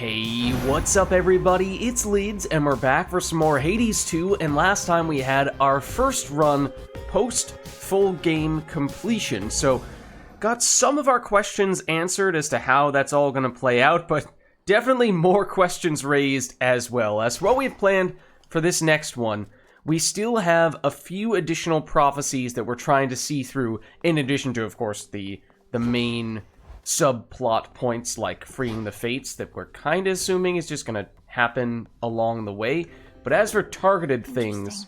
Hey, what's up everybody? It's Lids, and we're back for some more Hades 2, and last time we had our first run post full game completion, so got some of our questions answered as to how that's all going to play out, but definitely more questions raised as well. As for what we have planned for this next one, we still have a few additional prophecies that we're trying to see through, in addition to, of course, the main subplot points like freeing the fates that we're kind of assuming is just going to happen along the way. But as for targeted things,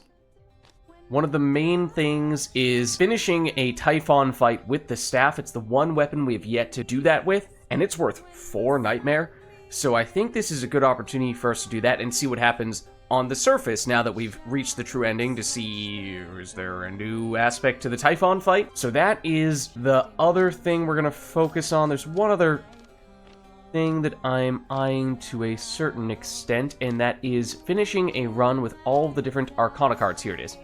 one of the main things is finishing a Typhon fight with the staff. It's the one weapon we have yet to do that with, and it's worth 4 nightmare. So I think this is a good opportunity for us to do that and see what happens on the surface now that we've reached the true ending, to see, is there a new aspect to the Typhon fight? So that is the other thing we're going to focus on. There's one other thing that I'm eyeing to a certain extent, and that is finishing a run with all the different Arcana cards. Here it is.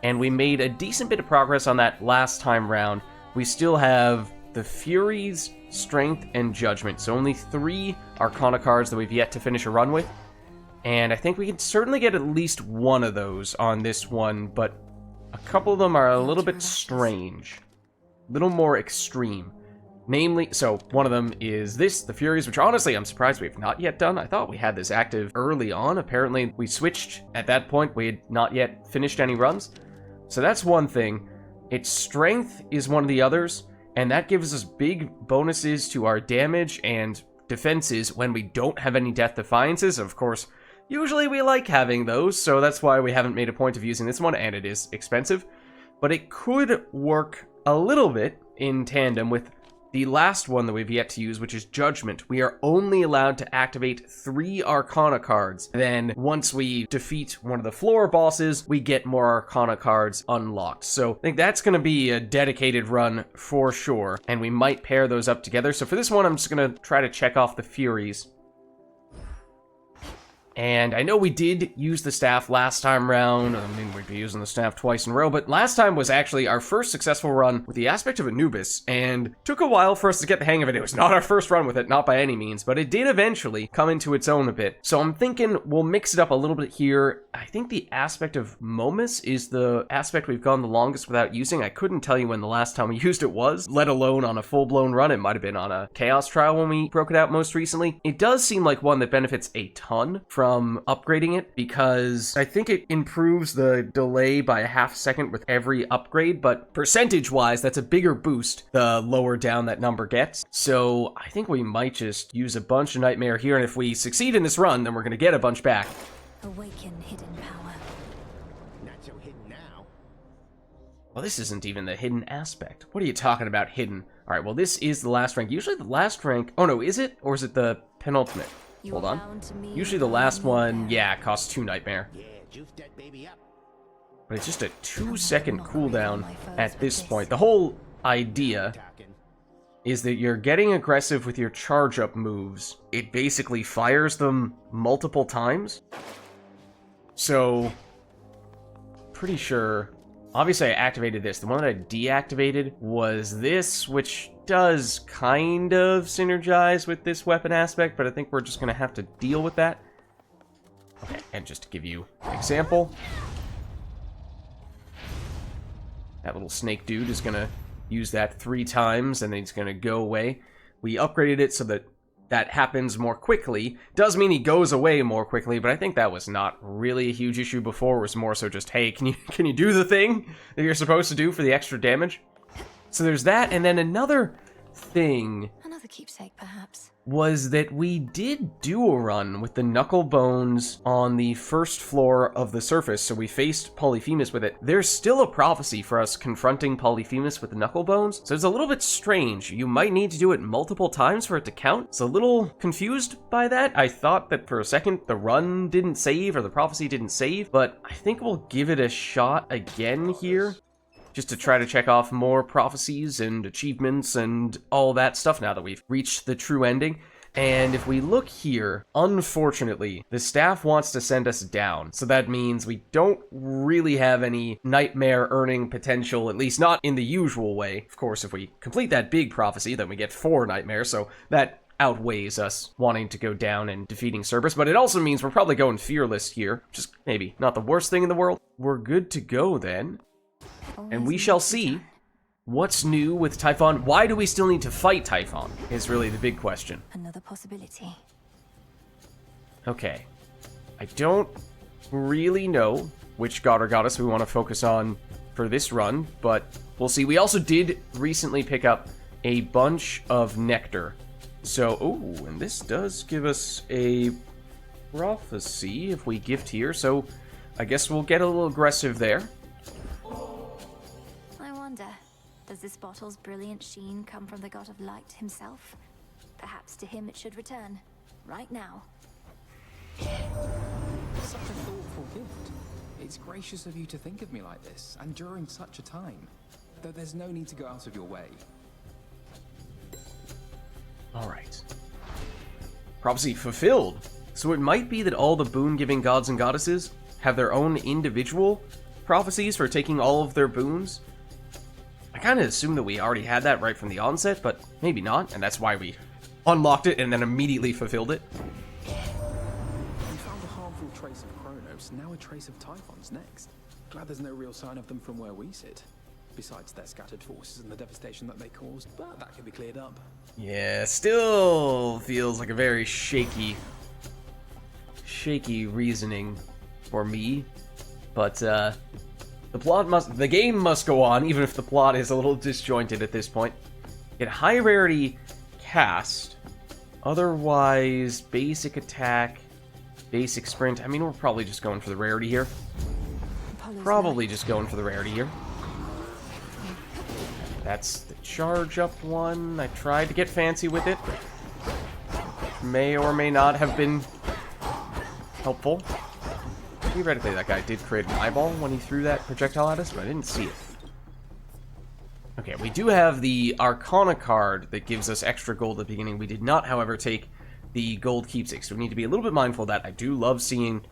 And we made a decent bit of progress on that last time round. We still have the Furies, Strength, and Judgment. So only 3 Arcana cards that we've yet to finish a run with. And I think we can certainly get at least one of those on this one, but a couple of them are a little bit strange. A little more extreme. Namely, so one of them is this, the Furies, which honestly I'm surprised we've not yet done. I thought we had this active early on. Apparently we switched at that point. We had not yet finished any runs. So that's one thing. Its Strength is one of the others, and that gives us big bonuses to our damage and defenses when we don't have any Death Defiances. Of course, usually we like having those, so that's why we haven't made a point of using this one, and it is expensive. But it could work a little bit in tandem with the last one that we've yet to use, which is Judgment. We are only allowed to activate 3 Arcana cards. Then once we defeat one of the floor bosses, we get more Arcana cards unlocked. So I think that's going to be a dedicated run for sure, and we might pair those up together. So for this one, I'm just going to try to check off the Furies. And I know we did use the staff last time round. I mean, we'd be using the staff twice in a row, but last time was actually our first successful run with the aspect of Anubis, and took a while for us to get the hang of it. It was not our first run with it, not by any means, but it did eventually come into its own a bit. So I'm thinking we'll mix it up a little bit here. I think the aspect of Momus is the aspect we've gone the longest without using. I couldn't tell you when the last time we used it was, let alone on a full-blown run. It might have been on a Chaos Trial when we broke it out most recently. It does seem like one that benefits a ton from upgrading it, because I think it improves the delay by a half second with every upgrade, but percentage-wise, that's a bigger boost the lower down that number gets. So I think we might just use a bunch of Nightmare here, and if we succeed in this run, then we're going to get a bunch back. Awaken hidden power. Not so hidden now. Well, this isn't even the hidden aspect. What are you talking about, hidden? All right, well, this is the last rank. Usually the last rank... Oh, no, is it? Or is it the penultimate? Hold on. Usually the last one, yeah, costs 2 Nightmare. Yeah, juice that baby up. But it's just a 2-second cooldown at this point. The whole idea is that you're getting aggressive with your charge-up moves. It basically fires them multiple times. So, pretty sure... Obviously, I activated this. The one that I deactivated was this, which does kind of synergize with this weapon aspect, but I think we're just going to have to deal with that. Okay, and just to give you an example, that little snake dude is going to use that 3 times, and then he's going to go away. We upgraded it so that that happens more quickly. Does mean he goes away more quickly, but I think that was not really a huge issue before. It was more so just, hey, can you do the thing that you're supposed to do for the extra damage? So there's that, and then another thing... Another keepsake, perhaps. ...was that we did do a run with the knuckle bones on the first floor of the surface, so we faced Polyphemus with it. There's still a prophecy for us confronting Polyphemus with the knuckle bones, so it's a little bit strange. You might need to do it multiple times for it to count. It's a little confused by that. I thought that for a second the run didn't save, or the prophecy didn't save, but I think we'll give it a shot again here, just to try to check off more prophecies and achievements and all that stuff now that we've reached the true ending. And if we look here, unfortunately, the staff wants to send us down. So that means we don't really have any nightmare earning potential, at least not in the usual way. Of course, if we complete that big prophecy, then we get 4 nightmares, so that outweighs us wanting to go down and defeating Cerberus, but it also means we're probably going Fearless here, which is maybe not the worst thing in the world. We're good to go then, and we shall see what's new with Typhon. Why do we still need to fight Typhon is really the big question. Another possibility. Okay, I don't really know which god or goddess we want to focus on for this run, but we'll see. We also did recently pick up a bunch of nectar. So, oh, and this does give us a prophecy if we gift here, so I guess we'll get a little aggressive there. I wonder, does this bottle's brilliant sheen come from the god of light himself? Perhaps to him it should return, right now. Such a thoughtful gift. It's gracious of you to think of me like this, and during such a time. Though there's no need to go out of your way. Alright. Prophecy fulfilled. So it might be that all the boon-giving gods and goddesses have their own individual prophecies for taking all of their boons. I kind of assumed that we already had that right from the onset, but maybe not, and that's why we unlocked it and then immediately fulfilled it. We found a harmful trace of Kronos, now a trace of Typhon's next. Glad there's no real sign of them from where we sit. Besides their scattered forces and the devastation that they caused, but that can be cleared up. Yeah, still feels like a very shaky reasoning for me. But the game must go on, even if the plot is a little disjointed at this point. Get high rarity cast, otherwise basic attack, basic sprint. I mean, we're probably just going for the rarity here. That's the charge up one. I tried to get fancy with it. May or may not have been helpful. Theoretically, that guy did create an eyeball when he threw that projectile at us, but I didn't see it. Okay, we do have the Arcana card that gives us extra gold at the beginning. We did not, however, take the gold keepsake, so we need to be a little bit mindful of that. I do love seeing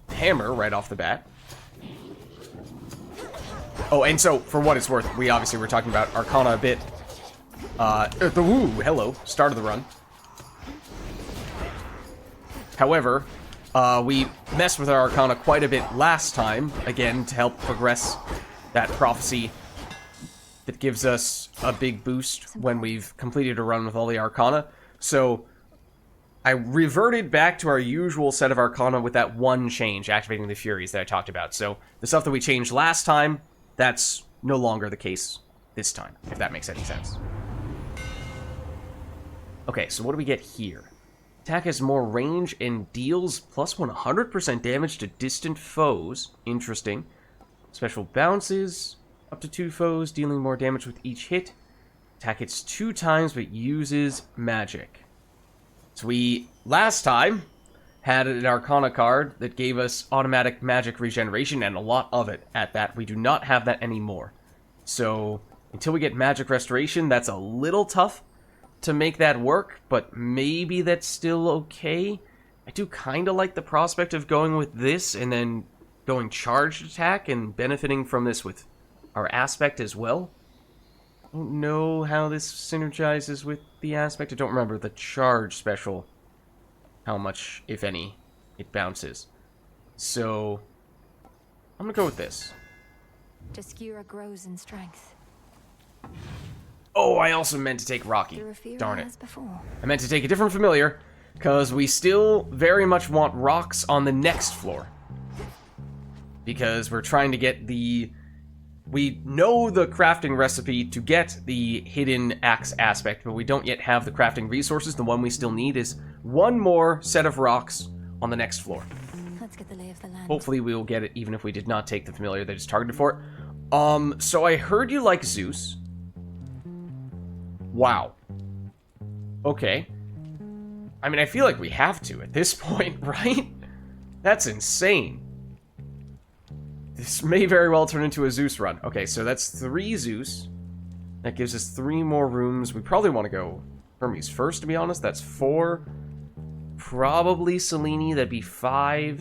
the hammer right off the bat. Oh, and so, for what it's worth, we obviously were talking about Arcana a bit. Hello, start of the run. However, we messed with our Arcana quite a bit last time, again, to help progress that prophecy that gives us a big boost when we've completed a run with all the Arcana. So, I reverted back to our usual set of Arcana with that one change, activating the Furies that I talked about. So, the stuff that we changed last time, that's no longer the case this time, if that makes any sense. Okay, so what do we get here? Attack has more range and deals plus 100% damage to distant foes. Interesting. Special bounces up to 2 foes, dealing more damage with each hit. Attack hits 2 times, but uses magic. So we, last time, had an Arcana card that gave us automatic magic regeneration, and a lot of it at that. We do not have that anymore. So, until we get magic restoration, that's a little tough to make that work, but maybe that's still okay. I do kind of like the prospect of going with this, and then going charged attack, and benefiting from this with our aspect as well. I don't know how this synergizes with the aspect. I don't remember the charge special, how much, if any, it bounces. So, I'm gonna go with this. Jaskura grows in strength. Oh, I also meant to take Rocky. Darn it. Before. I meant to take a different familiar, because we still very much want rocks on the next floor. Because we're trying to get the... We know the crafting recipe to get the hidden axe aspect, but we don't yet have the crafting resources. The one we still need is one more set of rocks on the next floor. Let's get the lay of the land. Hopefully we will get it even if we did not take the familiar that is targeted for it. So I heard you like Zeus. Wow. Okay. I mean, I feel like we have to at this point, right? That's insane. This may very well turn into a Zeus run. Okay, so that's 3 Zeus. That gives us 3 more rooms. We probably want to go Hermes first, to be honest. That's 4. Probably Selene, that'd be 5.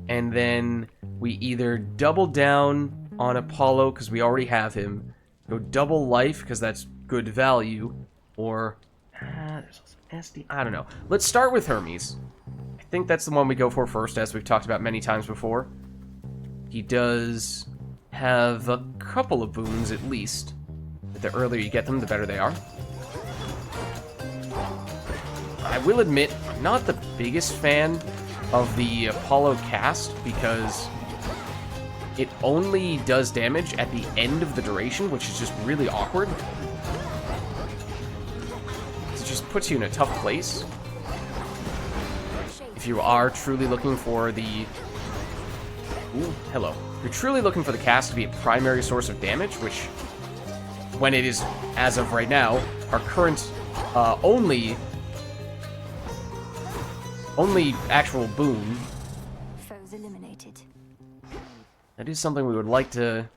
And then we either double down on Apollo, because we already have him. Go double life, because that's good value. Or... there's also SD? I don't know. Let's start with Hermes. I think that's the one we go for first, as we've talked about many times before. He does have a couple of boons, at least. But the earlier you get them, the better they are. I will admit, I'm not the biggest fan of the Apollo cast, because it only does damage at the end of the duration, which is just really awkward. It just puts you in a tough place. If you are truly looking for the... Ooh, hello. If you're truly looking for the cast to be a primary source of damage, which, when it is, as of right now, our current only actual boon. Foes eliminated. That is something we would like to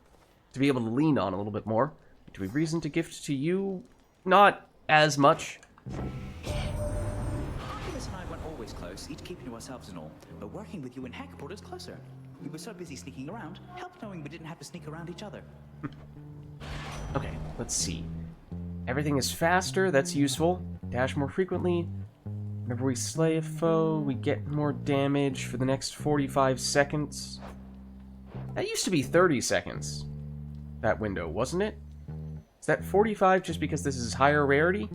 be able to lean on a little bit more. Do we have reason to gift to you? Not as much. Phyllis and I weren't always close, each keeping to ourselves and all. But working with you in Heck brought us closer. We were so busy sneaking around, helped knowing we didn't have to sneak around each other. Okay, let's see. Everything is faster, that's useful. Dash more frequently. Whenever we slay a foe, we get more damage for the next 45 seconds. That used to be 30 seconds, that window, wasn't it? Is that 45 just because this is higher rarity?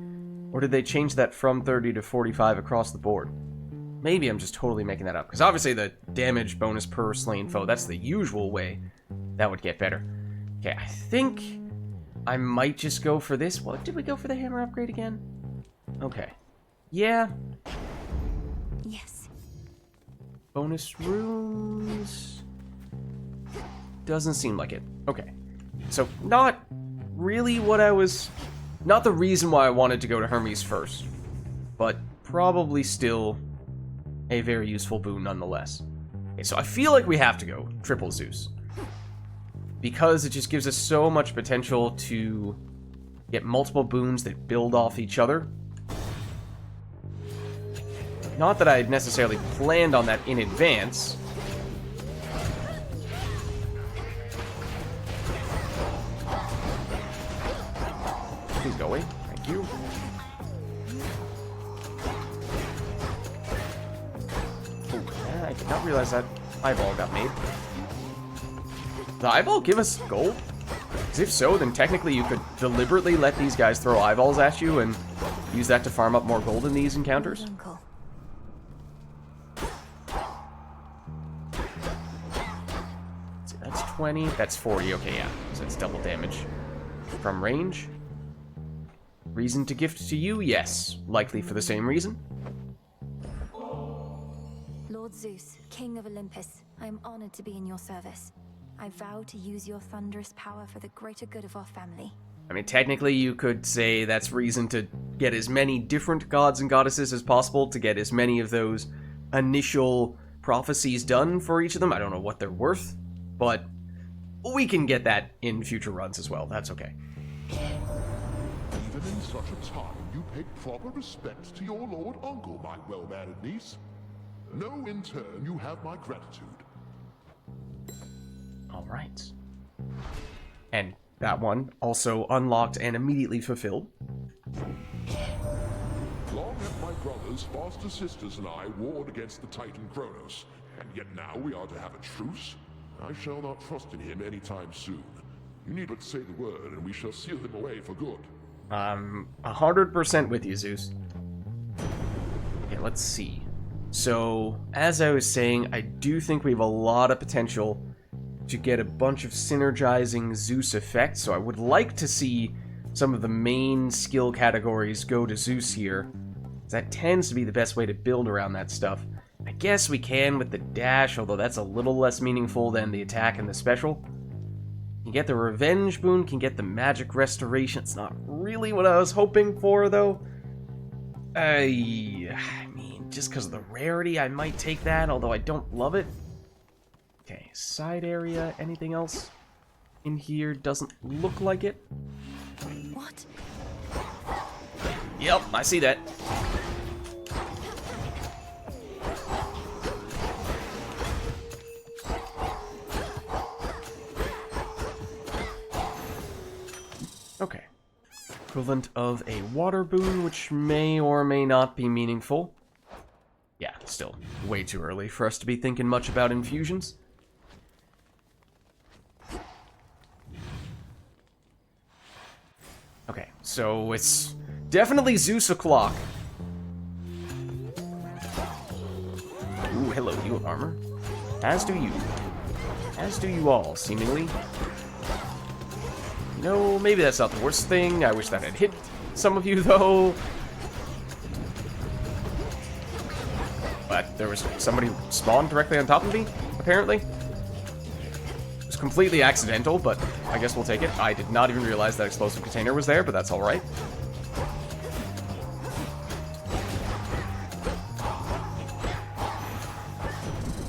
Or did they change that from 30 to 45 across the board? Maybe I'm just totally making that up, because obviously the damage bonus per slain foe, that's the usual way that would get better. Okay, I think I might just go for this. What, did we go for the hammer upgrade again? Okay. Yeah. Yes. Bonus runes... Doesn't seem like it. Okay. So, not really what I was... Not the reason why I wanted to go to Hermes first. But probably still a very useful boon nonetheless. Okay, so I feel like we have to go Triple Zeus. Because it just gives us so much potential to get multiple boons that build off each other. Not that I had necessarily planned on that in advance. Please go away. Thank you. Oh, I did not realize that eyeball got made. Did the eyeball give us gold? Because if so, then technically you could deliberately let these guys throw eyeballs at you and use that to farm up more gold in these encounters. Uncle. So that's 20. That's 40. Okay, yeah. So it's double damage from range. Reason to gift to you? Yes. Likely for the same reason. Lord Zeus, King of Olympus, I am honored to be in your service. I vow to use your thunderous power for the greater good of our family. I mean, technically you could say that's reason to get as many different gods and goddesses as possible, to get as many of those initial prophecies done for each of them. I don't know what they're worth, but we can get that in future runs as well. That's okay. Even in such a time, you pay proper respect to your lord uncle, my well-mannered niece. Know in turn you have my gratitude. All right. And that one also unlocked and immediately fulfilled. Long have my brothers, foster sisters, and I warred against the Titan Kronos, and yet now we are to have a truce? I shall not trust in him anytime soon. You need but say the word, and we shall seal him away for good. I'm 100% with you, Zeus. Okay, let's see. So, as I was saying, I do think we have a lot of potential to get a bunch of synergizing Zeus effects, so I would like to see some of the main skill categories go to Zeus here. That tends to be the best way to build around that stuff. I guess we can with the dash, although that's a little less meaningful than the attack and the special. Can get the revenge boon, can get the magic restoration. It's not really what I was hoping for, though. I mean, just because of the rarity, I might take that, although I don't love it. Okay, side area, anything else in here? Doesn't look like it. What? Yep, I see that. Okay. equivalent of a water boon, which may or may not be meaningful. Yeah, still way too early for us to be thinking much about infusions. Okay, so it's definitely Zeus o'clock. Ooh, hello, you have armor. As do you. As do you all, seemingly. No, maybe that's not the worst thing. I wish that had hit some of you, though. But there was somebody spawned directly on top of me, apparently. It was completely accidental, but I guess we'll take it. I did not even realize that explosive container was there, but that's alright.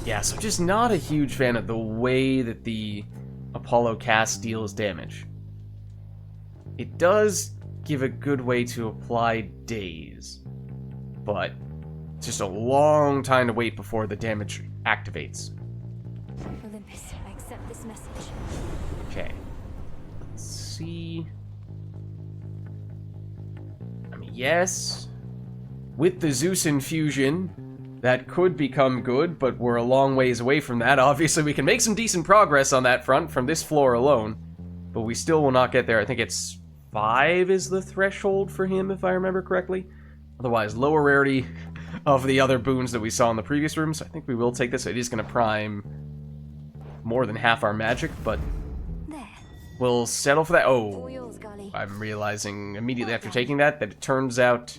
Yeah, so just not a huge fan of the way that the Apollo cast deals damage. It does give a good way to apply daze, but it's just a long time to wait before the damage activates. Olympus, I accept this message. Okay. Let's see. I mean, yes. With the Zeus infusion, that could become good, but we're a long ways away from that. Obviously, we can make some decent progress on that front from this floor alone, but we still will not get there. I think it's 5 is the threshold for him, if I remember correctly. Otherwise, lower rarity of the other boons that we saw in the previous room, so I think we will take this. It is going to prime more than half our magic, but There. we'll settle for that. All Oh, yours, Golly. I'm realizing immediately after taking that it turns out...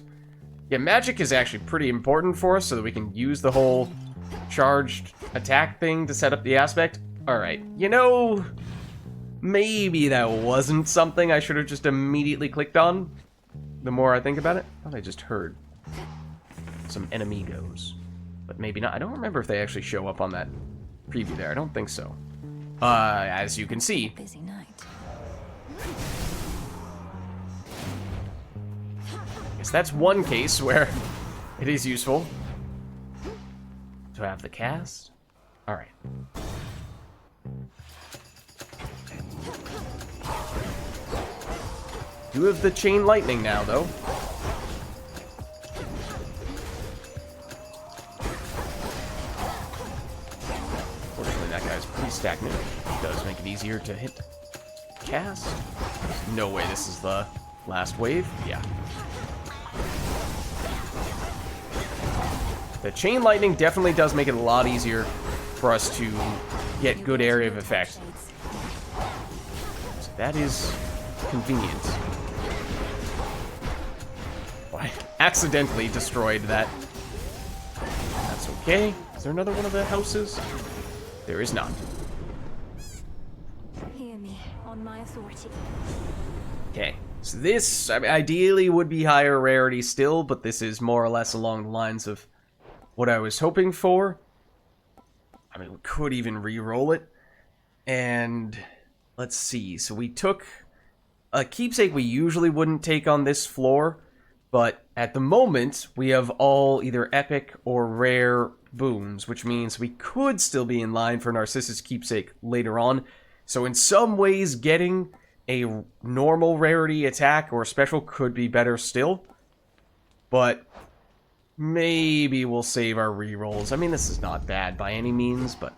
Yeah, magic is actually pretty important for us so that we can use the whole charged attack thing to set up the aspect. Alright, you know... Maybe that wasn't something I should have just immediately clicked on. The more I think about it. I thought I just heard some enemigos. But maybe not. I don't remember if they actually show up on that preview there. I don't think so. As you can see. Busy night. Guess that's one case where it is useful to have the cast. Alright. Do have the chain lightning now, though. Fortunately, that guy's pretty stagnant. It does make it easier to hit cast. There's no way this is the last wave. Yeah. The chain lightning definitely does make it a lot easier for us to get good area of effect. So that is convenient. Well, I accidentally destroyed that. That's okay. Is there another one of the houses? There is not. Hear me, on my authority. Okay. So this, I mean, ideally would be higher rarity still, but this is more or less along the lines of what I was hoping for. I mean, we could even re-roll it. And let's see. So we took a keepsake we usually wouldn't take on this floor, but at the moment we have all either epic or rare boons, which means we could still be in line for Narcissus keepsake later on. So in some ways, getting a normal rarity attack or special could be better still, but maybe we'll save our rerolls. I mean, this is not bad by any means, but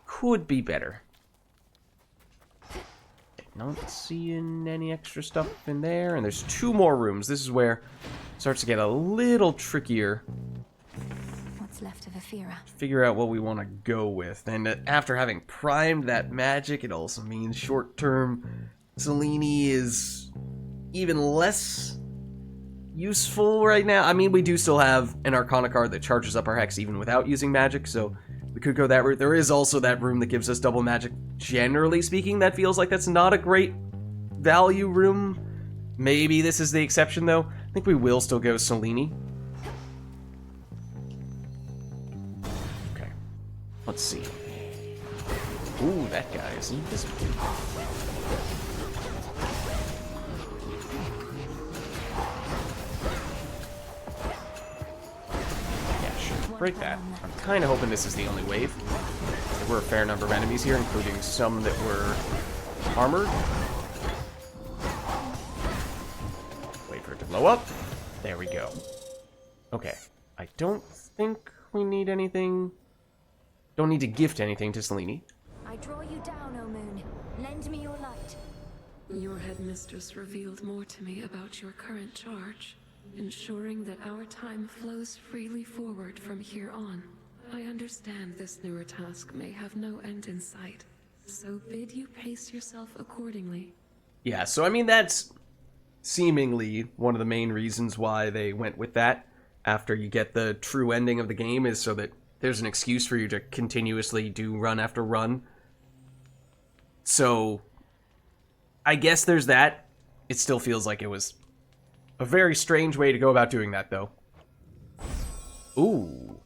could be better. Not seeing any extra stuff in there, and there's 2 more rooms. This is where it starts to get a little trickier. What's left of Aphira? Figure out what we want to go with. And after having primed that magic, it also means short-term Selene is even less useful right now. I mean, we do still have an Arcana card that charges up our Hex even without using magic, so we could go that route. There is also that room that gives us double magic. Generally speaking, that feels like that's not a great value room. Maybe this is the exception, though. I think we will still go Selene. Okay. Let's see. Ooh, that guy is invisible. Break that. I'm kind of hoping this is the only wave. There were a fair number of enemies here, including some that were armored. blow up. There we go. Okay. I don't think we need anything. Don't need to gift anything to Selene. I draw you down, O moon. Lend me your light. Your headmistress revealed more to me about your current charge, ensuring that our time flows freely forward from here on. I understand this newer task may have no end in sight, so bid you pace yourself accordingly. Yeah, so I mean, that's seemingly one of the main reasons why they went with that after you get the true ending of the game, is so that there's an excuse for you to continuously do run after run. So I guess there's that. It still feels like it was a very strange way to go about doing that, though. Ooh.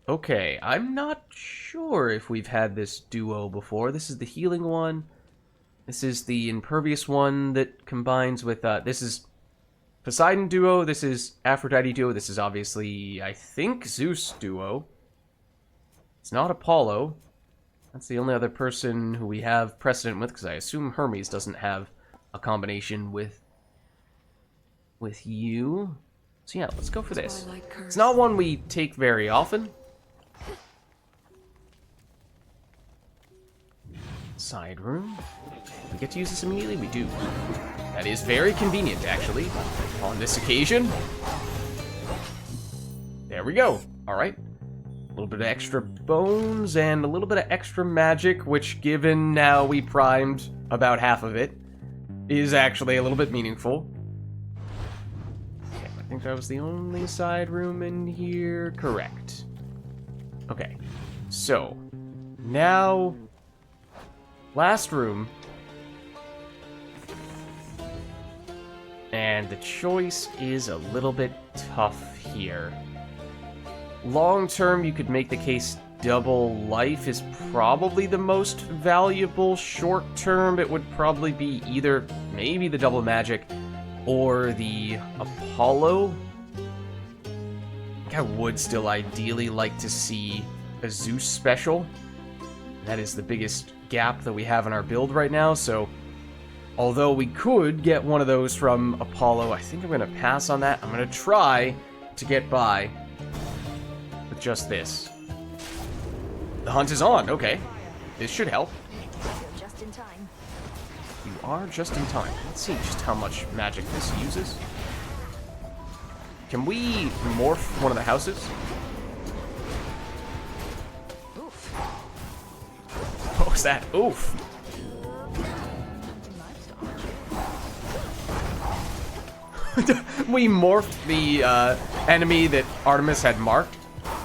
Okay, I'm not sure if we've had this duo before. This is the healing one. This is the impervious one that combines with, this is Poseidon duo, this is Aphrodite duo, this is obviously, I think, Zeus duo. It's not Apollo. That's the only other person who we have precedent with, because I assume Hermes doesn't have a combination with you. So yeah, let's go for this. It's not one we take very often. Side room. We get to use this immediately? We do. That is very convenient, actually, on this occasion. There we go. Alright. A little bit of extra bones and a little bit of extra magic, which, given now we primed about half of it, is actually a little bit meaningful. Okay, I think that was the only side room in here. Correct. Okay. So, now... last room. And the choice is a little bit tough here. Long term, you could make the case double life is probably the most valuable. Short term, it would probably be either maybe the double magic or the Apollo. I think I would still ideally like to see a Zeus special. That is the biggest gap that we have in our build right now, so although we could get one of those from Apollo, I think I'm going to pass on that. I'm going to try to get by with just this. The hunt is on. Okay. This should help. You're just in time. You are just in time. Let's see just how much magic this uses. Can we morph one of the houses? Oof. What was that? Oof. We morphed the enemy that Artemis had marked.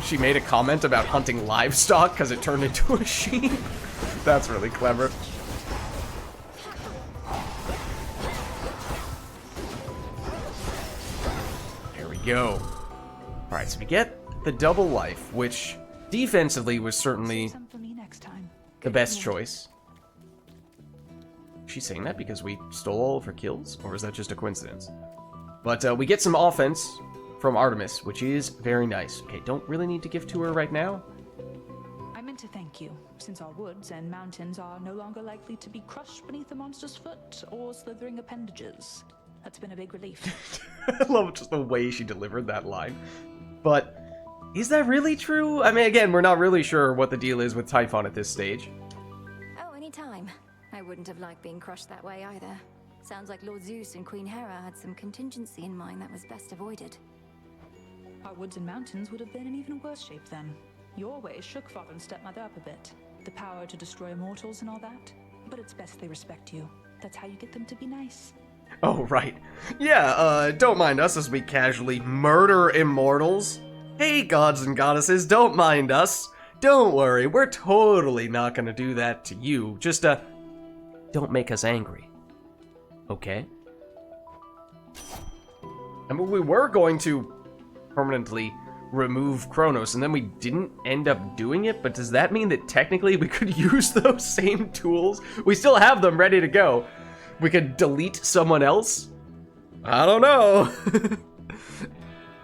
She made a comment about hunting livestock because it turned into a sheep. That's really clever. There we go. Alright, so we get the double life, which defensively was certainly the best choice. She's saying that because we stole all of her kills, or is that just a coincidence? But we get some offense from Artemis, which is very nice. Okay, don't really need to give to her right now. I meant to thank you, since our woods and mountains are no longer likely to be crushed beneath a monster's foot or slithering appendages. That's been a big relief. I love just the way she delivered that line. But is that really true? I mean, again, we're not really sure what the deal is with Typhon at this stage. Oh, anytime. I wouldn't have liked being crushed that way either. Sounds like Lord Zeus and Queen Hera had some contingency in mind that was best avoided. Our woods and mountains would have been in even worse shape then. Your ways shook father and stepmother up a bit. The power to destroy immortals and all that. But it's best they respect you. That's how you get them to be nice. Oh, right. Yeah, don't mind us as we casually murder immortals. Hey, gods and goddesses, don't mind us. Don't worry, we're totally not gonna do that to you. Just, don't make us angry. Okay? I mean, we were going to permanently remove Kronos, and then we didn't end up doing it, but does that mean that technically we could use those same tools? We still have them ready to go. We could delete someone else? I don't know.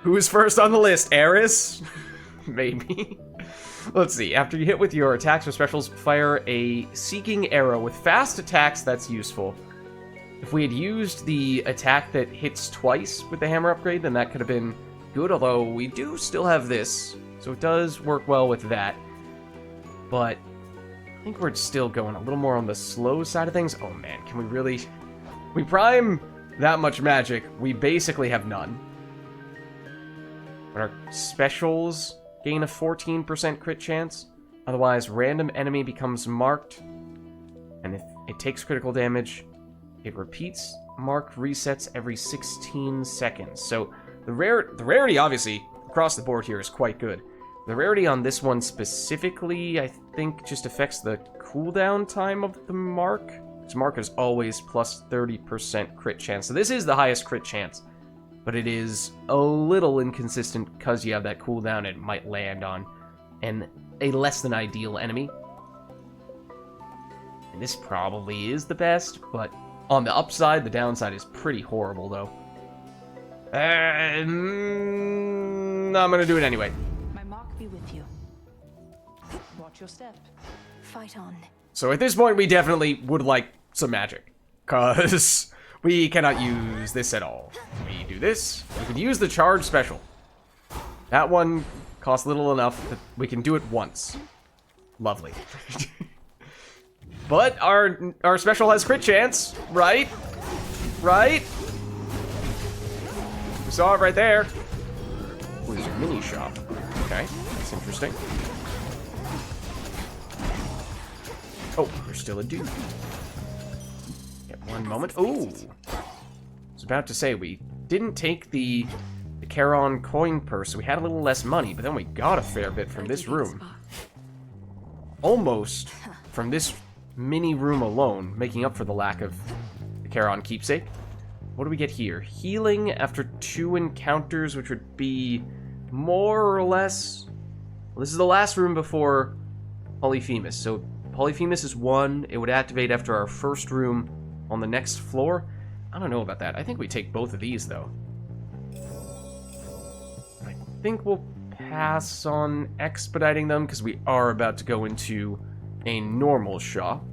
Who's first on the list? Eris? Maybe. Let's see. After you hit with your attacks or specials, fire a seeking arrow with fast attacks that's useful. If we had used the attack that hits twice with the hammer upgrade, then that could have been good, although we do still have this, so it does work well with that. But I think we're still going a little more on the slow side of things. Oh man, can we really... We prime that much magic, we basically have none. But our specials gain a 14% crit chance. Otherwise, random enemy becomes marked, and if it takes critical damage, it repeats. Mark resets every 16 seconds. So the rarity, obviously, across the board here is quite good. The rarity on this one specifically, I think, just affects the cooldown time of the mark. Its mark is always plus 30% crit chance. So this is the highest crit chance, but it is a little inconsistent because you have that cooldown. It might land on a less than ideal enemy. And this probably is the best, but on the upside, the downside is pretty horrible, though. I'm gonna do it anyway. My mark be with you. Watch your step. Fight on. So at this point, we definitely would like some magic, because we cannot use this at all. We do this. We can use the charge special. That one costs little enough that we can do it once. Lovely. But our special has crit chance, right? Right? We saw it right there. Oh, there's a mini shop. Okay, that's interesting. Oh, there's still a dude. Get one moment. Ooh. I was about to say, we didn't take the Charon coin purse, so we had a little less money, but then we got a fair bit from this room. Almost from this mini room alone, making up for the lack of the Charon keepsake. What do we get here? Healing after 2 encounters, which would be more or less... Well, this is the last room before Polyphemus. So Polyphemus is 1. It would activate after our first room on the next floor. I don't know about that. I think we take both of these, though. I think we'll pass on expediting them, because we are about to go into a normal shop.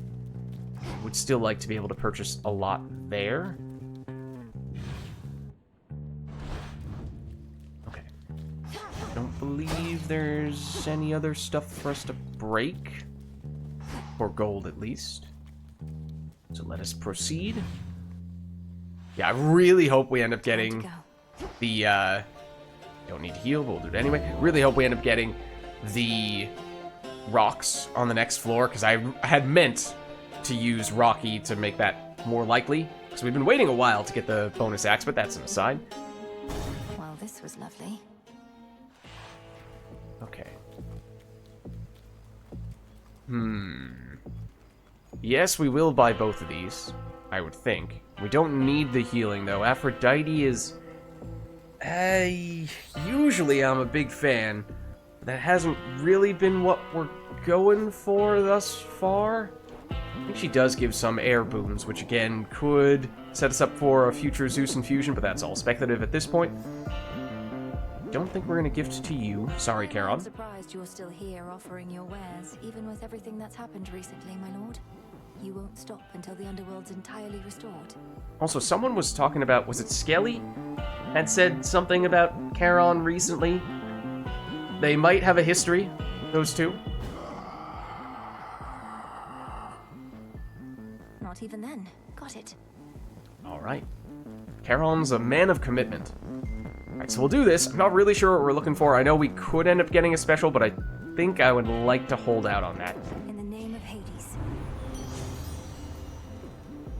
Would still like to be able to purchase a lot there. Okay. Don't believe there's any other stuff for us to break. For gold, at least. So let us proceed. Yeah, I really hope we end up getting the, don't need to heal, but we'll do it anyway. Really hope we end up getting the rocks on the next floor, because I had meant to use Rocky to make that more likely, because we've been waiting a while to get the bonus axe, but that's an aside. Well, this was lovely. Okay. Yes, we will buy both of these, I would think. We don't need the healing, though. Aphrodite is... usually I'm a big fan. That hasn't really been what we're going for thus far. I think she does give some air boons, which again could set us up for a future Zeus infusion, but that's all speculative at this point. Don't think we're gonna gift to you. Sorry, Charon. I'm surprised you're still here offering your wares, even with everything that's happened recently, my lord. You won't stop until the underworld's entirely restored. Also, someone was talking about, was it Skelly? Had said something about Charon recently. They might have a history, those two. Not even then. Got it. Alright. Charon's a man of commitment. Alright, so we'll do this. I'm not really sure what we're looking for. I know we could end up getting a special, but I think I would like to hold out on that. In the name of Hades.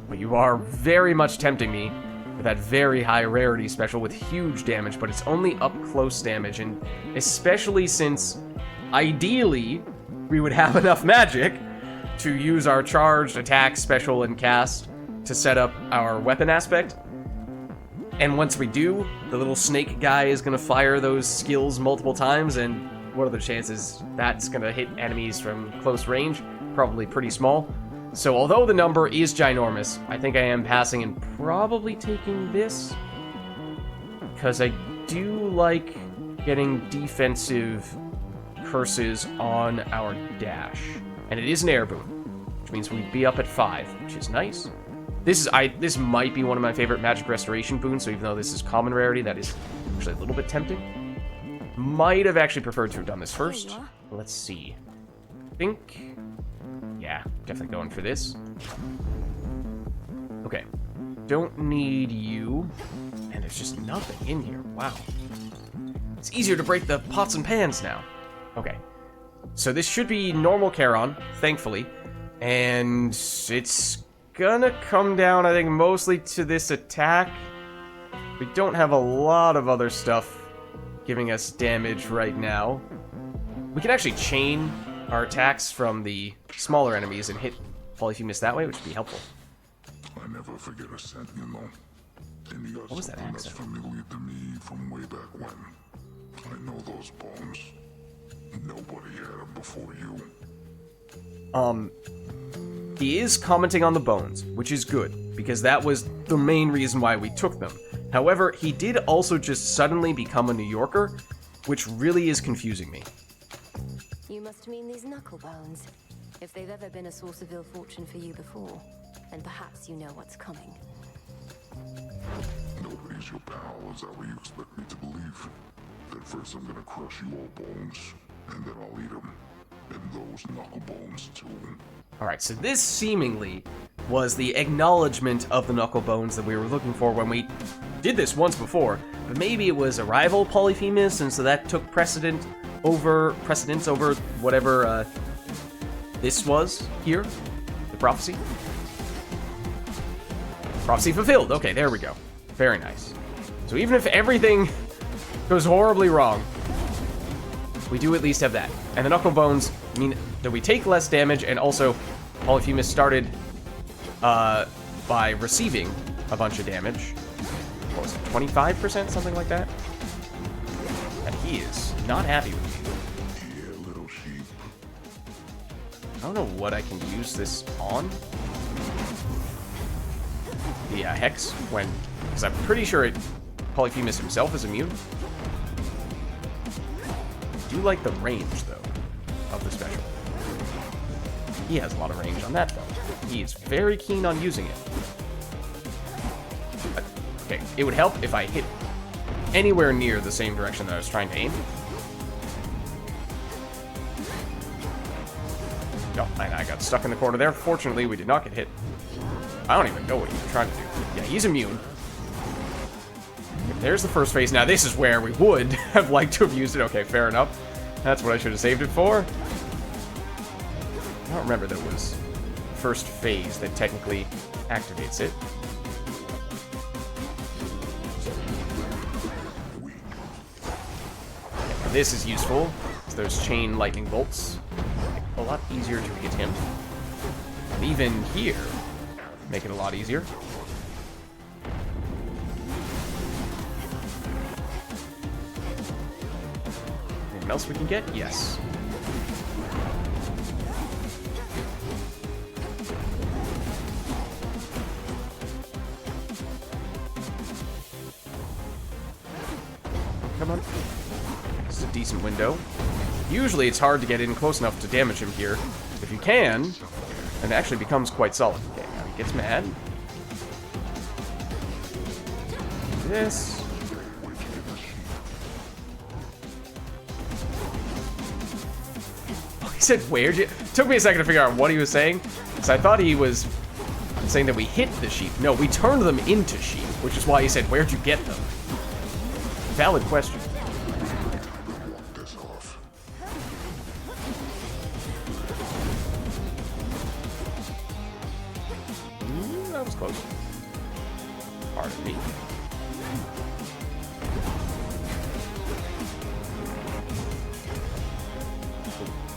But you are very much tempting me with that very high rarity special with huge damage, but it's only up close damage, and especially since ideally we would have enough magic to use our charged attack, special, and cast to set up our weapon aspect. And once we do, the little snake guy is going to fire those skills multiple times, and what are the chances that's going to hit enemies from close range? Probably pretty small. So although the number is ginormous, I think I am passing and probably taking this, because I do like getting defensive curses on our dash. And it is an air boon, which means we'd be up at 5, which is nice. This might be one of my favorite magic restoration boons, so even though this is common rarity, that is actually a little bit tempting. Might have actually preferred to have done this first. Let's see. I think... yeah, definitely going for this. Okay. Don't need you. And there's just nothing in here. Wow. It's easier to break the pots and pans now. Okay. So this should be normal Charon, thankfully. And it's gonna come down, I think, mostly to this attack. We don't have a lot of other stuff giving us damage right now. We can actually chain our attacks from the smaller enemies and hit Polyphemus that way, which would be helpful. I never forget a scent, you know. And you got What was that something that's accent? familiar to me from way back when. I know those bones. Nobody had them before you. He is commenting on the bones, which is good, because that was the main reason why we took them. However, he did also just suddenly become a New Yorker, which really is confusing me. You must mean these knuckle bones. If they've ever been a source of ill fortune for you before, then perhaps you know what's coming. Nobody's your pal, is that what you expect me to believe? At first I'm gonna crush you all bones, and then I'll eat them. And those knuckle bones too. Alright, so this seemingly was the acknowledgement of the knuckle bones that we were looking for when we did this once before. But maybe it was a rival Polyphemus, and so that took precedence over whatever this was here. The prophecy. Prophecy fulfilled. Okay, there we go. Very nice. So even if everything goes horribly wrong, we do at least have that. And the knuckle bones mean that we take less damage, and also Polyphemus started by receiving a bunch of damage. What was it, 25%? Something like that? And he is not happy with me. Yeah, little sheep. I don't know what I can use this on. The Hex, when... because I'm pretty sure Polyphemus himself is immune. I do like the range, though, of the special. He has a lot of range on that, though. He is very keen on using it. But, okay, it would help if I hit anywhere near the same direction that I was trying to aim. No, and I got stuck in the corner there. Fortunately, we did not get hit. I don't even know what you were trying to do. Yeah, he's immune. There's the first phase. Now, this is where we would have liked to have used it. Okay, fair enough. That's what I should have saved it for. I don't remember that it was first phase that technically activates it. Okay, this is useful. It's those chain lightning bolts. A lot easier to hit him. And even here, make it a lot easier. Anything else we can get? Yes. Come on. This is a decent window. Usually it's hard to get in close enough to damage him here. If you can, then it actually becomes quite solid. Okay, now he gets mad. This. Oh, he said, where'd you... Took me a second to figure out what he was saying, because I thought he was saying that we hit the sheep. No, we turned them into sheep, which is why he said, where'd you get them? Valid question. That was close. Pardon me.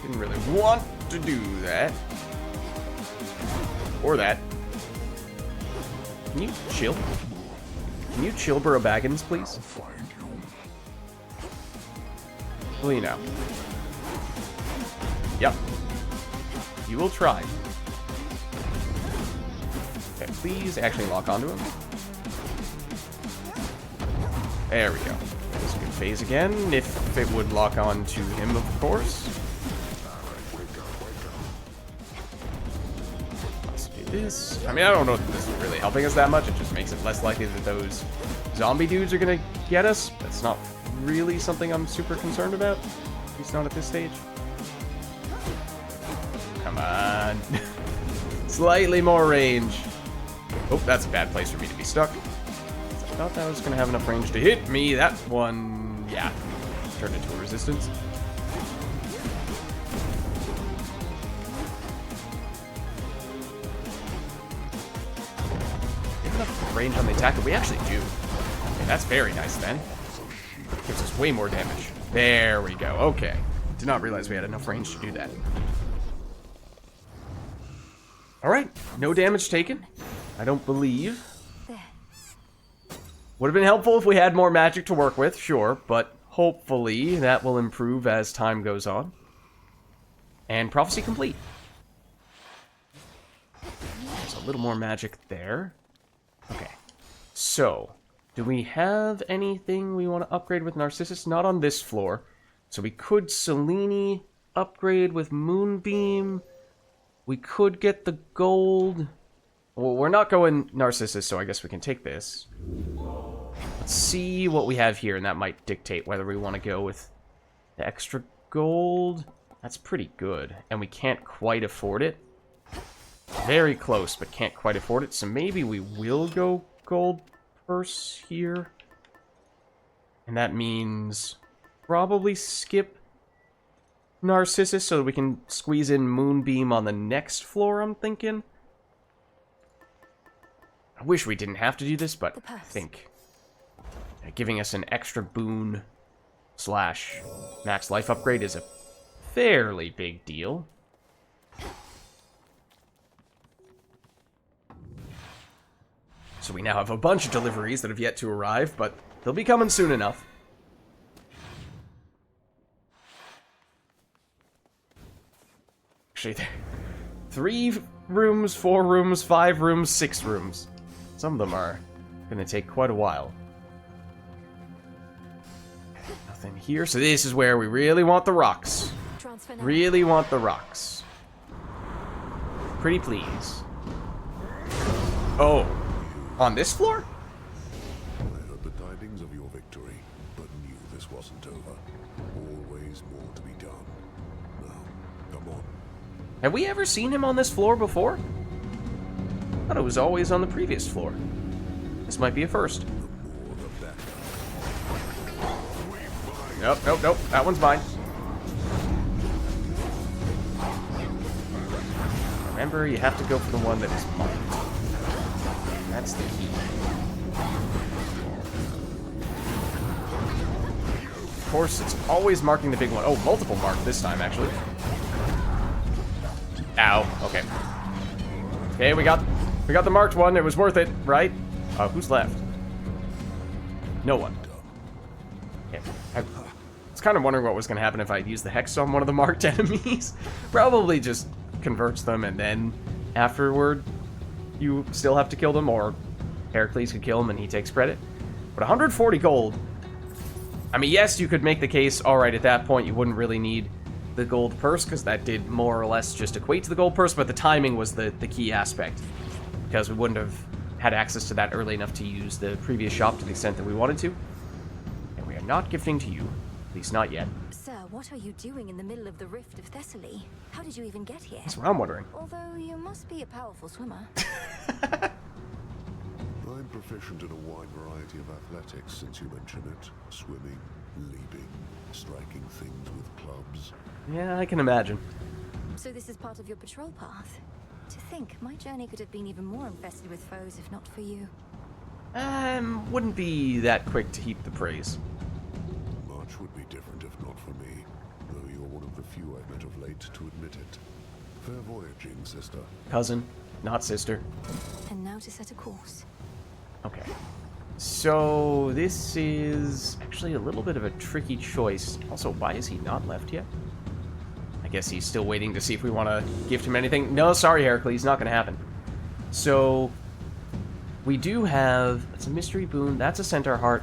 Didn't really want to do that. Or that. Can you chill? Can you chill, Burrow Baggins, please? Will you now? Yep. You will try. Okay, please actually lock onto him. There we go. That's a good phase again, if it would lock on to him, of course. Let's do this. I mean, I don't know if this is really helping us that much. It just makes it less likely that those zombie dudes are gonna get us. That's not really something I'm super concerned about. At least not at this stage. Come on. Slightly more range. Oh, that's a bad place for me to be stuck. I thought that was gonna have enough range to hit me. That one, yeah, turned into a resistance. Range on the attack, we actually do. Okay, that's very nice then. Gives us way more damage. There we go. Okay. Did not realize we had enough range to do that. Alright, no damage taken. I don't believe. Would have been helpful if we had more magic to work with, sure, but hopefully that will improve as time goes on. And prophecy complete. There's a little more magic there. Okay, so, do we have anything we want to upgrade with Narcissus? Not on this floor. So we could Selene upgrade with Moonbeam. We could get the gold. Well, we're not going Narcissus, so I guess we can take this. Let's see what we have here, and that might dictate whether we want to go with the extra gold. That's pretty good, and we can't quite afford it. Very close, but can't quite afford it, so maybe we will go gold purse here. And that means probably skip Narcissus so that we can squeeze in Moonbeam on the next floor, I'm thinking. I wish we didn't have to do this, but I think giving us an extra boon / max life upgrade is a fairly big deal. So we now have a bunch of deliveries that have yet to arrive, but they'll be coming soon enough. Actually, 3 rooms, 4 rooms, 5 rooms, 6 rooms. Some of them are going to take quite a while. Nothing here, so this is where we really want the rocks. Really want the rocks. Pretty please. Oh. On this floor? I heard the tidings of your victory, but knew this wasn't over. Always more to be done. Now, come on. Have we ever seen him on this floor before? I thought it was always on the previous floor. This might be a first. The more the better. Nope, nope, nope. That one's mine. Remember, you have to go for the one that is marked. That's the key. Of course, it's always marking the big one. Oh, multiple marked this time, actually. Ow. Okay. Okay, we got the marked one. It was worth it, right? Who's left? No one. Okay. I was kind of wondering what was going to happen if I used the Hex on one of the marked enemies. Probably just converts them, and then afterward, you still have to kill them, or Heracles could kill him and he takes credit. But 140 gold. I mean, yes, you could make the case, alright, at that point you wouldn't really need the gold purse, because that did more or less just equate to the gold purse, but the timing was the key aspect. Because we wouldn't have had access to that early enough to use the previous shop to the extent that we wanted to. And we are not gifting to you. At least not yet. Sir, what are you doing in the middle of the Rift of Thessaly? How did you even get here? That's what I'm wondering. Although you must be a powerful swimmer. I'm proficient in a wide variety of athletics, since you mention it. Swimming, leaping, striking things with clubs. Yeah, I can imagine. So this is part of your patrol path? To think, my journey could have been even more infested with foes if not for you. Wouldn't be that quick to heap the praise. Much would be different if not for me, though you're one of the few I've met of late to admit it. Fair voyaging, sister. Cousin, not sister. And now to set a course. Okay. So, this is actually a little bit of a tricky choice. Also, why is he not left yet? I guess he's still waiting to see if we want to gift him anything. No, sorry, Heracles, not going to happen. So, we do have... It's a mystery boon. That's a centaur heart.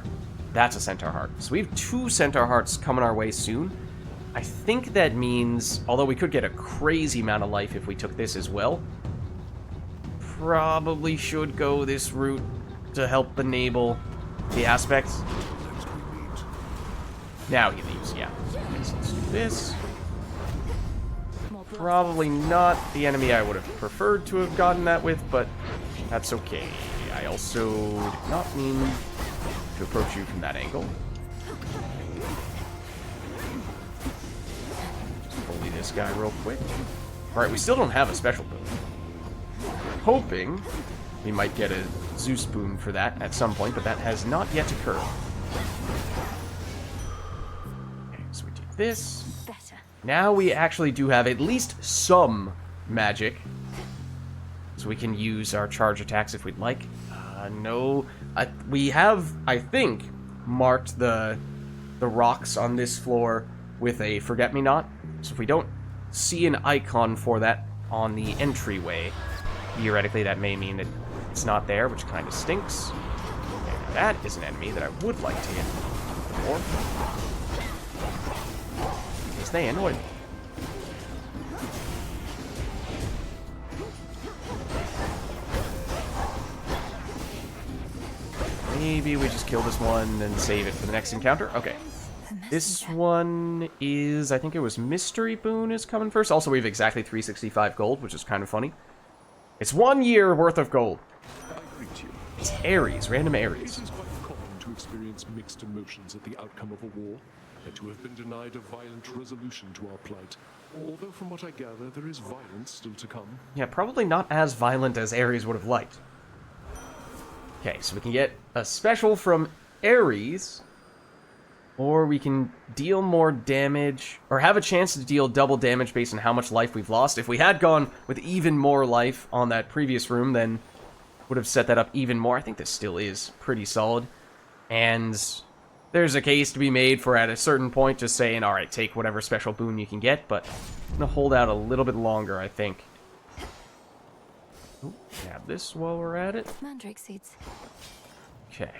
That's a centaur heart. So we have 2 centaur hearts coming our way soon. I think that means, although we could get a crazy amount of life if we took this as well, probably should go this route to help enable the aspects. Now he leaves, yeah. Okay, so let's do this. Probably not the enemy I would have preferred to have gotten that with, but that's okay. I also did not mean to approach you from that angle. Just bully this guy real quick. Alright, we still don't have a special boon. Hoping we might get a Zeus boon for that at some point, but that has not yet occurred. Okay, so we do this. Now we actually do have at least some magic. So we can use our charge attacks if we'd like. No. We have, I think, marked the rocks on this floor with a forget-me-not. So if we don't see an icon for that on the entryway, theoretically that may mean that it's not there, which kind of stinks. And that is an enemy that I would like to hit more. They annoy me. Maybe we just kill this one and save it for the next encounter. Okay. This one is, I think it was Mystery Boon is coming first. Also, we have exactly 365 gold, which is kind of funny. It's 1 year worth of gold. It's Ares, random Ares. It is quite common to experience mixed emotions at the outcome of a war, and to have been denied a violent resolution to our plight. Although from what I gather, there is violence still to come. Yeah, probably not as violent as Ares would have liked. Okay, so we can get a special from Ares, or we can deal more damage, or have a chance to deal double damage based on how much life we've lost. If we had gone with even more life on that previous room, then would have set that up even more. I think this still is pretty solid. And there's a case to be made for at a certain point just saying, alright, take whatever special boon you can get, but I'm going to hold out a little bit longer, I think. Ooh, grab this while we're at it. Mandrake seeds. Okay.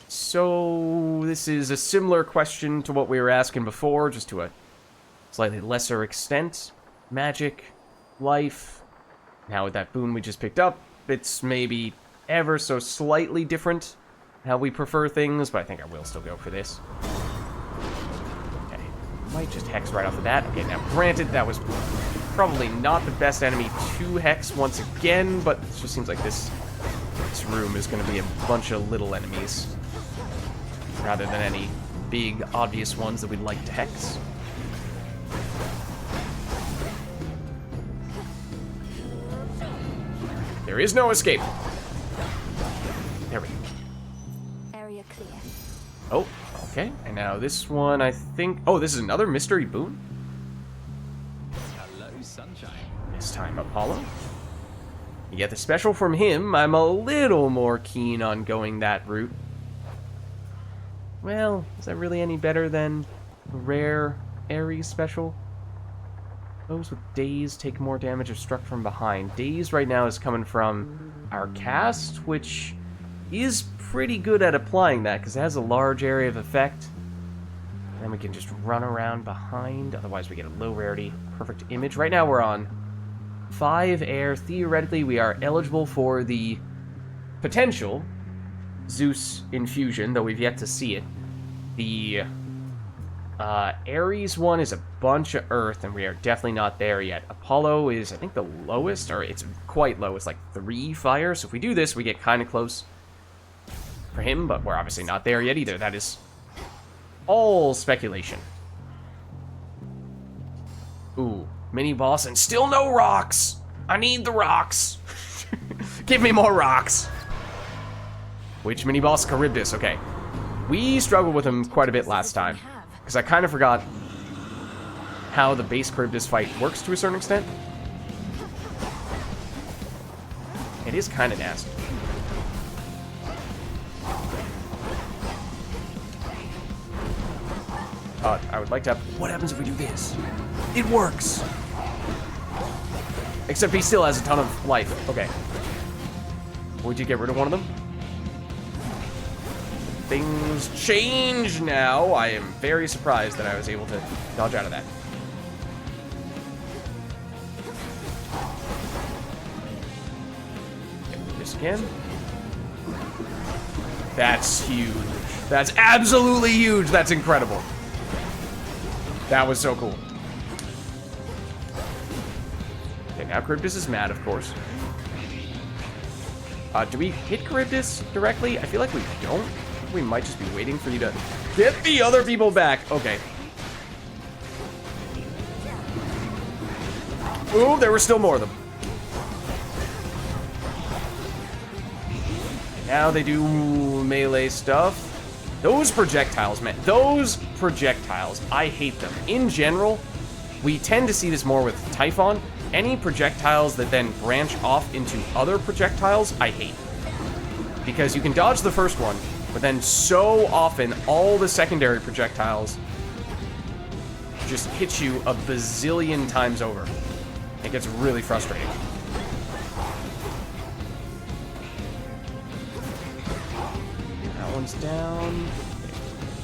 So, this is a similar question to what we were asking before, just to a slightly lesser extent. Magic, life. Now with that boon we just picked up, it's maybe ever so slightly different how we prefer things, but I think I will still go for this. Okay. Might just hex right off the bat. Okay, now granted, that was probably not the best enemy to hex once again, but it just seems like this room is going to be a bunch of little enemies rather than any big, obvious ones that we'd like to hex. There is no escape. There we go. Area clear. Oh, okay. And now this one, I think... Oh, this is another mystery boon? Hello, sunshine. This time, Apollo. You get the special from him. I'm a little more keen on going that route. Well, is that really any better than a rare Ares special? Those with Daze take more damage if struck from behind. Daze right now is coming from our cast, which is pretty good at applying that, because it has a large area of effect. And then we can just run around behind, otherwise we get a low rarity, perfect image. Right now we're on 5 air. Theoretically, we are eligible for the potential Zeus infusion, though we've yet to see it. The Ares one is a bunch of earth, and we are definitely not there yet. Apollo is, I think, the lowest, or it's quite low. It's like 3 fire, so if we do this, we get kind of close for him, but we're obviously not there yet either. That is all speculation. Ooh, mini-boss, and still no rocks! I need the rocks! Give me more rocks! Which mini-boss? Charybdis, okay. We struggled with him quite a bit last time, because I kind of forgot how the base Charybdis fight works to a certain extent. It is kind of nasty. I would like to have... What happens if we do this? It works! Except he still has a ton of life. Okay. Would you get rid of one of them? Things change now. I am very surprised that I was able to dodge out of that. once again. That's huge. That's absolutely huge. That's incredible. That was so cool. Okay, now Charybdis is mad, of course. Do we hit Charybdis directly? I feel like we don't. We might just be waiting for you to get the other people back. Okay. Ooh, there were still more of them. Now they do melee stuff. Those projectiles, man. Those projectiles. I hate them. In general, we tend to see this more with Typhon. Any projectiles that then branch off into other projectiles, I hate. Because you can dodge the first one, but then so often all the secondary projectiles just hit you a bazillion times over. It gets really frustrating. That one's down.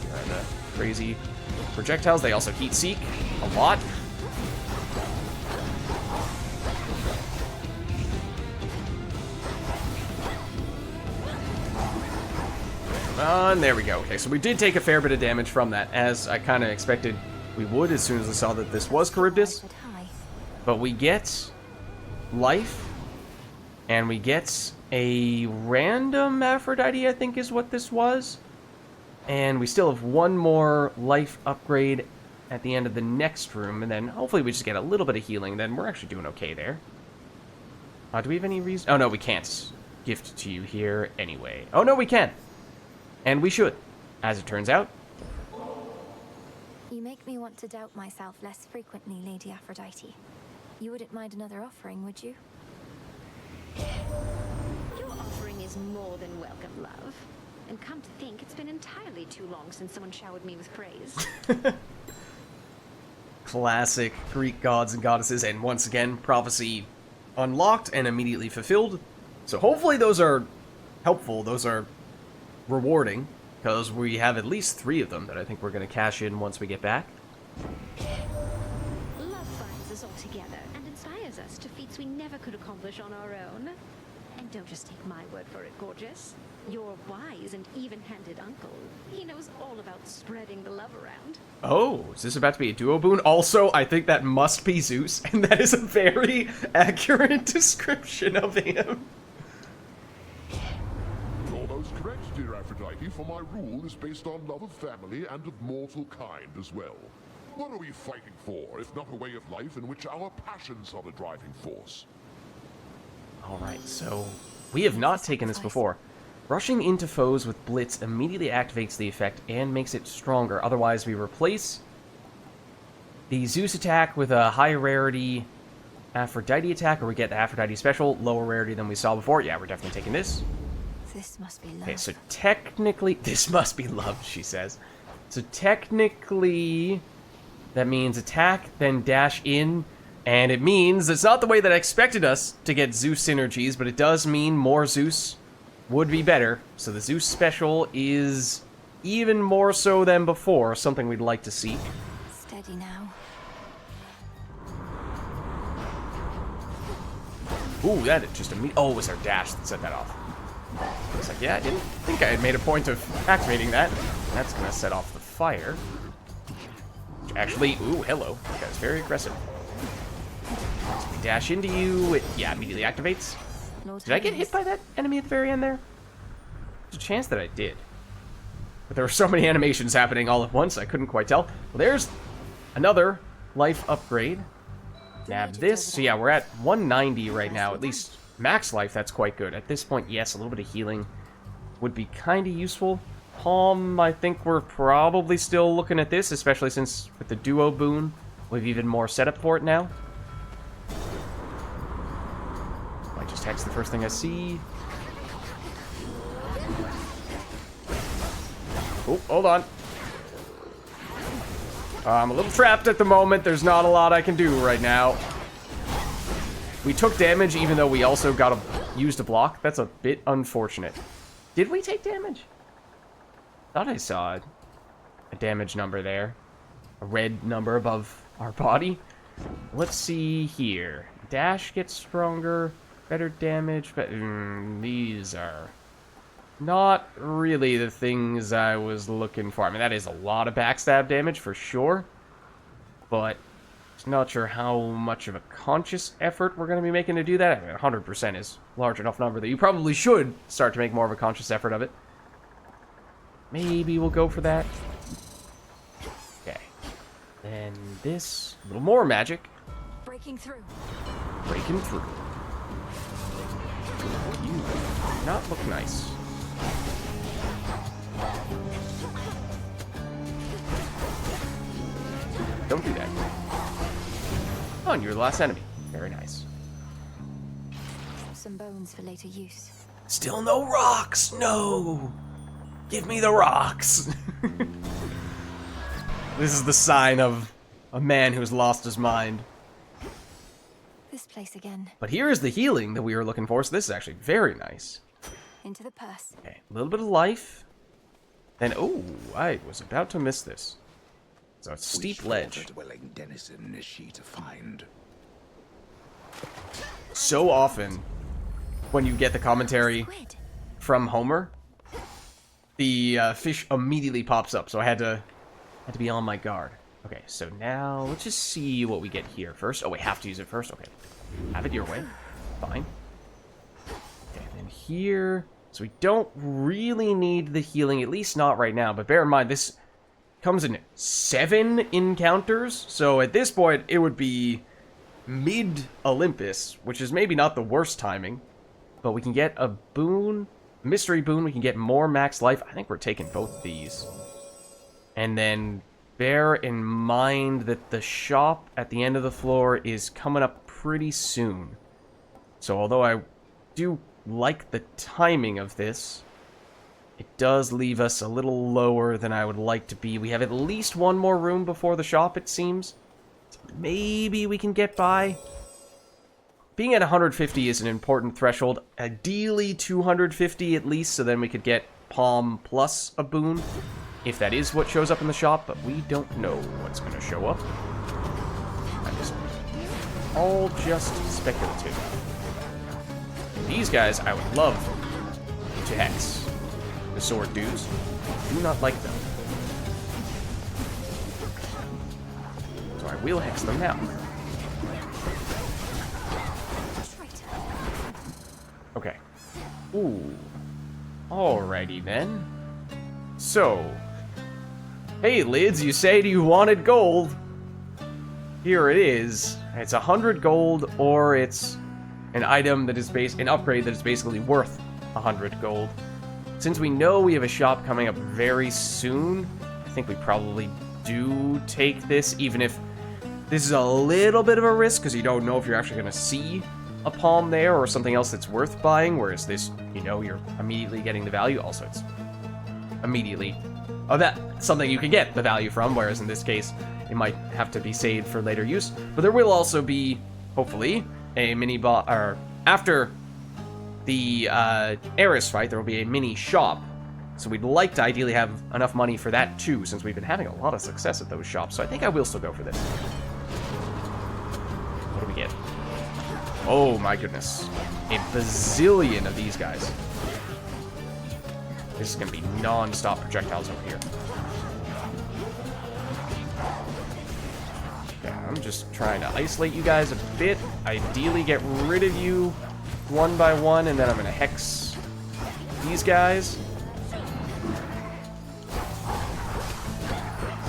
There are the crazy projectiles. They also heat seek a lot. And there we go. Okay, so we did take a fair bit of damage from that, as I kind of expected we would as soon as I saw that this was Charybdis. But we get life, and we get a random Aphrodite, I think is what this was. And we still have one more life upgrade at the end of the next room, and then hopefully we just get a little bit of healing, then we're actually doing okay there. Do we have any reason? Oh, no, we can't gift to you here anyway. Oh, no, we can. And we should, as it turns out. You make me want to doubt myself less frequently, Lady Aphrodite. You wouldn't mind another offering, would you? Your offering is more than welcome, love. And come to think, it's been entirely too long since someone showered me with praise. Classic Greek gods and goddesses, and once again, prophecy unlocked and immediately fulfilled. So hopefully those are helpful, those are rewarding, because we have at least 3 of them that I think we're going to cash in once we get back. Love binds us all together and inspires us to feats we never could accomplish on our own. And don't just take my word for it, gorgeous. Your wise and even-handed uncle. He knows all about spreading the love around. Oh, is this about to be a duo boon? Also, I think that must be Zeus, and that is a very accurate description of him. You're most correct, dear Aphrodite, for my rule is based on love of family and of mortal kind as well. What are we fighting for, if not a way of life in which our passions are the driving force? Alright, so we have not taken this before. Rushing into foes with Blitz immediately activates the effect and makes it stronger. Otherwise, we replace the Zeus attack with a high rarity Aphrodite attack, or we get the Aphrodite special, lower rarity than we saw before. Yeah, we're definitely taking this. This must be love. Okay, so technically, this must be love, she says. So technically, that means attack, then dash in, and it means it's not the way that I expected us to get Zeus synergies, but it does mean more Zeus would be better. So the Zeus special is even more so than before, something we'd like to see. Steady now. Ooh, that just oh, it was our dash that set that off. It's like, yeah, I didn't think I had made a point of activating that. That's gonna set off the fire. Which actually, ooh, hello. That guy's very aggressive. So we dash into you, it, yeah, immediately activates. Did I get hit by that enemy at the very end there? There's a chance that I did. But there were so many animations happening all at once, I couldn't quite tell. Well, there's another life upgrade. Nab this. So yeah, we're at 190 right now. At least max life, that's quite good. At this point, yes, a little bit of healing would be kind of useful. Palm, I think we're probably still looking at this, especially since with the duo boon, we've even more setup for it now. Might just text the first thing I see. Oh, hold on. I'm a little trapped at the moment. There's not a lot I can do right now. We took damage even though we also used a block. That's a bit unfortunate. Did we take damage? Thought I saw a damage number there. A red number above our body. Let's see here. Dash gets stronger. better damage, but these are not really the things I was looking for. I mean, that is a lot of backstab damage for sure, but not sure how much of a conscious effort we're going to be making to do that. I mean, 100% is a large enough number that you probably should start to make more of a conscious effort of it. Maybe we'll go for that. Okay. And this, a little more magic. Breaking through. Breaking through. You do not look nice. Don't do that. Oh, and you're the last enemy. Very nice. Some bones for later use. Still no rocks! No! Give me the rocks! This is the sign of a man who's lost his mind. This place again. But here is the healing that we were looking for, so this is actually very nice. Into the purse. Okay, a little bit of life. Then, oh, I was about to miss this. It's a steep ledge. Dwelling denizen is she to find? So often, when you get the commentary from Homer, the fish immediately pops up, so I had to be on my guard. Okay, so now let's just see what we get here first. Oh, we have to use it first? Okay. Have it your way. Fine. Okay, and then here... So we don't really need the healing, at least not right now, but bear in mind, this comes in 7 encounters, so at this point, it would be mid-Olympus, which is maybe not the worst timing, but we can get a boon, mystery boon, we can get more max life. I think we're taking both of these. And then bear in mind that the shop at the end of the floor is coming up pretty soon. So although I do like the timing of this, it does leave us a little lower than I would like to be. We have at least one more room before the shop, it seems. So maybe we can get by. Being at 150 is an important threshold. Ideally 250 at least, so then we could get Palm plus a boon, if that is what shows up in the shop, but we don't know what's going to show up. I'm just... all just speculative. These guys I would love to hex. The sword dudes. Do not like them. So I will hex them now. Okay. Ooh. Alrighty then. So. Hey, Lids, you said you wanted gold. Here it is. It's 100 gold, or it's an item that is an upgrade that is basically worth 100 gold. Since we know we have a shop coming up very soon, I think we probably do take this, even if this is a little bit of a risk, because you don't know if you're actually going to see a palm there or something else that's worth buying, whereas this, you know, you're immediately getting the value. Also, it's immediately something you can get the value from, whereas in this case, it might have to be saved for later use. But there will also be, hopefully, a mini boss, or after the Eris fight, there will be a mini shop. So we'd like to ideally have enough money for that too, since we've been having a lot of success at those shops. So I think I will still go for this. What do we get? Oh my goodness. A bazillion of these guys. This is going to be non-stop projectiles over here. Yeah, I'm just trying to isolate you guys a bit. Ideally get rid of you one by one, and then I'm going to hex these guys.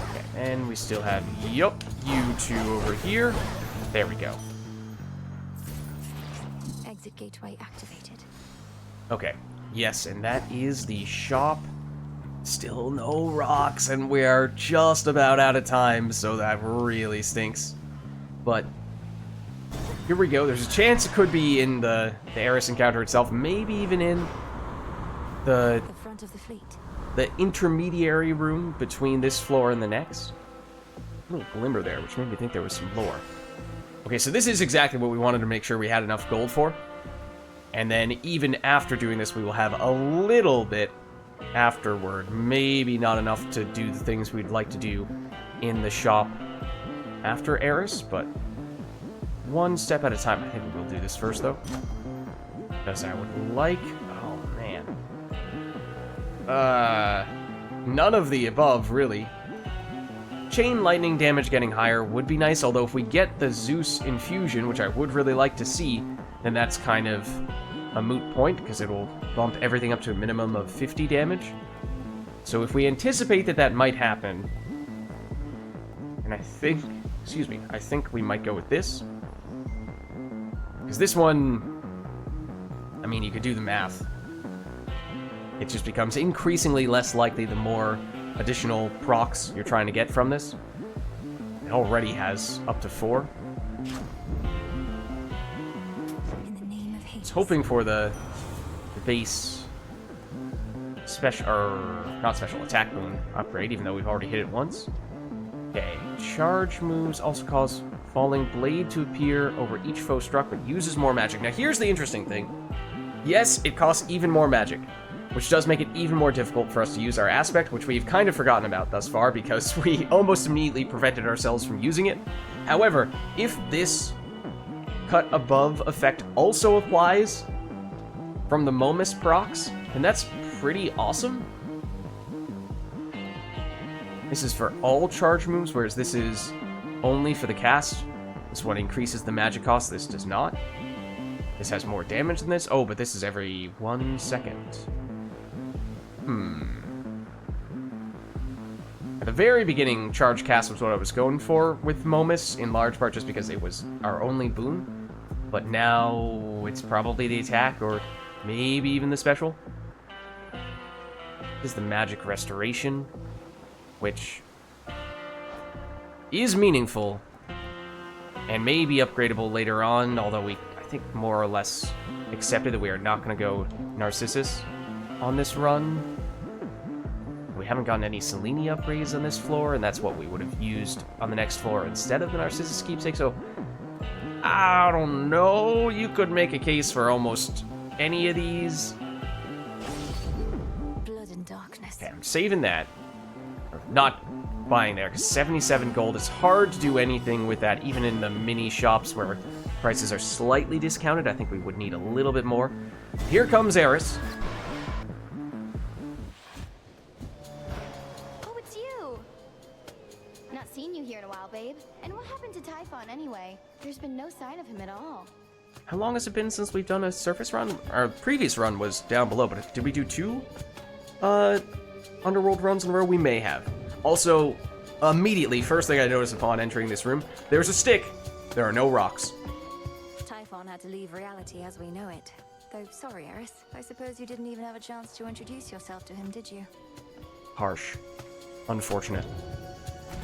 Okay, and we still have, you two over here. There we go. Exit gateway activated. Okay, yes, and that is the shop. Still no rocks, and we are just about out of time, so that really stinks. But here we go. There's a chance it could be in the Eris encounter itself, maybe even in the front of the fleet. The intermediary room between this floor and the next. A little glimmer there, which made me think there was some lore. Okay, so this is exactly what we wanted to make sure we had enough gold for. And then even after doing this, we will have a little bit afterward. Maybe not enough to do the things we'd like to do in the shop after Eris, but one step at a time. I think we'll do this first, though. Because I would like... Oh, man. None of the above, really. Chain lightning damage getting higher would be nice, although if we get the Zeus infusion, which I would really like to see, then that's kind of a moot point, because it'll bump everything up to a minimum of 50 damage. So if we anticipate that that might happen, and I think we might go with this. Because this one, I mean, you could do the math. It just becomes increasingly less likely the more additional procs you're trying to get from this. It already has up to 4. I was hoping for the base special, or not special, attack boon upgrade, even though we've already hit it once. Okay, charge moves also cause falling blade to appear over each foe struck, but uses more magic. Now here's the interesting thing. Yes, it costs even more magic, which does make it even more difficult for us to use our aspect, which we've kind of forgotten about thus far because we almost immediately prevented ourselves from using it. However, if this cut above effect also applies from the Momus procs, then that's pretty awesome. This is for all charge moves, whereas this is only for the cast. This one increases the magic cost, this does not. This has more damage than this. Oh, but this is every 1 second. At the very beginning, charge cast was what I was going for with Momus, in large part just because it was our only boon. But now it's probably the attack, or maybe even the special. This is the magic restoration, which is meaningful and may be upgradable later on, although I think more or less accepted that we are not going to go Narcissus on this run. We haven't gotten any Selene upgrades on this floor, and that's what we would have used on the next floor instead of the Narcissus keepsake, so I don't know. You could make a case for almost any of these. Blood and darkness. Okay, I'm saving that. Not buying there, because 77 gold, it's hard to do anything with that, even in the mini shops where prices are slightly discounted. I think we would need a little bit more. Here comes Eris. Oh, it's you! Not seen you here in a while, babe. And what happened to Typhon anyway? There's been no sign of him at all. How long has it been since we've done a surface run? Our previous run was down below, but did we do 2 Underworld runs in a row? We may have. Also, immediately, first thing I noticed upon entering this room, there's a stick. There are no rocks. Typhon had to leave reality as we know it. Though, sorry, Eris. I suppose you didn't even have a chance to introduce yourself to him, did you? Harsh. Unfortunate.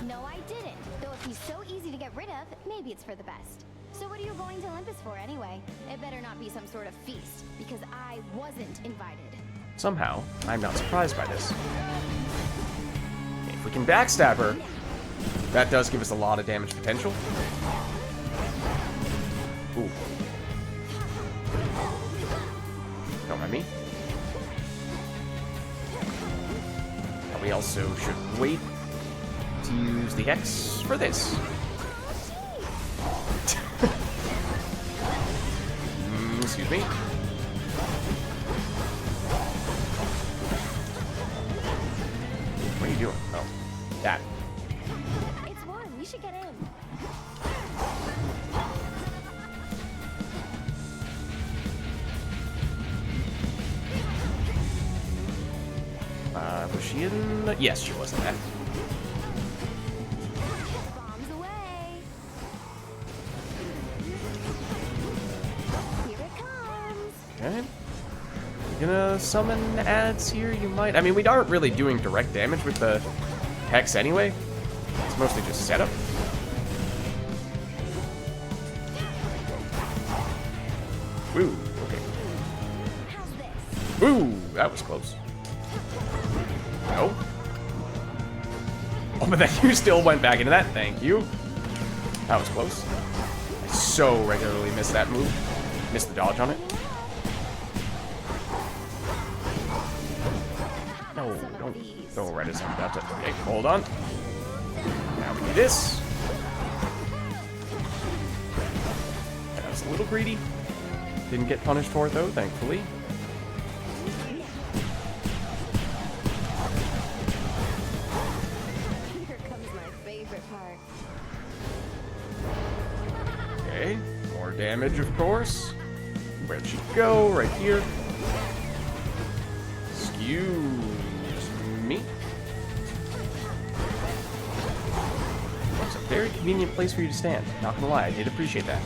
No, I didn't. Though if he's so easy to get rid of, maybe it's for the best. So what are you going to Olympus for anyway? It better not be some sort of feast, because I wasn't invited. Somehow, I'm not surprised by this. If we can backstab her, that does give us a lot of damage potential. Ooh. Don't mind me. And we also should wait to use the Hex for this. Excuse me. What are you doing? Oh, that. It's warm. We should get in. Was she in the... Yes, she was in that. Bombs away. Here it comes. Okay. You gonna summon ads here? You might. I mean, we aren't really doing direct damage with the Hex anyway. It's mostly just setup. Ooh, okay. How's this? Ooh, that was close. No. Oh, but then you still went back into that. Thank you. That was close. I so regularly miss that move. Missed the dodge on it. No, don't write us on that. Okay, hold on. Now we do this. That was a little greedy. Didn't get punished for it, though, thankfully. Here comes my favorite part. Okay, more damage, of course. Where'd she go? Right here. Excuse me. It's a very convenient place for you to stand. Not gonna lie, I did appreciate that.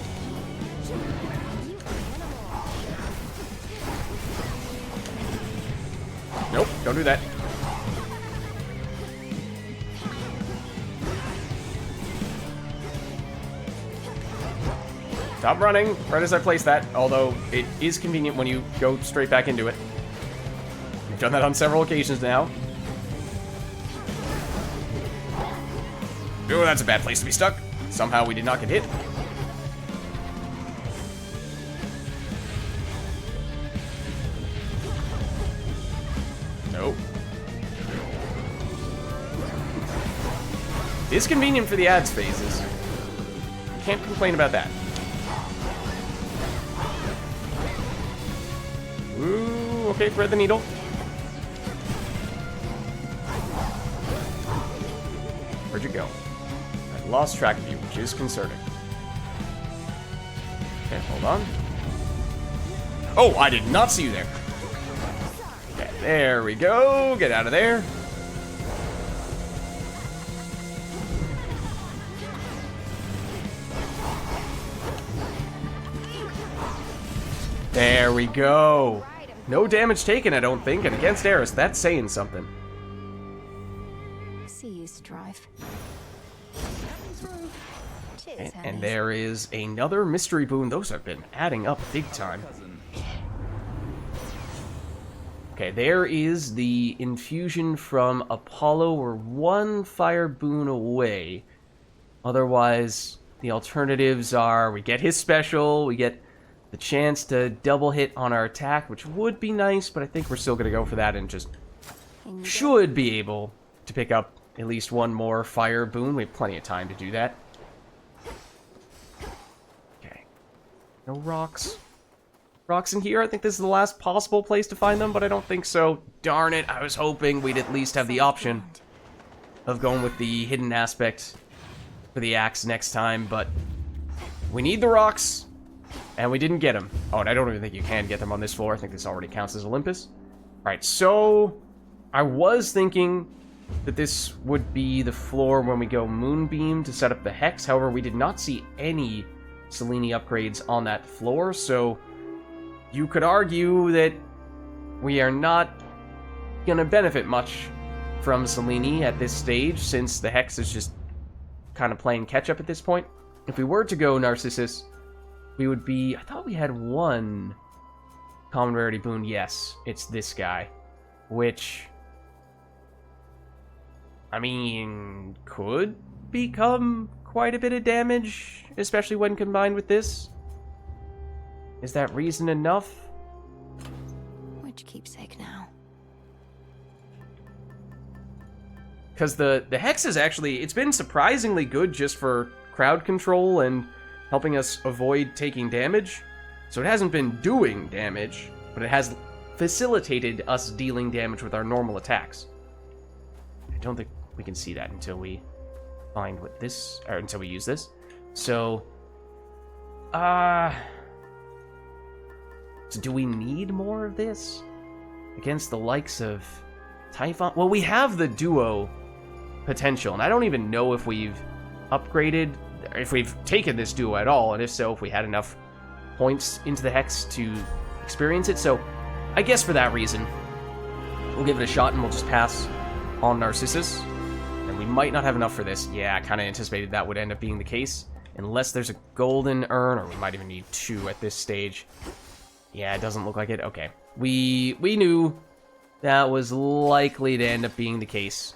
Nope, don't do that. Stop running right as I place that, although it is convenient when you go straight back into it. We've done that on several occasions now. Oh, that's a bad place to be stuck. Somehow we did not get hit. Nope. It's convenient for the ads phases. Can't complain about that. Ooh, okay, thread the needle. Where'd you go? I lost track of you, which is concerning. Okay, hold on. Oh, I did not see you there. Okay, there we go. Get out of there. There we go. No damage taken, I don't think, and against Eris, that's saying something. See you strive. Cheers, And there is another mystery boon. Those have been adding up big time. Okay, there is the infusion from Apollo. We're one fire boon away. Otherwise, the alternatives are we get his special, we get the chance to double hit on our attack, which would be nice, but I think we're still going to go for that and just should be able to pick up at least one more fire boon. We have plenty of time to do that. Okay. No rocks. Rocks in here? I think this is the last possible place to find them, but I don't think so. Darn it, I was hoping we'd at least have the option of going with the hidden aspect for the axe next time, but we need the rocks. And we didn't get them. Oh, and I don't even think you can get them on this floor. I think this already counts as Olympus. Alright, so I was thinking that this would be the floor when we go Moonbeam to set up the Hex. However, we did not see any Selene upgrades on that floor, so you could argue that we are not going to benefit much from Selene at this stage, since the Hex is just kind of playing catch-up at this point. If we were to go Narcissus, we would be... I thought we had one common rarity boon. Yes, it's this guy. Which, I mean, could become quite a bit of damage, especially when combined with this. Is that reason enough? Which keepsake now? Because the Hex is actually... It's been surprisingly good just for crowd control and helping us avoid taking damage. So it hasn't been doing damage, but it has facilitated us dealing damage with our normal attacks. I don't think we can see that until we find what this... or until we use this. So... so do we need more of this? Against the likes of Typhon? Well, we have the duo potential, and I don't even know if we've upgraded... if we've taken this duo at all, and if so, if we had enough points into the Hex to experience it. So I guess for that reason, we'll give it a shot and we'll just pass on Narcissus. And we might not have enough for this. Yeah, I kind of anticipated that would end up being the case. Unless there's a golden urn, or we might even need 2 at this stage. Yeah, it doesn't look like it. Okay. We knew that was likely to end up being the case.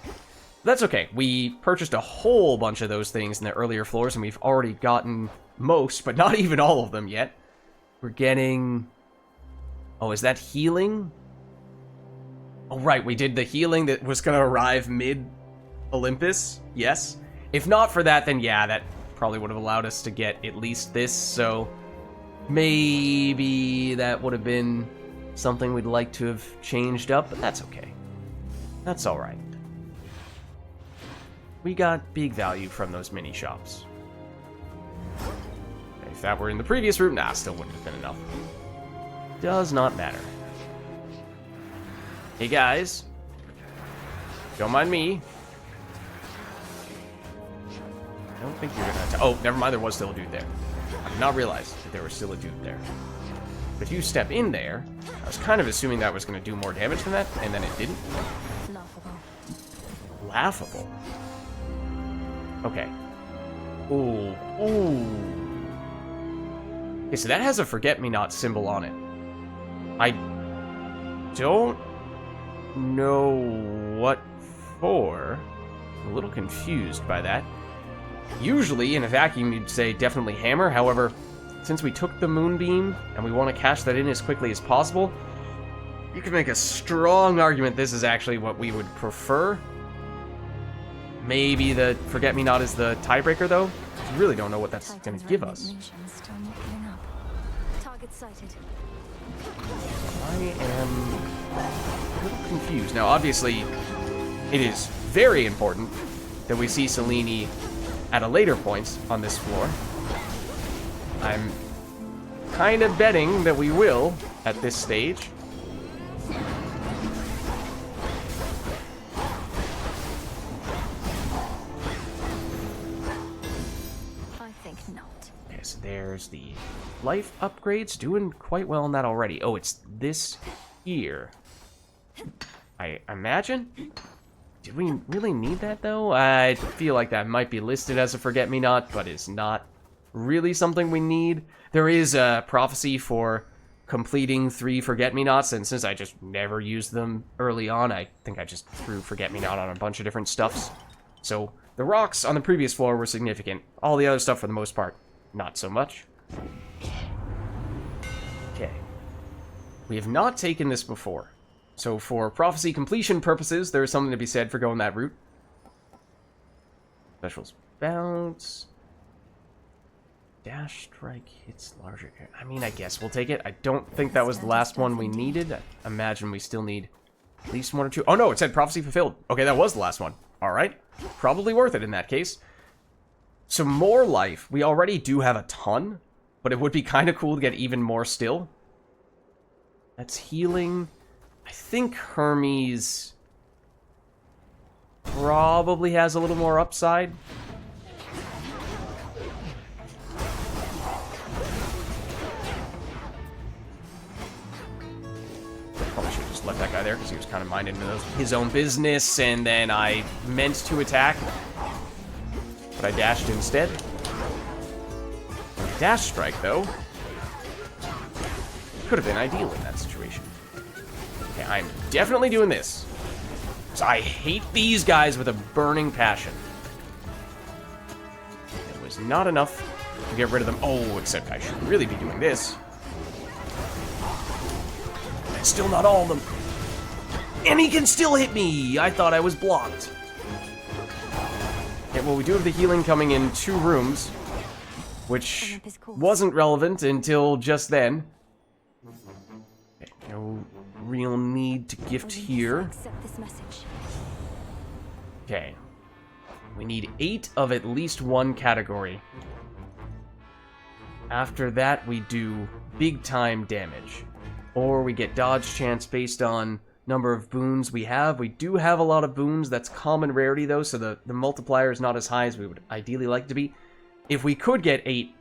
That's okay. We purchased a whole bunch of those things in the earlier floors, and we've already gotten most, but not even all of them yet. We're getting... oh, is that healing? Oh, right, we did the healing that was going to arrive mid-Olympus. Yes. If not for that, then yeah, that probably would have allowed us to get at least this, so... Maybe that would have been something we'd like to have changed up, but that's okay. That's alright. We got big value from those mini shops. If that were in the previous room, nah, still wouldn't have been enough. Does not matter. Hey guys. Don't mind me. I don't think you're gonna... Oh, never mind, there was still a dude there. I did not realize that there was still a dude there. But if you step in there, I was kind of assuming that was going to do more damage than that, and then it didn't. Laughable. Laughable. Okay. Ooh. Ooh. Okay, so that has a forget-me-not symbol on it. I don't know what for. I'm a little confused by that. Usually, in a vacuum, you'd say definitely hammer. However, since we took the moonbeam, and we want to cash that in as quickly as possible, you could make a strong argument this is actually what we would prefer. Maybe the forget-me-not is the tiebreaker, though. I really don't know what that's going to give us. Still not giving up. Target sighted. I am a little confused. Now, obviously, it is very important that we see Selene at a later point on this floor. I'm kind of betting that we will at this stage. I think not. Okay, so there's the life upgrades. Doing quite well on that already. Oh, it's this here. I imagine? Did we really need that, though? I feel like that might be listed as a forget-me-not, but is not really something we need. There is a prophecy for completing 3 forget-me-nots, and since I just never used them early on, I think I just threw forget-me-not on a bunch of different stuffs. So, the rocks on the previous floor were significant. All the other stuff, for the most part, not so much. Okay. We have not taken this before. So for prophecy completion purposes, there is something to be said for going that route. Specials bounce. Dash strike hits larger. I mean, I guess we'll take it. I don't think that was the last one we needed. I imagine we still need at least 1 or 2. Oh no, it said prophecy fulfilled. Okay, that was the last one. Alright. Probably worth it in that case. So more life. We already do have a ton, but it would be kind of cool to get even more still. That's healing. I think Hermes probably has a little more upside. Probably should have just left that guy there because he was kind of minding his own business, and then I meant to attack, but I dashed instead. Dash strike, though, could have been ideal in that situation. Okay, I'm definitely doing this. So I hate these guys with a burning passion. It was not enough to get rid of them. Oh, except I should really be doing this. And still not all of them. And he can still hit me! I thought I was blocked. Okay, well, we do have the healing coming in 2 rooms, which wasn't relevant until just then. Okay, no real need to gift here. Okay. We need 8 of at least 1 category. After that, we do big time damage. Or we get dodge chance based on number of boons we have. We do have a lot of boons. That's common rarity, though, so the multiplier is not as high as we would ideally like to be. If we could get 8,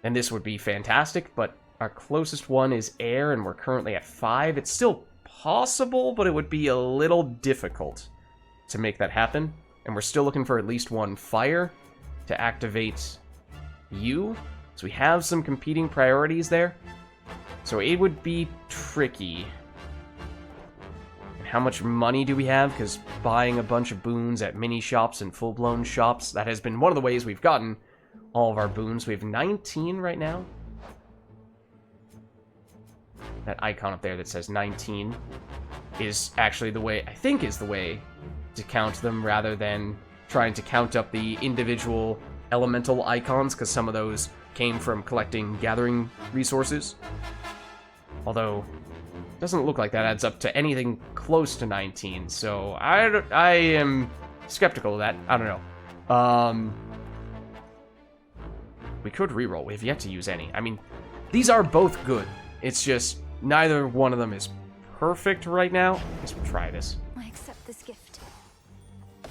then this would be fantastic, but our closest one is air, and we're currently at 5. It's still possible, but it would be a little difficult to make that happen. And we're still looking for at least 1 fire to activate you. So we have some competing priorities there. So it would be tricky. And how much money do we have? Because buying a bunch of boons at mini shops and full-blown shops, that has been one of the ways we've gotten all of our boons. We have 19 right now. That icon up there that says 19 is actually the way, I think is the way to count them, rather than trying to count up the individual elemental icons, because some of those came from collecting gathering resources. Although, it doesn't look like that adds up to anything close to 19, so I am skeptical of that. I don't know. We could reroll. We have yet to use any. I mean, these are both good. It's just neither one of them is perfect right now. I guess we'll try this. I accept this gift.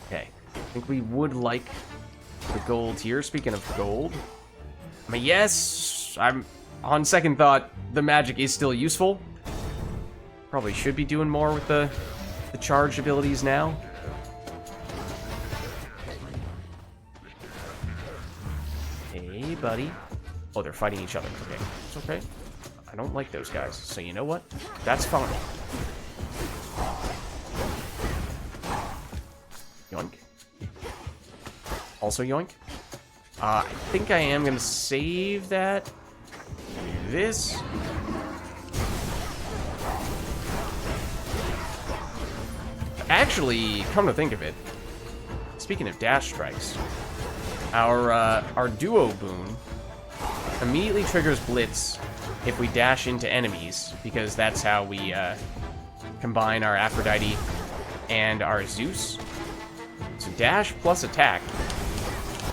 Okay. I think we would like the gold here. Speaking of gold, I mean, yes, I'm on second thought, the magic is still useful. Probably should be doing more with the charged abilities now. Hey, buddy. Oh, they're fighting each other. Okay, it's okay. I don't like those guys, so you know what? That's fine. Yoink. Also yoink. I think I am gonna save that. Do this. Actually, come to think of it, speaking of dash strikes, our duo boon immediately triggers Blitz if we dash into enemies, because that's how we combine our Aphrodite and our Zeus. So dash plus attack.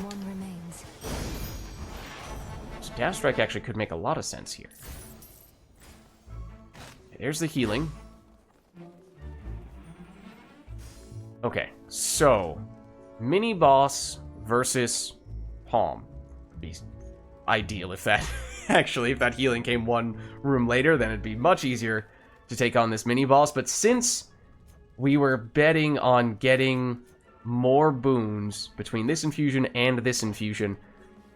One remains. So dash strike actually could make a lot of sense here. Okay, there's the healing. Okay, so mini boss versus Palm would be ideal if that actually if that healing came one room later, then it'd be much easier to take on this mini boss. But since we were betting on getting more boons between this infusion and this infusion,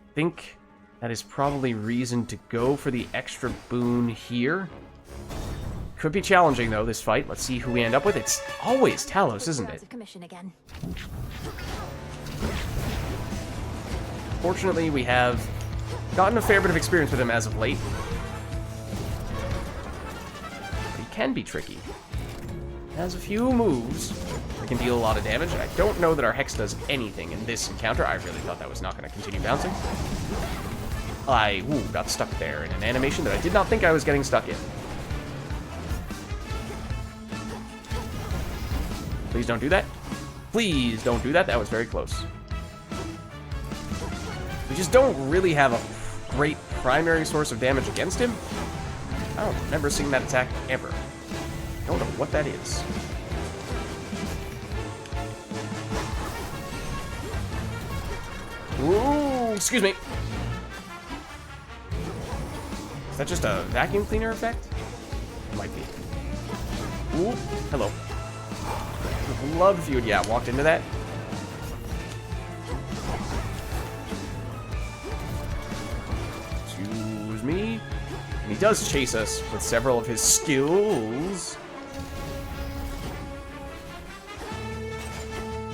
I think that is probably reason to go for the extra boon here. Could be challenging, though, this fight. Let's see who we end up with. It's always Talos, isn't it? Commission again. Fortunately, we have gotten a fair bit of experience with him as of late. But he can be tricky. He has a few moves that can deal a lot of damage. I don't know that our Hex does anything in this encounter. I really thought that was not going to continue bouncing. I got stuck there in an animation that I did not think I was getting stuck in. Please don't do that. Please don't do that. That was very close. We just don't really have a great primary source of damage against him. I don't remember seeing that attack ever. I don't know what that is. Ooh, excuse me. Is that just a vacuum cleaner effect? It might be. Ooh, hello. Would love if you had, walked into that. Excuse me. And he does chase us with several of his skills,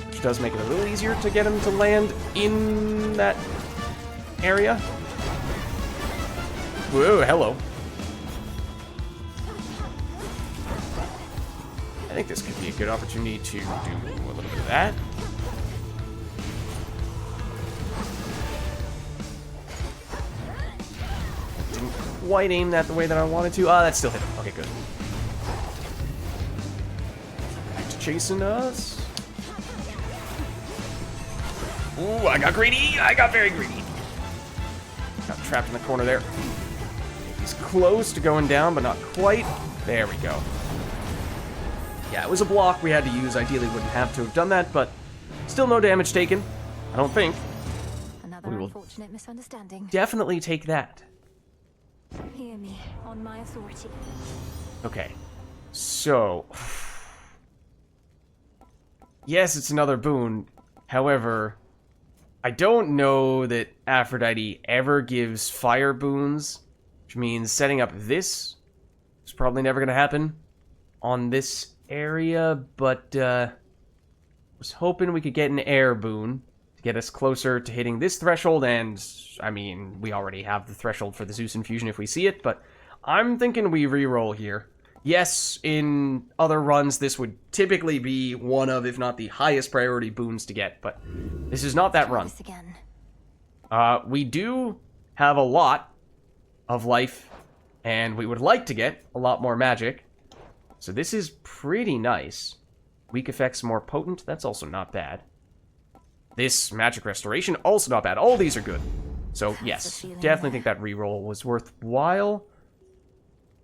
which does make it a little easier to get him to land in that area. Whoa, hello. I think this could be a good opportunity to do a little bit of that. Didn't quite aim that the way that I wanted to. Ah, that still hit him. Okay, good. Back to chasing us. Ooh, I got greedy. I got very greedy. Got trapped in the corner there. He's close to going down, but not quite. There we go. Yeah, it was a block we had to use. Ideally, wouldn't have to have done that, but still no damage taken. I don't think. Another unfortunate misunderstanding. Definitely take that. Hear me on my authority. Okay, so yes, it's another boon. However, I don't know that Aphrodite ever gives fire boons, which means setting up this is probably never going to happen on this area, but was hoping we could get an air boon to get us closer to hitting this threshold, and I mean, we already have the threshold for the Zeus infusion if we see it, but I'm thinking we re-roll here. Yes, in other runs this would typically be one of, if not the highest priority boons to get, but this is not that run. We do have a lot of life, and we would like to get a lot more magic. So this is pretty nice. Weak effects more potent, that's also not bad. This magic restoration, also not bad. All these are good. So yes, definitely think that reroll was worthwhile.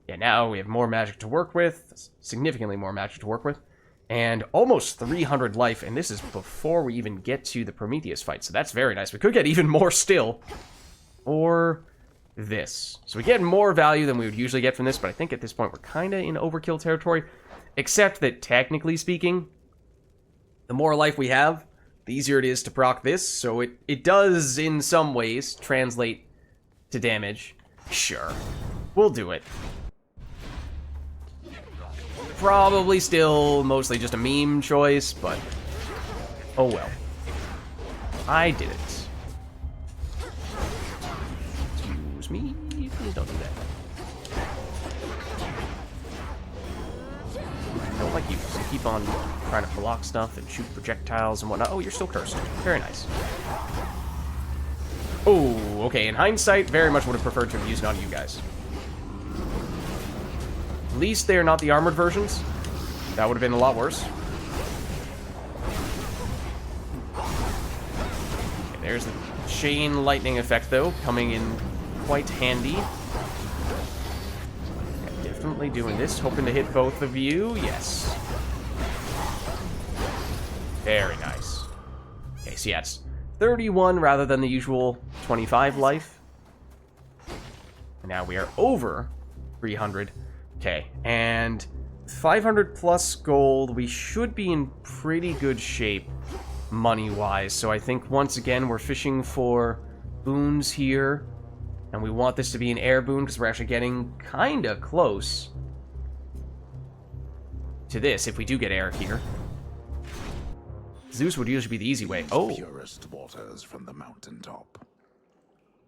Yeah, now we have more magic to work with, significantly more magic to work with, and almost 300 life, and this is before we even get to the Prometheus fight, so that's very nice. We could get even more still, or this. So we get more value than we would usually get from this, but I think at this point we're kind of in overkill territory, except that technically speaking, the more life we have, the easier it is to proc this, so it does in some ways translate to damage. Sure, we'll do it. Probably still mostly just a meme choice, but oh well. I did it. Excuse me, please don't do that. I don't like you, so keep on trying to block stuff and shoot projectiles and whatnot. Oh, you're still cursed. Very nice. Oh, okay, in hindsight, very much would have preferred to have used it on you guys. At least they are not the armored versions. That would have been a lot worse. Okay, there's the chain lightning effect, though, coming in quite handy. Okay, definitely doing this, hoping to hit both of you. Yes. Very nice. Okay, so yeah, it's 31 rather than the usual 25 life. And now we are over 300. Okay, and 500 plus gold, we should be in pretty good shape money-wise. So I think, once again, we're fishing for boons here. And we want this to be an air boon, because we're actually getting kind of close to this, if we do get air here. Zeus would usually be the easy way. Oh. Purest waters from the mountaintop.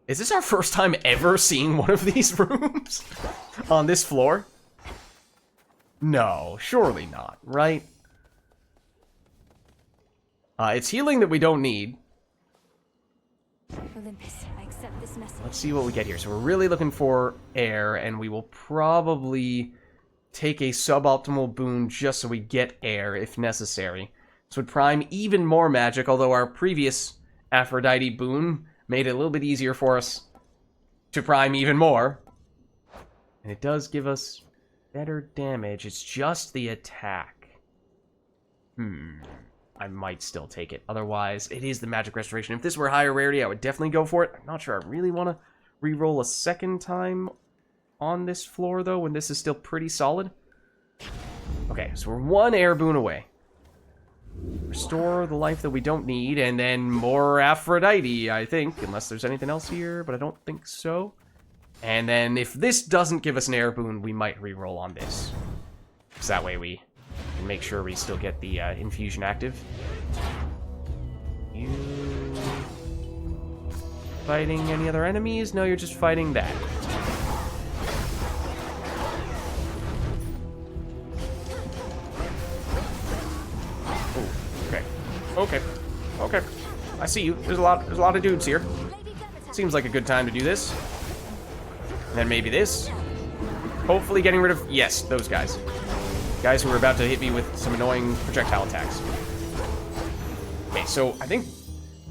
Is this our first time ever seeing one of these rooms on this floor? No, surely not, right? It's healing that we don't need. Olympus, I accept this message. Let's see what we get here. So we're really looking for air, and we will probably take a suboptimal boon just so we get air, if necessary. This would prime even more magic, although our previous Aphrodite boon made it a little bit easier for us to prime even more. And it does give us better damage. It's just the attack. I might still take it. Otherwise, it is the magic restoration. If this were higher rarity, I would definitely go for it. I'm not sure I really want to re-roll a second time on this floor, though, when this is still pretty solid. Okay, so we're one air boon away. Restore the life that we don't need, and then more Aphrodite, I think, unless there's anything else here, but I don't think so. And then if this doesn't give us an air boon, we might re-roll on this. Because that way we can make sure we still get the infusion active. You fighting any other enemies? No, you're just fighting that. Okay. Okay. I see you. There's a lot of dudes here. Seems like a good time to do this. And then maybe this. Hopefully getting rid of... Yes, those guys. Guys who are about to hit me with some annoying projectile attacks. Okay, so I think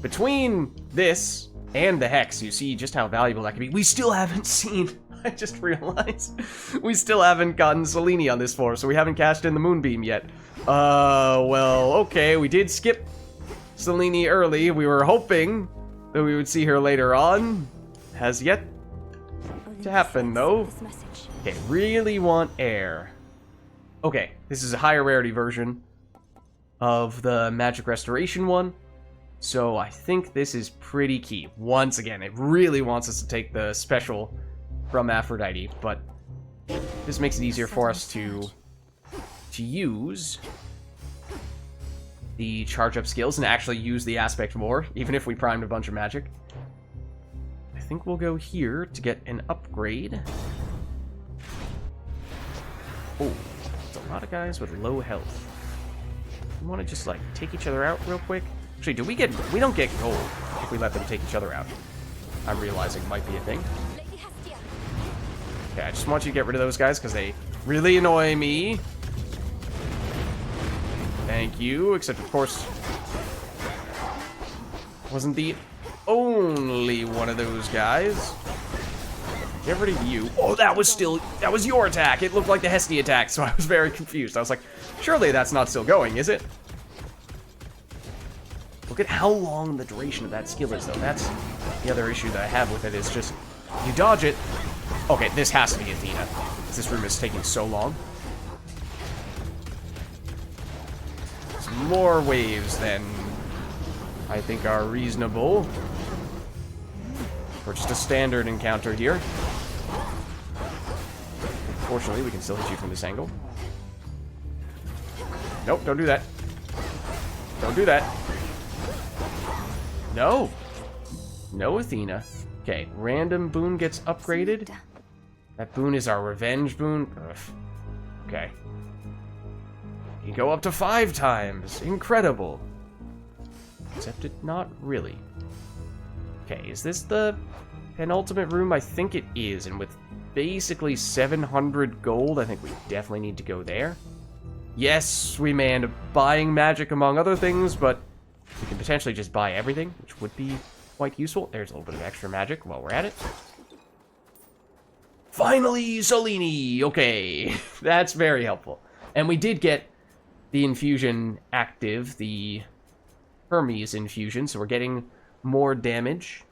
between this and the Hex, you see just how valuable that could be. We still haven't seen... I just realized. We still haven't gotten Selene on this floor, so we haven't cashed in the Moonbeam yet. Well, okay, we did skip Selene early. We were hoping that we would see her later on. Has yet to happen, though. Okay, really want air. Okay, this is a higher rarity version of the Magic Restoration one. So I think this is pretty key. Once again, it really wants us to take the special from Aphrodite, but this makes it easier for us to use the charge up skills and actually use the aspect more, even if we primed a bunch of magic. I think we'll go here to get an upgrade. Oh, it's a lot of guys with low health. We want to just like take each other out real quick. Actually, we don't get gold if we let them take each other out. I'm realizing might be a thing. Okay, I just want you to get rid of those guys because they really annoy me. Thank you, except of course, wasn't the only one of those guys. Get rid of you. Oh, that was your attack. It looked like the Hestia attack, so I was very confused. I was like, surely that's not still going, is it? Look at how long the duration of that skill is, though. That's the other issue that I have with it, is just, you dodge it. Okay, this has to be Athena. This room is taking so long. Some more waves, then, I think are reasonable. Or just a standard encounter here. Fortunately, we can still hit you from this angle. Nope, don't do that. Don't do that. No. No Athena. Okay, random boon gets upgraded. That boon is our revenge boon. Ugh. Okay. You can go up to 5 times. Incredible. Except it not really. Okay, is this the penultimate room? I think it is, and with basically 700 gold, I think we definitely need to go there. Yes, we may end up buying magic among other things, but we can potentially just buy everything, which would be quite useful. There's a little bit of extra magic while we're at it. Finally, Selene! Okay, that's very helpful. And we did get the infusion active, the Hermes infusion, so we're getting more damage.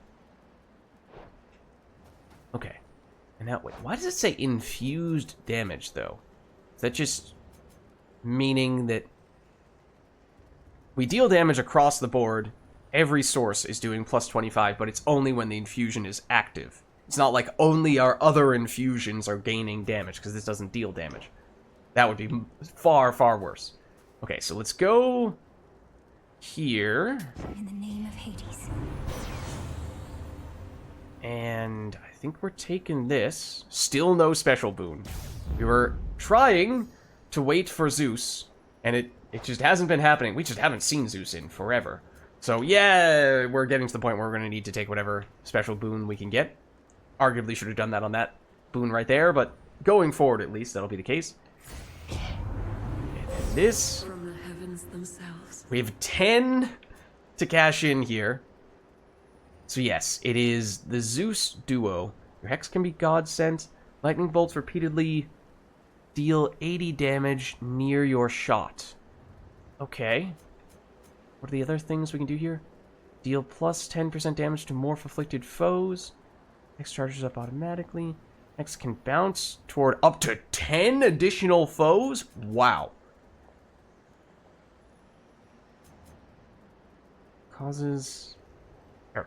Okay. And now, wait, why does it say infused damage, though? Is that just meaning that we deal damage across the board, every source is doing plus 25, but it's only when the infusion is active. It's not like only our other infusions are gaining damage, because this doesn't deal damage. That would be far, far worse. Okay, so let's go here. In the name of Hades. And I think we're taking this. Still no special boon. We were trying to wait for Zeus, and it just hasn't been happening. We just haven't seen Zeus in forever. So yeah, we're getting to the point where we're going to need to take whatever special boon we can get. Arguably should have done that on that boon right there, but going forward at least, that'll be the case. And then this. From the heavens themselves. We have 10 to cash in here. So yes, it is the Zeus duo. Your hex can be God sent. Lightning bolts repeatedly deal 80 damage near your shot. Okay. What are the other things we can do here? Deal plus 10% damage to morph afflicted foes. Hex charges up automatically. Hex can bounce toward up to 10 additional foes? Wow.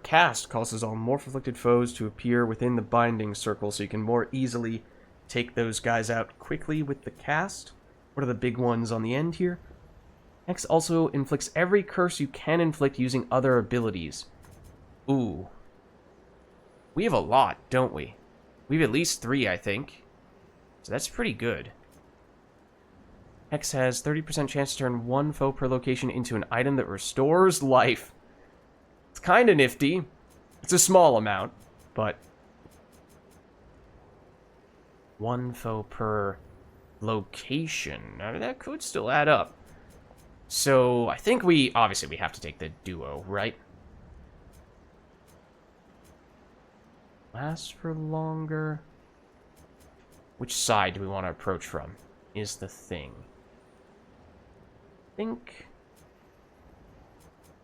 Cast causes all morph afflicted foes to appear within the binding circle, so you can more easily take those guys out quickly with the cast. What are the big ones on the end here? Hex also inflicts every curse you can inflict using other abilities. Ooh. We have a lot, don't we? We have at least 3, I think. So that's pretty good. Hex has 30% chance to turn 1 foe per location into an item that restores life. It's kind of nifty. It's a small amount, but 1 foe per location. Now, that could still add up. So, I think obviously we have to take the duo, right? Last for longer. Which side do we want to approach from? Is the thing. I think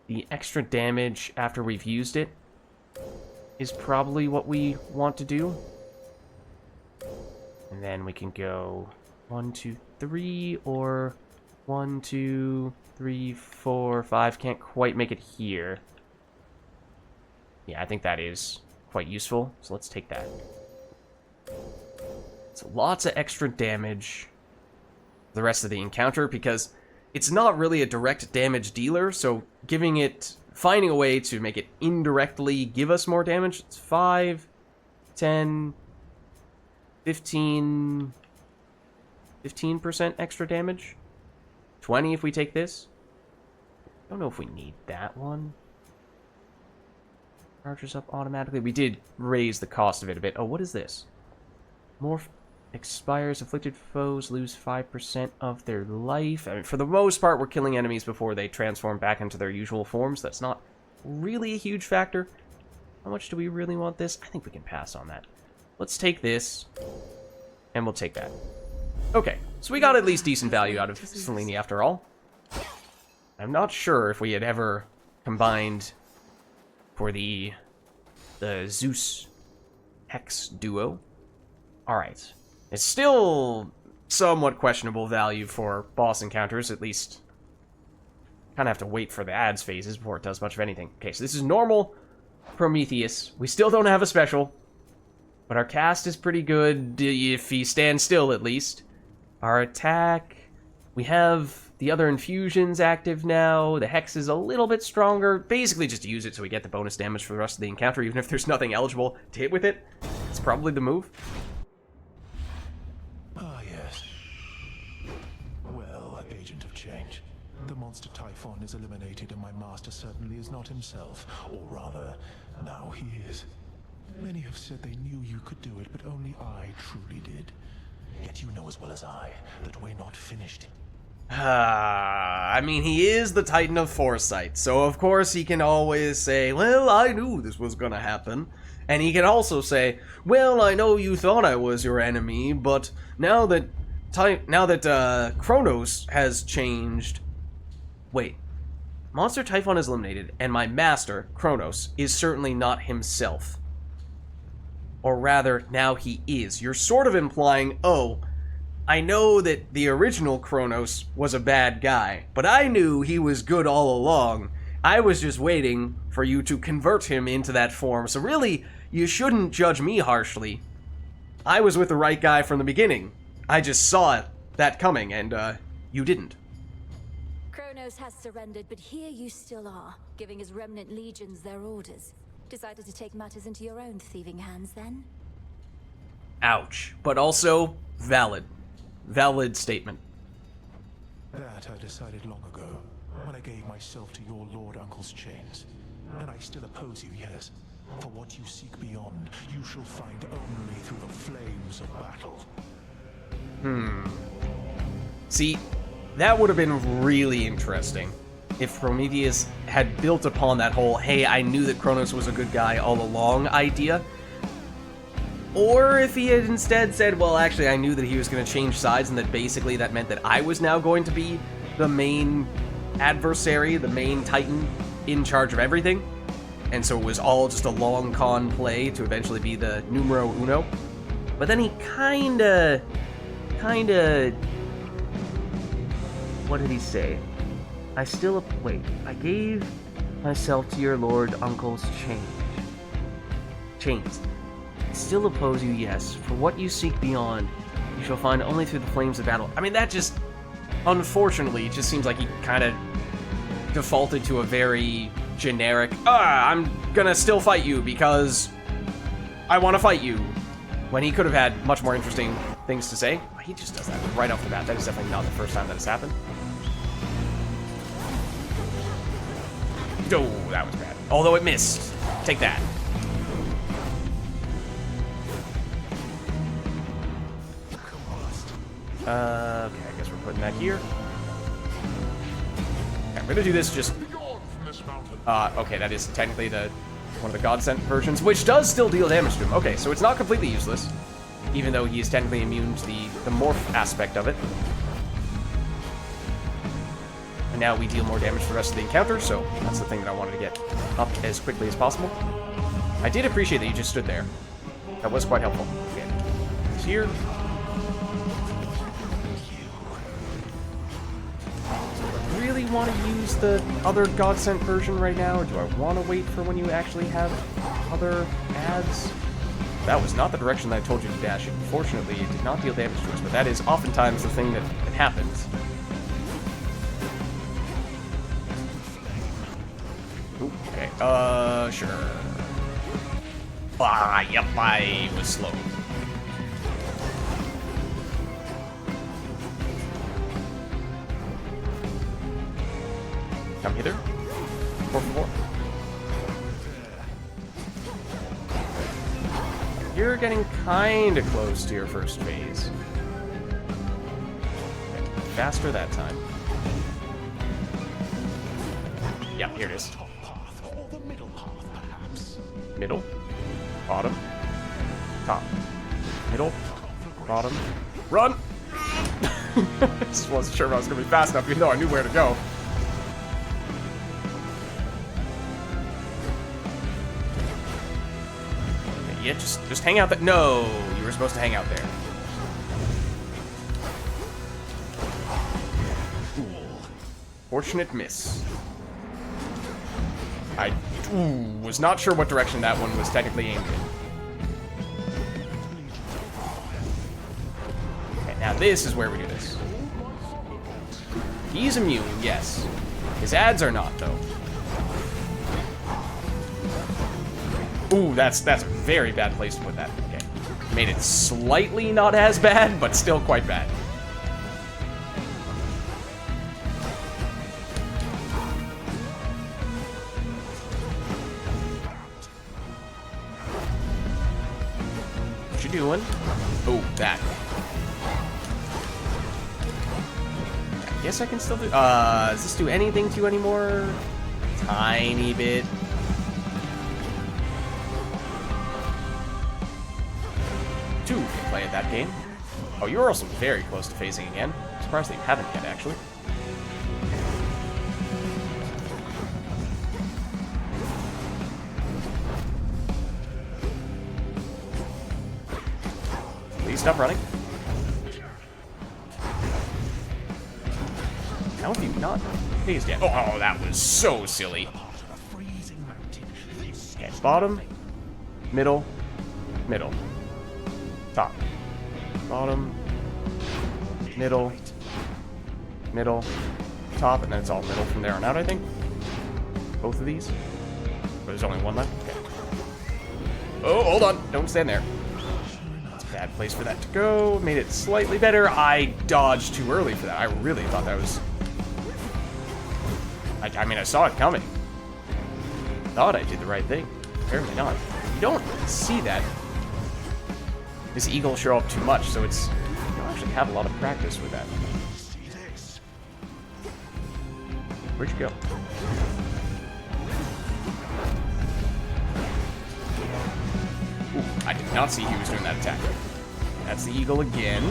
the extra damage after we've used it is probably what we want to do. And then we can go 1, 2, 3, or 1, 2, 3, 4, 5. Can't quite make it here. Yeah, I think that is quite useful, so let's take that. So lots of extra damage the rest of the encounter, because it's not really a direct damage dealer, so finding a way to make it indirectly give us more damage. It's 5, 10, 15% extra damage. 20 if we take this. Don't know if we need that one. Charges up automatically. We did raise the cost of it a bit. Oh, what is this? Morph expires. Afflicted foes lose 5% of their life. I mean, for the most part, we're killing enemies before they transform back into their usual forms. That's not really a huge factor. How much do we really want this? I think we can pass on that. Let's take this, and we'll take that. Okay, so we got at least decent value out of Selene after all. I'm not sure if we had ever combined for the Zeus Hex duo. Alright. It's still somewhat questionable value for boss encounters, at least. Kind of have to wait for the ads phases before it does much of anything. Okay, so this is normal Prometheus. We still don't have a special, but our cast is pretty good if he stands still, at least. Our attack, we have the other infusions active now. The Hex is a little bit stronger. Basically, just use it so we get the bonus damage for the rest of the encounter, even if there's nothing eligible to hit with it. It's probably the move. Ah, yes. Well, agent of change. The monster Typhon is eliminated, and my master certainly is not himself. Or rather, now he is. Many have said they knew you could do it, but only I truly did. Yet you know as well as I that we're not finished. I mean, he is the Titan of Foresight, so of course he can always say, well, I knew this was gonna happen. And he can also say, well, I know you thought I was your enemy, but now that Kronos has changed... Wait. Monster Typhon is eliminated, and my master, Kronos, is certainly not himself. Or rather, now he is. You're sort of implying, oh, I know that the original Kronos was a bad guy, but I knew he was good all along. I was just waiting for you to convert him into that form, so really, you shouldn't judge me harshly. I was with the right guy from the beginning. I just saw that coming, and, you didn't. Kronos has surrendered, but here you still are, giving his remnant legions their orders. Decided to take matters into your own thieving hands, then? Ouch. But also, valid. Valid statement. That I decided long ago, when I gave myself to your Lord Uncle's chains. And I still oppose you, yes. For what you seek beyond, you shall find only through the flames of battle. See, that would have been really interesting if Prometheus had built upon that whole, hey, I knew that Kronos was a good guy all along idea. Or if he had instead said, well, actually, I knew that he was going to change sides, and that basically that meant that I was now going to be the main adversary, the main Titan in charge of everything. And so it was all just a long con play to eventually be the numero uno. But then he kinda... What did he say? Wait, I gave myself to your Lord Uncle's chains. I still oppose you, yes. For what you seek beyond, you shall find only through the flames of battle. I mean, that just, unfortunately, it just seems like he kind of defaulted to a very generic, I'm gonna still fight you because I want to fight you, when he could have had much more interesting things to say. He just does that right off the bat. That is definitely not the first time that has happened. Oh, that was bad. Although it missed. Take that. Okay, I guess we're putting that here. Okay, I'm gonna do this just... okay, that is technically one of the God-sent versions, which does still deal damage to him. Okay, so it's not completely useless, even though he is technically immune to the morph aspect of it. And now we deal more damage for the rest of the encounter, so that's the thing that I wanted to get up as quickly as possible. I did appreciate that you just stood there. That was quite helpful. Okay, he's here. Do I really want to use the other God-sent version right now, or do I want to wait for when you actually have other ads? That was not the direction that I told you to dash in. Fortunately, it did not deal damage to us, but that is oftentimes the thing that happens. Ooh, okay, sure. Yep, I was slow. Come hither. 4 for 4. You're getting kind of close to your first phase. Faster that time. Yeah, here it is. Middle. Bottom. Top. Middle. Bottom. Run! Just wasn't sure if I was going to be fast enough, even though I knew where to go. Okay, yeah, just hang out there. No, you were supposed to hang out there. Fortunate miss. I was not sure what direction that one was technically aimed in. Okay, now this is where we do this. He's immune, yes. His ads are not, though. Ooh, that's a very bad place to put that. Okay. Made it slightly not as bad, but still quite bad. What you doing? Oh, that. I guess I can still do... does this do anything to you anymore? Tiny bit. Two can play at that game. Oh, you were also very close to phasing again. I'm surprised that you haven't yet, actually. Please stop running. How have you not phased yet? Oh, that was so silly. Okay, bottom, middle, middle. Top. Bottom. Middle. Middle. Top, and then it's all middle from there on out, I think. Both of these. But there's only one left. Okay. Oh, hold on. Don't stand there. That's a bad place for that to go. Made it slightly better. I dodged too early for that. I really thought that was... I mean, I saw it coming. Thought I did the right thing. Apparently not. You don't see that. This eagle will show up too much, so it's... You don't actually have a lot of practice with that. Where'd you go? Ooh, I did not see he was doing that attack. That's the eagle again.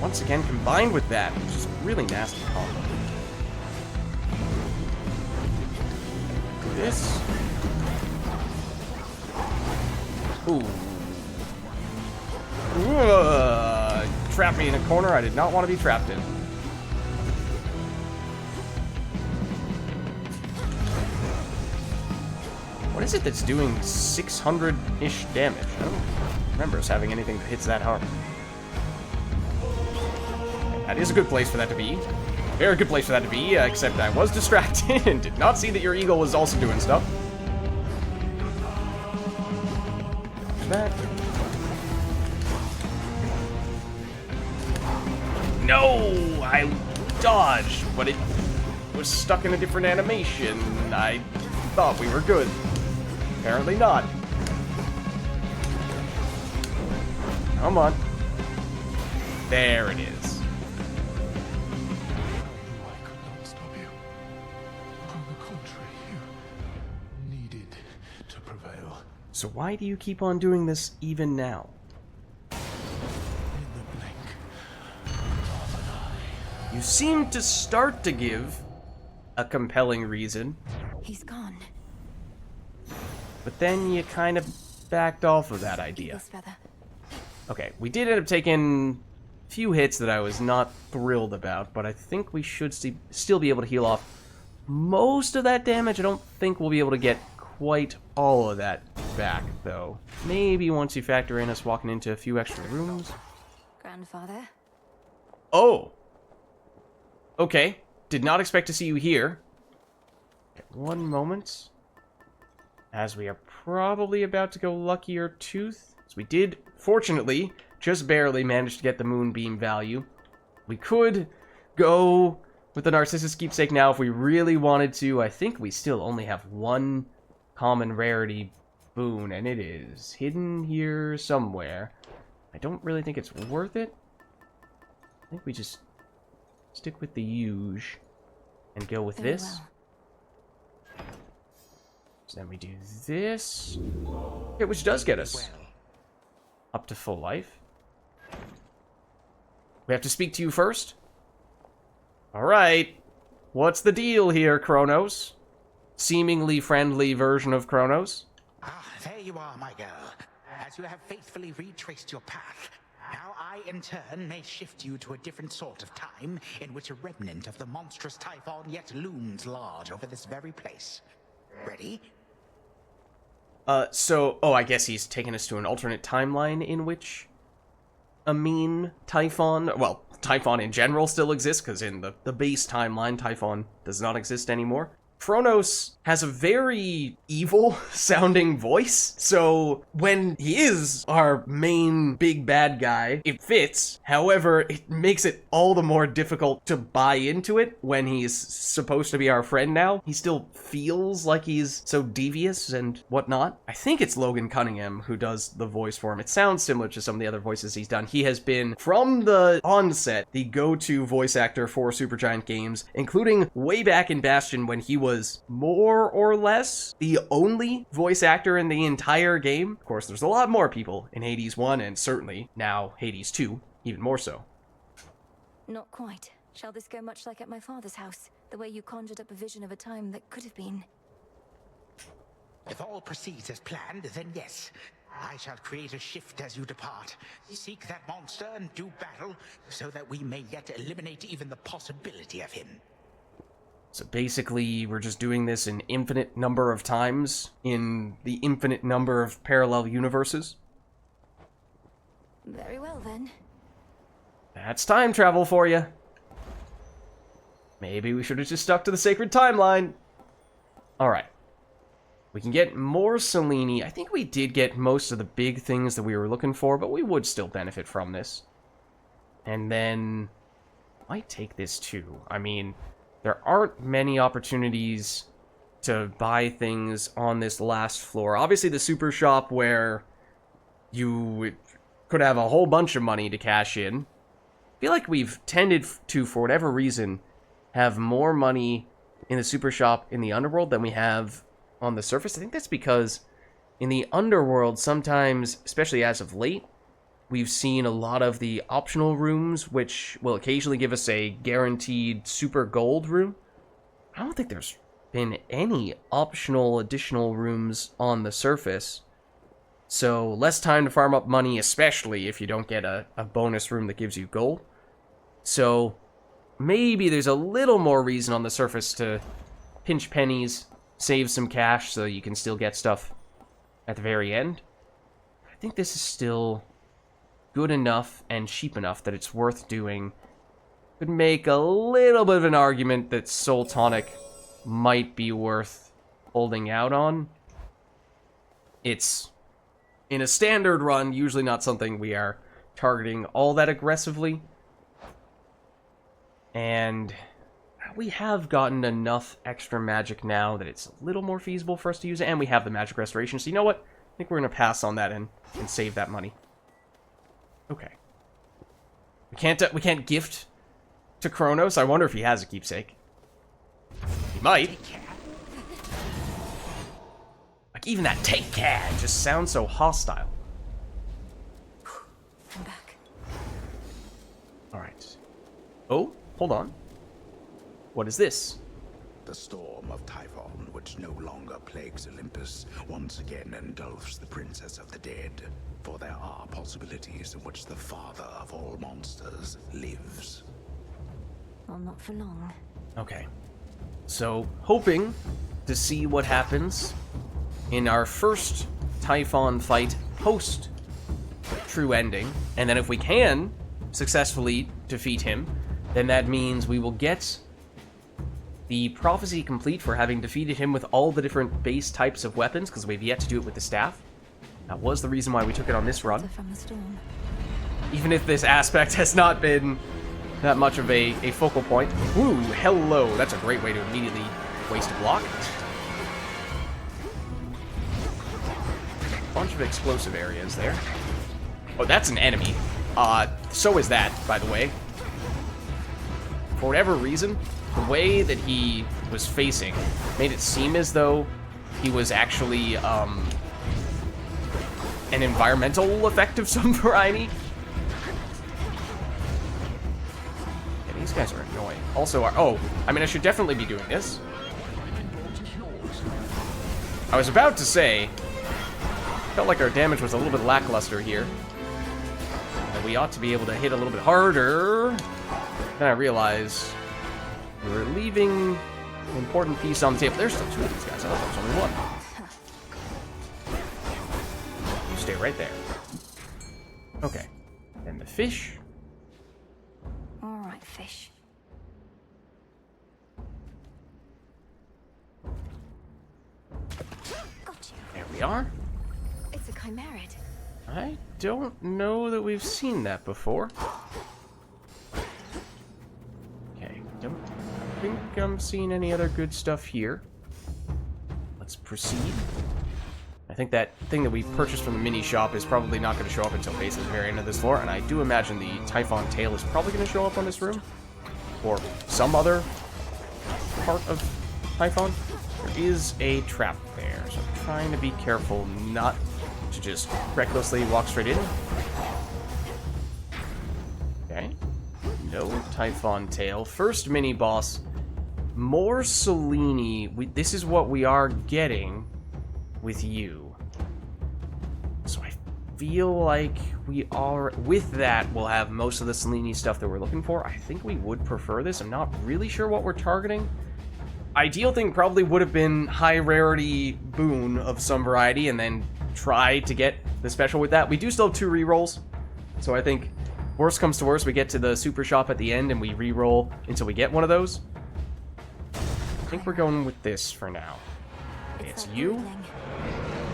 Once again, combined with that, it's just really nasty combo. This. Ooh. Trapped me in a corner I did not want to be trapped in. What is it that's doing 600-ish damage? I don't remember us having anything that hits that hard. That is a good place for that to be. Very good place for that to be, except I was distracted and did not see that your eagle was also doing stuff. That. No! I dodged, but it was stuck in a different animation. I thought we were good. Apparently not. Come on. There it is. So why do you keep on doing this even now? You seem to start to give a compelling reason. He's gone. But then you kind of backed off of that idea. Okay, we did end up taking a few hits that I was not thrilled about, but I think we should still be able to heal off most of that damage. I don't think we'll be able to get quite all of that back, though. Maybe once you factor in us walking into a few extra rooms. Grandfather? Oh! Okay. Did not expect to see you here. Okay, one moment. As we are probably about to go luckier tooth. So we did, fortunately, just barely manage to get the moonbeam value. We could go with the Narcissus Keepsake now if we really wanted to. I think we still only have one common rarity boon, and it is hidden here somewhere. I don't really think it's worth it. I think we just stick with the huge and go with Very this. well. So then we do this. Okay, which does get us up to full life. We have to speak to you first? Alright. What's the deal here, Kronos? Seemingly friendly version of Kronos. Ah, there you are, my girl. As you have faithfully retraced your path, now I, in turn, may shift you to a different sort of time in which a remnant of the monstrous Typhon yet looms large over this very place. Ready? I guess he's taken us to an alternate timeline in which a mean Typhon, well, Typhon in general still exists, because in the base timeline, Typhon does not exist anymore. Kronos has a very evil-sounding voice, so when he is our main big bad guy, it fits. However, it makes it all the more difficult to buy into it when he's supposed to be our friend now. He still feels like he's so devious and whatnot. I think it's Logan Cunningham who does the voice for him. It sounds similar to some of the other voices he's done. He has been, from the onset, the go-to voice actor for Supergiant Games, including way back in Bastion when he was more or less the only voice actor in the entire game. Of course, there's a lot more people in Hades 1 and certainly now Hades 2, even more so. Not quite. Shall this go much like at my father's house? The way you conjured up a vision of a time that could have been. If all proceeds as planned, then yes. I shall create a shift as you depart. Seek that monster and do battle, so that we may yet eliminate even the possibility of him. So basically, we're just doing this an infinite number of times in the infinite number of parallel universes. Very well, then. That's time travel for you. Maybe we should have just stuck to the sacred timeline. Alright. We can get more Selene. I think we did get most of the big things that we were looking for, but we would still benefit from this. And then... might take this too. I mean... there aren't many opportunities to buy things on this last floor. Obviously, the super shop where you could have a whole bunch of money to cash in. I feel like we've tended to, for whatever reason, have more money in the super shop in the underworld than we have on the surface. I think that's because in the underworld, sometimes, especially as of late, we've seen a lot of the optional rooms, which will occasionally give us a guaranteed super gold room. I don't think there's been any optional additional rooms on the surface. So, less time to farm up money, especially if you don't get a bonus room that gives you gold. So, maybe there's a little more reason on the surface to pinch pennies, save some cash so you can still get stuff at the very end. I think this is still good enough and cheap enough that it's worth doing. Could make a little bit of an argument that Soul Tonic might be worth holding out on. It's, in a standard run, usually not something we are targeting all that aggressively. And we have gotten enough extra magic now that it's a little more feasible for us to use it, and we have the magic restoration. So you know what? I think we're going to pass on that and save that money. Okay. We can't gift to Kronos. I wonder if he has a keepsake. He might. Like, even that take care just sounds so hostile. I'm back. Alright. Oh, hold on. What is this? The storm of Typhon, which no longer plagues Olympus, once again engulfs the princess of the dead. For there are possibilities in which the father of all monsters lives. Well, not for long. Okay. So, hoping to see what happens in our first Typhon fight post true ending. And then if we can successfully defeat him, then that means we will get the prophecy complete for having defeated him with all the different base types of weapons, because we've yet to do it with the staff. That was the reason why we took it on this run. From the storm. Even if this aspect has not been that much of a focal point. Ooh, hello. That's a great way to immediately waste a block. of explosive areas there. Oh, that's an enemy. So is that, by the way. For whatever reason, the way that he was facing made it seem as though he was actually, an environmental effect of some variety. Yeah, these guys are annoying. Also, oh, I mean, I should definitely be doing this. I was about to say, felt like our damage was a little bit lackluster here. And we ought to be able to hit a little bit harder. Then I realized we were leaving an important piece on the table. There's still two of these guys. I thought there was only one. You stay right there. Okay. And the fish. All right, fish. Got you. There we are. It's a chimerid. I don't know that we've seen that before. Okay, don't think I'm seeing any other good stuff here. Let's proceed. I think that thing that we purchased from the mini shop is probably not going to show up until basically the very end of this floor, and I do imagine the Typhon tail is probably going to show up on this room. Or some other part of Typhon. There is a trap there, so I'm trying to be careful not to just recklessly walk straight in. Okay. No Typhon tail. First mini boss. More Selene. This is what we are getting with you. So I feel like we are... With that, we'll have most of the Selene stuff that we're looking for. I think we would prefer this. I'm not really sure what we're targeting. Ideal thing probably would have been high rarity boon of some variety and then try to get the special with that. We do still have 2 rerolls, so I think worst comes to worst, we get to the super shop at the end and we reroll until we get one of those. I think we're going with this for now. Okay, it's you.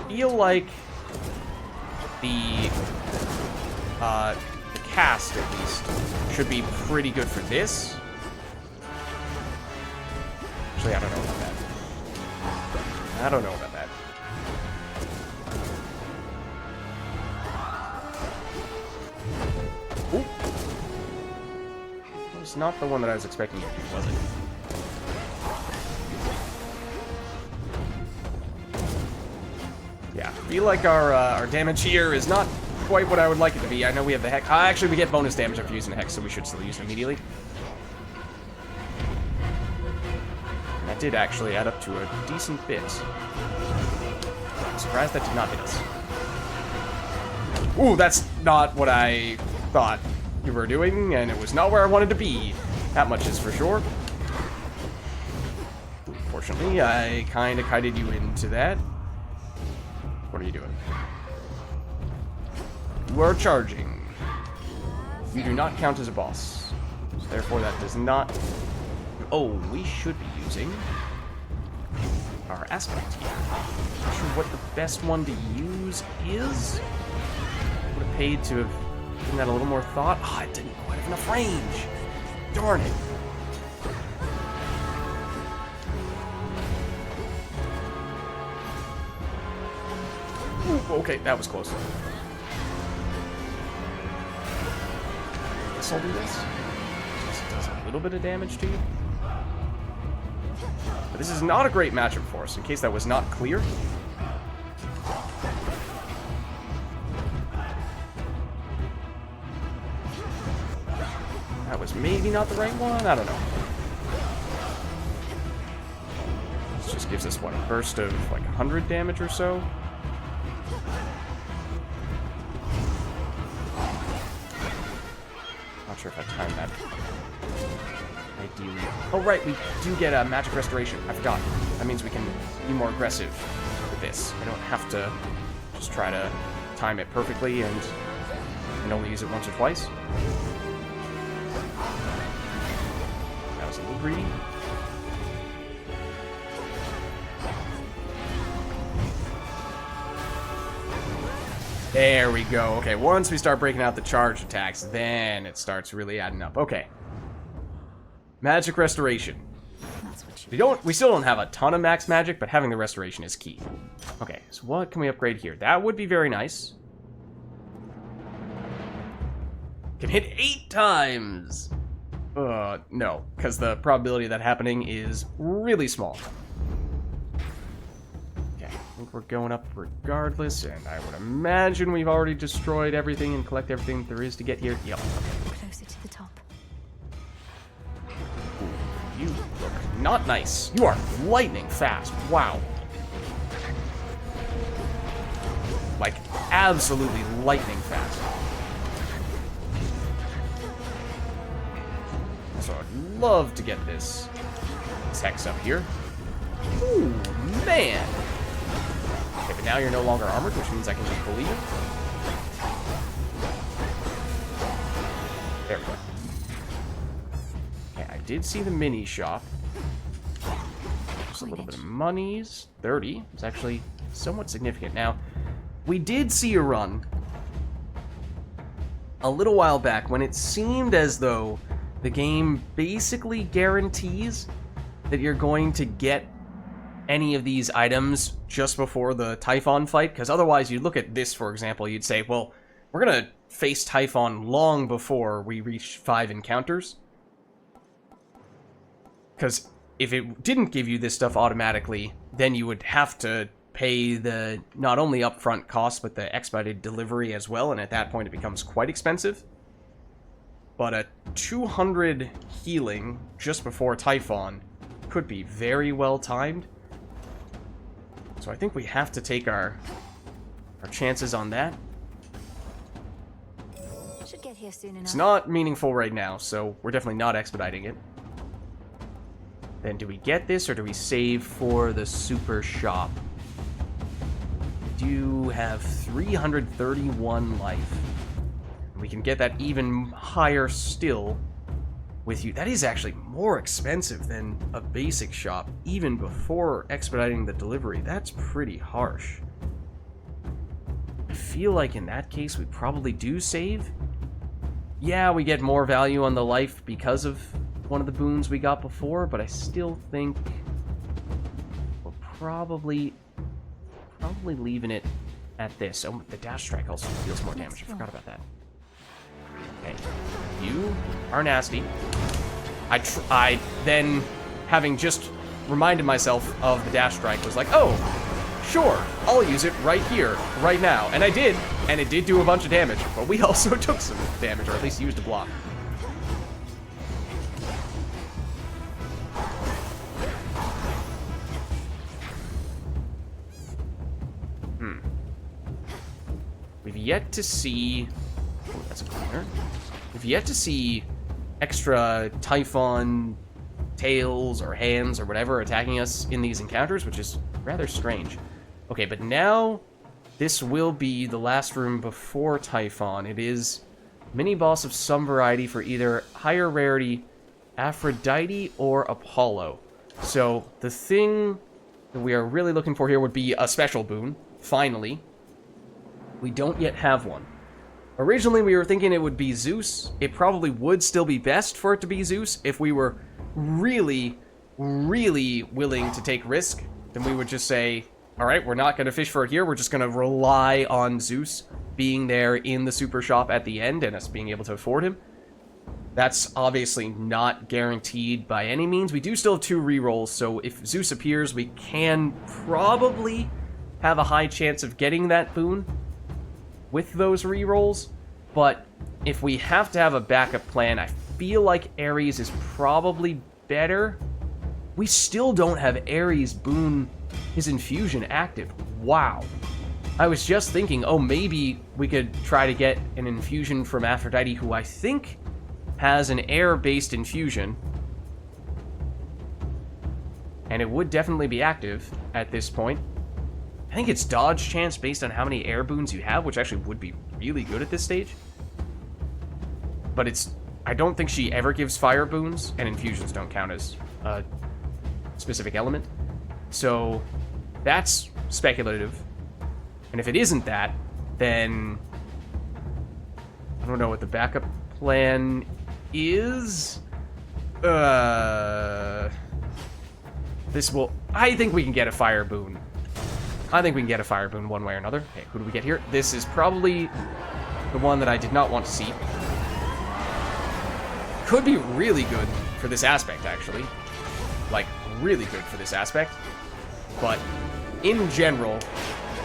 Feel like the cast at least should be pretty good for this. Actually, I don't know about that. I don't know about that. Ooh. That was not the one that I was expecting to do, was it? Yeah, I feel like our damage here is not quite what I would like it to be. I know we have the Hex. Actually, we get bonus damage after using the Hex, so we should still use it immediately. That did actually add up to a decent bit. I'm surprised that did not hit us. Ooh, that's not what I thought you were doing, and it was not where I wanted to be. That much is for sure. Fortunately, I kind of kited you into that. What are you doing? You are charging. You do not count as a boss. So therefore, that does not... Oh, we should be using our aspect here. Not sure what the best one to use is. Would have paid to have given that a little more thought. Oh, I didn't quite have enough range. Darn it. Ooh, okay, that was close. I guess I'll do this. Just does a little bit of damage to you. But this is not a great matchup for us, in case that was not clear. That was maybe not the right one? I don't know. This just gives us, what, a burst of like 100 damage or so? Not sure if I timed that. Ideally. Oh, right, we do get a magic restoration. I forgot. That means we can be more aggressive with this. I don't have to just try to time it perfectly and only use it once or twice. That was a little greedy. There we go. Okay, once we start breaking out the charge attacks, then it starts really adding up. Okay. Magic Restoration. That's what you We still don't have a ton of max magic, but having the restoration is key. Okay, so what can we upgrade here? That would be very nice. Can hit 8 times! No, because the probability of that happening is really small. Okay, I think we're going up regardless, and I would imagine we've already destroyed everything and collect everything there is to get here. Yep. closer to the top. You look not nice. You are lightning fast. Wow. Like, absolutely lightning fast. So I'd love to get this hex up here. Ooh, man. Okay, but now you're no longer armored, which means I can just bully you. There we go. Okay, I did see the mini shop. Just a little bit of monies. 30 is actually somewhat significant. Now, we did see a run a little while back when it seemed as though the game basically guarantees that you're going to get any of these items just before the Typhon fight, because otherwise you'd look at this, for example, you'd say, well, we're going to face Typhon long before we reach 5 encounters. Because if it didn't give you this stuff automatically, then you would have to pay the not only upfront cost, but the expedited delivery as well, and at that point it becomes quite expensive. But a 200 healing just before Typhon could be very well timed. So I think we have to take our chances on that. Should get here soon enough. It's not meaningful right now, so we're definitely not expediting it. Then do we get this, or do we save for the super shop? We do have 331 life. We can get that even higher still with you. That is actually more expensive than a basic shop, even before expediting the delivery. That's pretty harsh. I feel like in that case, we probably do save. Yeah, we get more value on the life because of one of the boons we got before, but I still think we're probably leaving it at this. Oh, the dash strike also deals more damage. I forgot about that. Okay, you are nasty. I then, having just reminded myself of the dash strike, was like, oh, sure, I'll use it right here, right now. And I did, and it did do a bunch of damage, but we also took some damage, or at least used a block. We've yet to see... Oh, that's a cleaner. We've yet to see extra Typhon tails or hands or whatever attacking us in these encounters, which is rather strange. Okay, but now this will be the last room before Typhon. It is mini-boss of some variety for either higher rarity Aphrodite or Apollo. So the thing that we are really looking for here would be a special boon, finally. We don't yet have one. Originally, we were thinking it would be Zeus. It probably would still be best for it to be Zeus if we were really, really willing to take risk. Then we would just say, all right, we're not going to fish for it here. We're just going to rely on Zeus being there in the super shop at the end and us being able to afford him. That's obviously not guaranteed by any means. We do still have 2 rerolls, so if Zeus appears, we can probably have a high chance of getting that boon with those rerolls, but if we have to have a backup plan, I feel like Ares is probably better. We still don't have Ares boon his infusion active. Wow. I was just thinking, oh, maybe we could try to get an infusion from Aphrodite, who I think has an air-based infusion. And it would definitely be active at this point. I think it's dodge chance based on how many air boons you have, which actually would be really good at this stage. But I don't think she ever gives fire boons, and infusions don't count as a specific element. So that's speculative. And if it isn't that, then I don't know what the backup plan is. This will... I think we can get a fire boon. I think we can get a fire boon one way or another. Okay, who do we get here? This is probably the one that I did not want to see. Could be really good for this aspect, actually. Like, really good for this aspect. But, in general,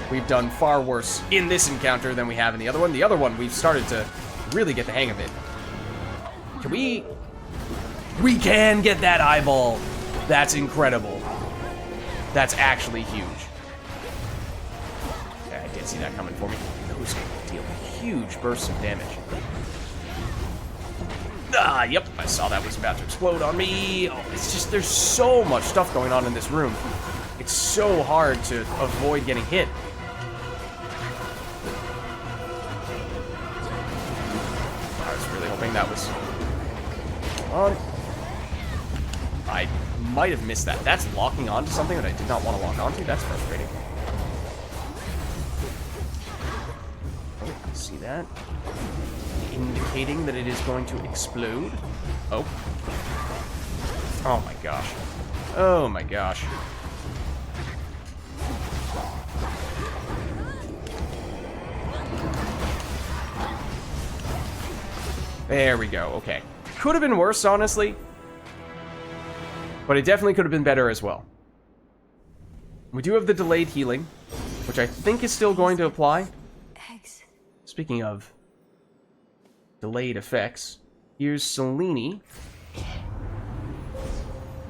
we've done far worse in this encounter than we have in the other one. The other one, we've started to really get the hang of it. Can we... We can get that eyeball! That's incredible. That's actually huge. Okay, I did see that coming for me. Those deal huge bursts of damage. Ah, yep, I saw that was about to explode on me. Oh, it's just, there's so much stuff going on in this room. It's so hard to avoid getting hit. I was really hoping that was on. I might have missed that. That's locking onto something that I did not want to lock onto. That's frustrating. Oh, I see that. Indicating that it is going to explode. Oh. Oh my gosh. Oh my gosh. There we go. Okay. Could have been worse, honestly. But it definitely could have been better as well. We do have the delayed healing, which I think is still going to apply. Speaking of delayed effects, here's Selene.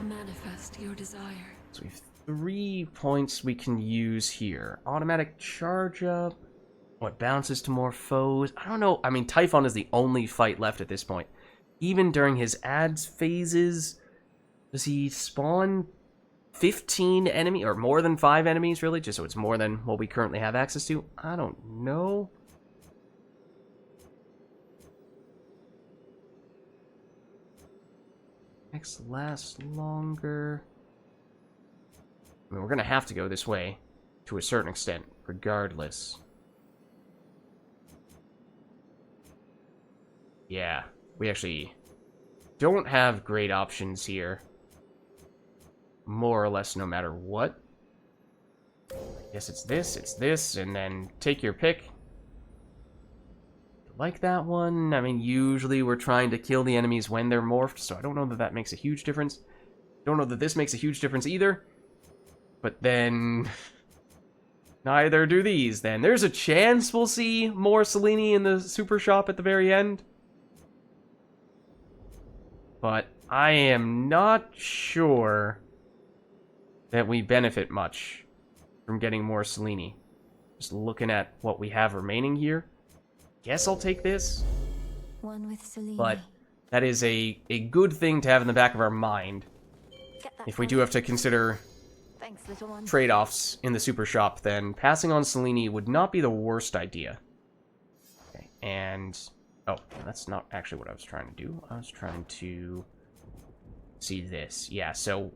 Manifest your desire. So we have 3 points we can use here. Automatic charge up. What, bounces to more foes? I don't know. I mean, Typhon is the only fight left at this point. Even during his ads phases, does he spawn 15 enemy or more than 5 enemies, really? Just so it's more than what we currently have access to? I don't know. X lasts longer. I mean, we're gonna have to go this way to a certain extent, regardless. Yeah, we actually don't have great options here. More or less no matter what. I guess it's this, and then take your pick. Like that one. I mean, usually we're trying to kill the enemies when they're morphed, so I don't know that that makes a huge difference. Don't know that this makes a huge difference either. But then... neither do these, then. There's a chance we'll see more Selene in the super shop at the very end. But I am not sure that we benefit much from getting more Selene. Just looking at what we have remaining here. Guess I'll take this. One with Selene. But that is a good thing to have in the back of our mind. If we do have to consider trade-offs in the super shop, then passing on Selene would not be the worst idea. Okay, and... oh, that's not actually what I was trying to do. I was trying to see this. Yeah, so...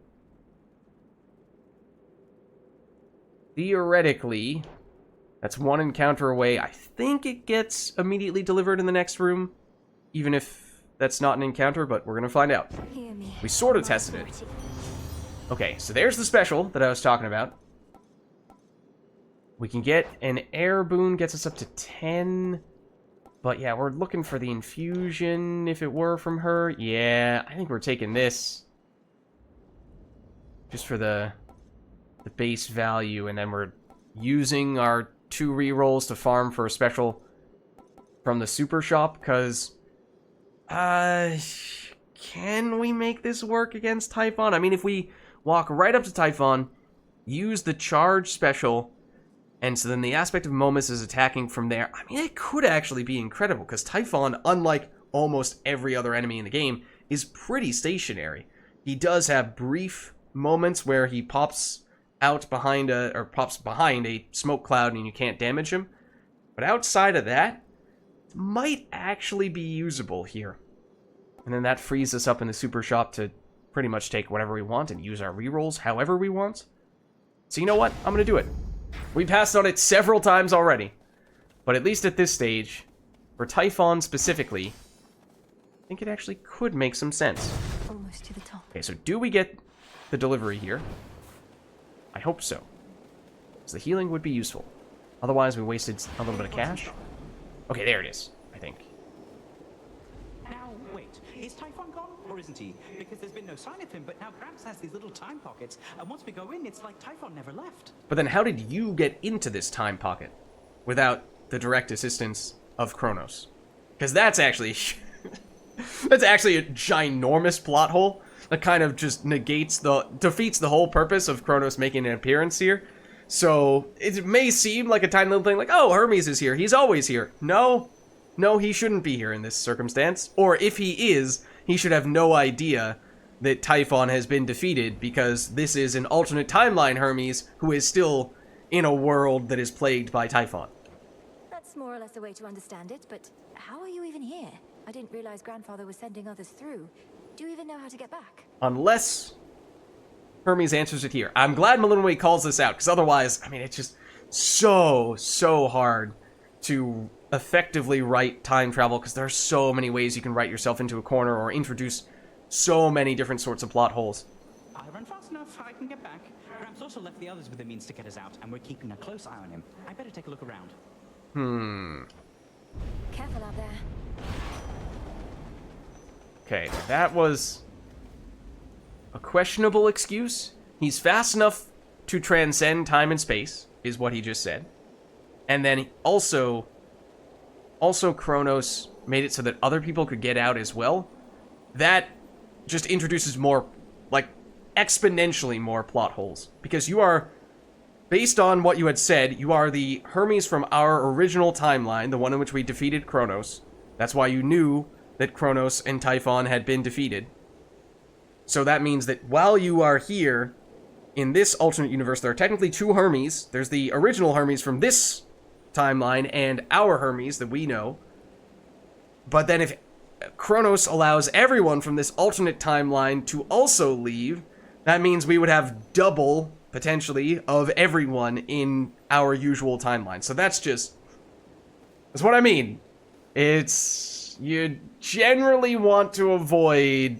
theoretically, that's one encounter away. I think it gets immediately delivered in the next room, even if that's not an encounter, but we're going to find out. We sort of tested it. Okay, so there's the special that I was talking about. We can get an air boon, gets us up to 10. But yeah, we're looking for the infusion, if it were from her. Yeah, I think we're taking this. Just for the base value, and then we're using our 2 rerolls to farm for a special from the super shop, because... can we make this work against Typhon? I mean, if we walk right up to Typhon, use the charge special, and so then the aspect of Momus is attacking from there. I mean, it could actually be incredible, because Typhon, unlike almost every other enemy in the game, is pretty stationary. He does have brief moments where he pops out behind pops behind a smoke cloud and you can't damage him. But outside of that, it might actually be usable here. And then that frees us up in the super shop to pretty much take whatever we want and use our rerolls however we want. So you know what? I'm going to do it. We passed on it several times already. But at least at this stage, for Typhon specifically, I think it actually could make some sense. Almost to the top. Okay, so do we get the delivery here? I hope so. So the healing would be useful. Otherwise, we wasted a little bit of cash. Okay, there it is, I think. Now, wait. Is Typhon gone, or isn't he? Because there's been no sign of him, but now Gramps has these little time pockets, and once we go in, it's like Typhon never left. But then how did you get into this time pocket without the direct assistance of Kronos? Because that's actually... that's actually a ginormous plot hole that kind of just defeats the whole purpose of Kronos making an appearance here. So, it may seem like a tiny little thing, like, oh, Hermes is here, he's always here. No, he shouldn't be here in this circumstance. Or if he is, he should have no idea that Typhon has been defeated, because this is an alternate timeline Hermes who is still in a world that is plagued by Typhon. That's more or less a way to understand it, but how are you even here? I didn't realize Grandfather was sending others through. Do you even know how to get back? Unless Hermes answers it here. I'm glad Malinois calls this out, because otherwise, I mean, it's just so hard to effectively write time travel, because there are so many ways you can write yourself into a corner or introduce so many different sorts of plot holes. I run fast enough, I can get back. Gramps also left the others with the means to get us out, and we're keeping a close eye on him. I better take a look around. Careful out there. Okay, that was a questionable excuse. He's fast enough to transcend time and space, is what he just said. And then also Kronos made it so that other people could get out as well. That just introduces more, like, exponentially more plot holes. Because you are, based on what you had said, you are the Hermes from our original timeline, the one in which we defeated Kronos. That's why you knew that Kronos and Typhon had been defeated. So that means that while you are here, in this alternate universe, there are technically two Hermes. There's the original Hermes from this timeline, and our Hermes that we know. But then if Kronos allows everyone from this alternate timeline to also leave, that means we would have double, potentially, of everyone in our usual timeline. So that's what I mean. You generally want to avoid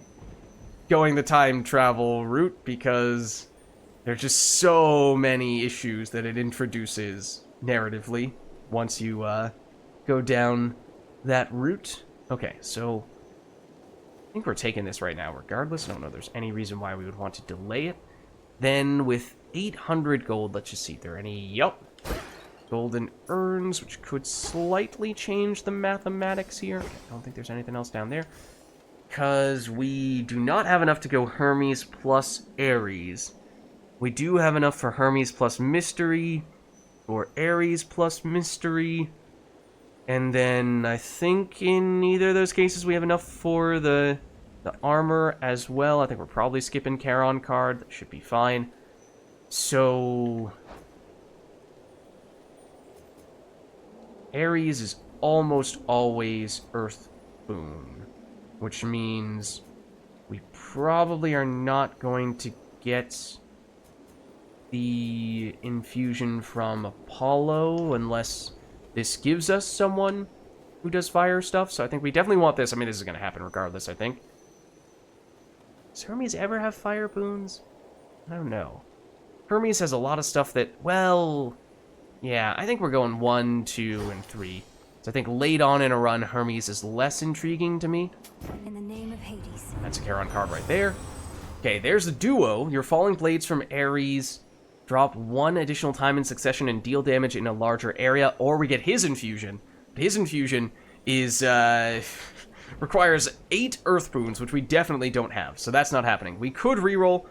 going the time travel route, because there's just so many issues that it introduces narratively once you go down that route. Okay, so I think we're taking this right now regardless. I don't know if there's any reason why we would want to delay it. Then with 800 gold, let's just see if there are any... Yup. Golden urns, which could slightly change the mathematics here. Okay, I don't think there's anything else down there. Because we do not have enough to go Hermes plus Ares. We do have enough for Hermes plus Mystery, or Ares plus Mystery. And then I think in either of those cases we have enough for the armor as well. I think we're probably skipping Charon card. That should be fine. So Ares is almost always Earth Boon, which means we probably are not going to get the infusion from Apollo unless this gives us someone who does fire stuff. So I think we definitely want this. I mean, this is going to happen regardless, I think. Does Hermes ever have fire boons? I don't know. Hermes has a lot of stuff that, well... Yeah, I think we're going 1, 2, and 3. So I think late on in a run, Hermes is less intriguing to me. In the name of Hades. That's a Charon card right there. Okay, there's the duo. Your falling blades from Ares drop 1 additional time in succession and deal damage in a larger area, or we get his infusion. His infusion is requires 8 Earth boons, which we definitely don't have, so that's not happening. We could reroll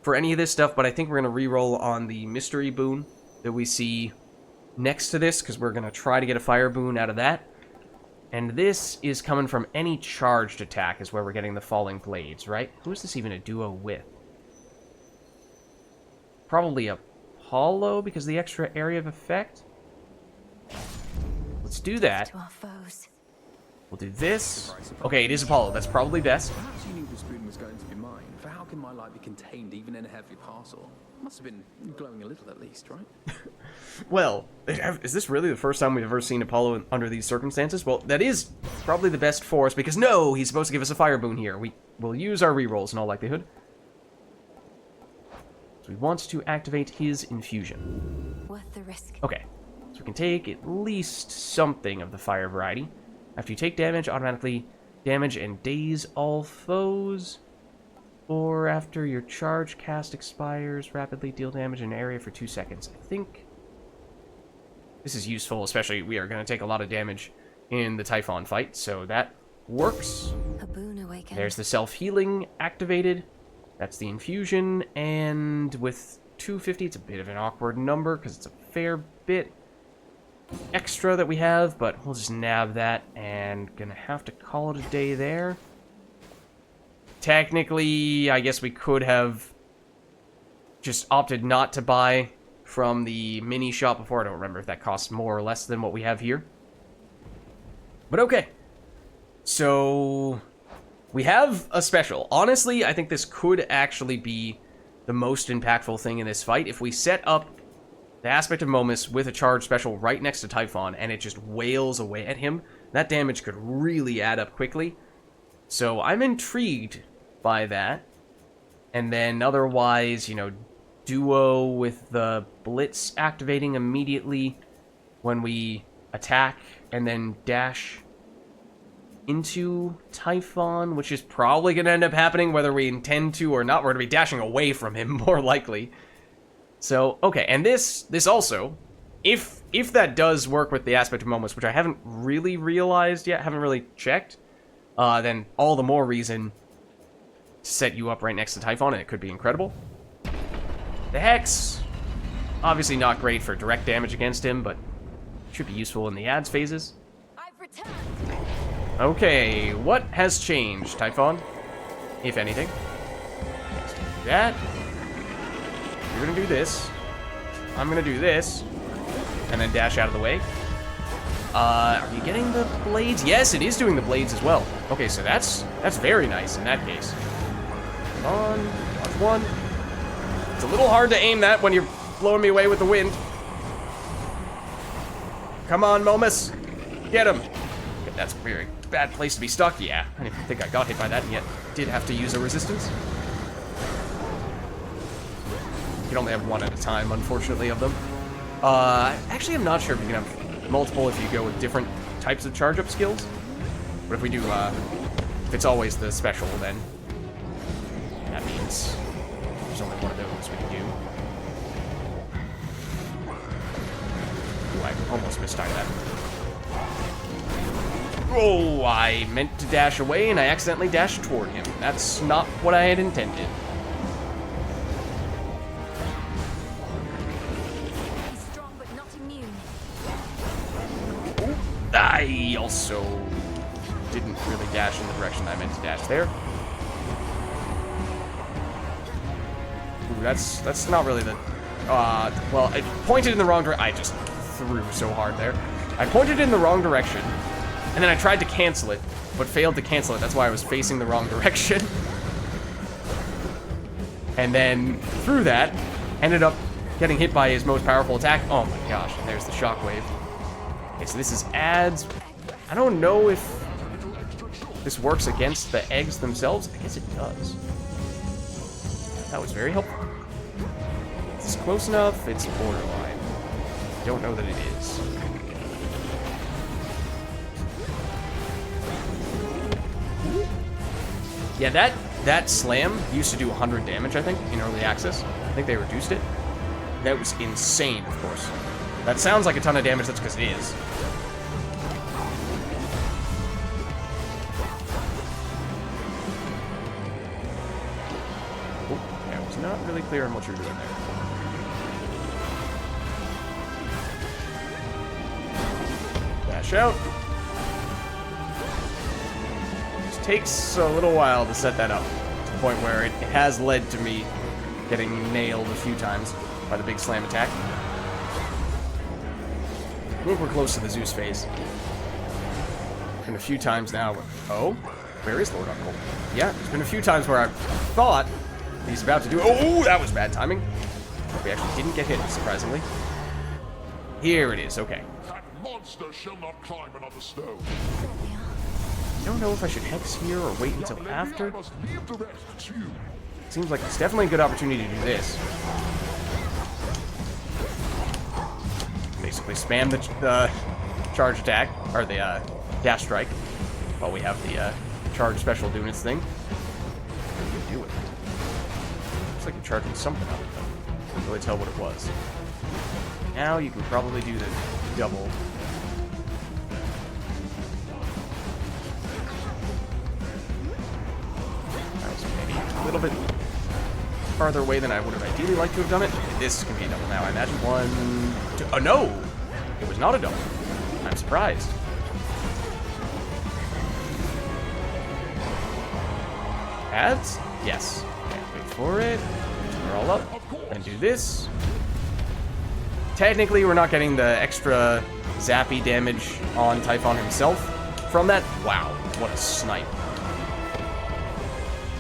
for any of this stuff, but I think we're going to reroll on the mystery boon that we see next to this, because we're going to try to get a fire boon out of that. And this is coming from any charged attack is where we're getting the falling blades, right? Who is this even a duo with? Probably Apollo, because of the extra area of effect. Let's do that. To our foes. We'll do this. Okay, it is Apollo. That's probably best. Perhaps you knew the spoon was going to be mine, for how can my light be contained even in a heavy parcel? Must have been glowing a little at least, right? Well, is this really the first time we've ever seen Apollo under these circumstances? Well, that is probably the best for us, because no, he's supposed to give us a fire boon here. We will use our rerolls in all likelihood. So we want to activate his infusion. Worth the risk. Okay, so we can take at least something of the fire variety. After you take damage, automatically damage and daze all foes. Or after your charge cast expires, rapidly deal damage in an area for 2 seconds. I think this is useful, especially we are going to take a lot of damage in the Typhon fight, so that works. A boon awakened. There's the self-healing activated. That's the infusion, and with 250, it's a bit of an awkward number because it's a fair bit extra that we have, but we'll just nab that and gonna have to call it a day there. Technically, I guess we could have just opted not to buy from the mini shop before. I don't remember if that costs more or less than what we have here. But okay. So we have a special. Honestly, I think this could actually be the most impactful thing in this fight. If we set up the Aspect of Momus with a charge special right next to Typhon and it just wails away at him, that damage could really add up quickly. So I'm intrigued by that. And then otherwise, you know, duo with the Blitz activating immediately when we attack and then dash into Typhon, which is probably going to end up happening whether we intend to or not. We're going to be dashing away from him, more likely. So, okay, and this also, if that does work with the Aspect of Momus, which I haven't really realized yet, haven't really checked, then all the more reason to set you up right next to Typhon, and it could be incredible. The Hex, obviously not great for direct damage against him, but should be useful in the ads phases. I've returned. Okay, what has changed, Typhon? If anything. Let's do that. You're gonna do this. I'm gonna do this. And then dash out of the way. Are you getting the blades? Yes, it is doing the blades as well. Okay, so that's very nice in that case. Come on, watch one. It's a little hard to aim that when you're blowing me away with the wind. Come on, Momus. Get him. Okay, that's a very bad place to be stuck. Yeah, I didn't think I got hit by that, and yet did have to use a resistance. You can only have one at a time, unfortunately, of them. Actually, I'm not sure if you can have multiple if you go with different types of charge-up skills. But if we do, if it's always the special, then that means there's only one of those we can do. Ooh, I almost mistimed that. Oh, I meant to dash away, and I accidentally dashed toward him. That's not what I had intended. He's strong but not immune. I also didn't really dash in the direction I meant to dash there. Ooh, that's not really the... well, I pointed in the wrong direction. I just threw so hard there. I pointed in the wrong direction, and then I tried to cancel it, but failed to cancel it. That's why I was facing the wrong direction. And then, through that, ended up getting hit by his most powerful attack. Oh my gosh, and there's the shockwave. Okay, so this is ads. I don't know if this works against the eggs themselves. I guess it does. That was very helpful. It's close enough, it's borderline. I don't know that it is. Yeah, that slam used to do 100 damage, I think, in early access. I think they reduced it. That was insane, of course. That sounds like a ton of damage, that's because it is. Oh, I was not really clear on what you're doing there. Dash out. Takes a little while to set that up to the point where it has led to me getting nailed a few times by the big slam attack. I think we're close to the Zeus phase. Been a few times now. Oh, where is Lord Uncle? Yeah, there's been a few times where I thought he's about to do. Oh, that was bad timing. We actually didn't get hit, surprisingly. Here it is. Okay. That monster shall not climb another stone. I don't know if I should hex here or wait until Young lady, after. I must leave the rest to you. Seems like it's definitely a good opportunity to do this. Basically spam the charge attack, or the dash strike, while we have the charge special doing its thing. What do you do it? Looks like you're charging something up, but I couldn't really tell what it was. Now you can probably do the double. That was maybe a little bit farther away than I would have ideally liked to have done it. This can be a double now, I imagine. 1, 2... Oh, no! It was not a double. I'm surprised. Ads? Yes. Okay, wait for it. Turn all up. And do this. Technically, we're not getting the extra zappy damage on Typhon himself from that. Wow, what a snipe.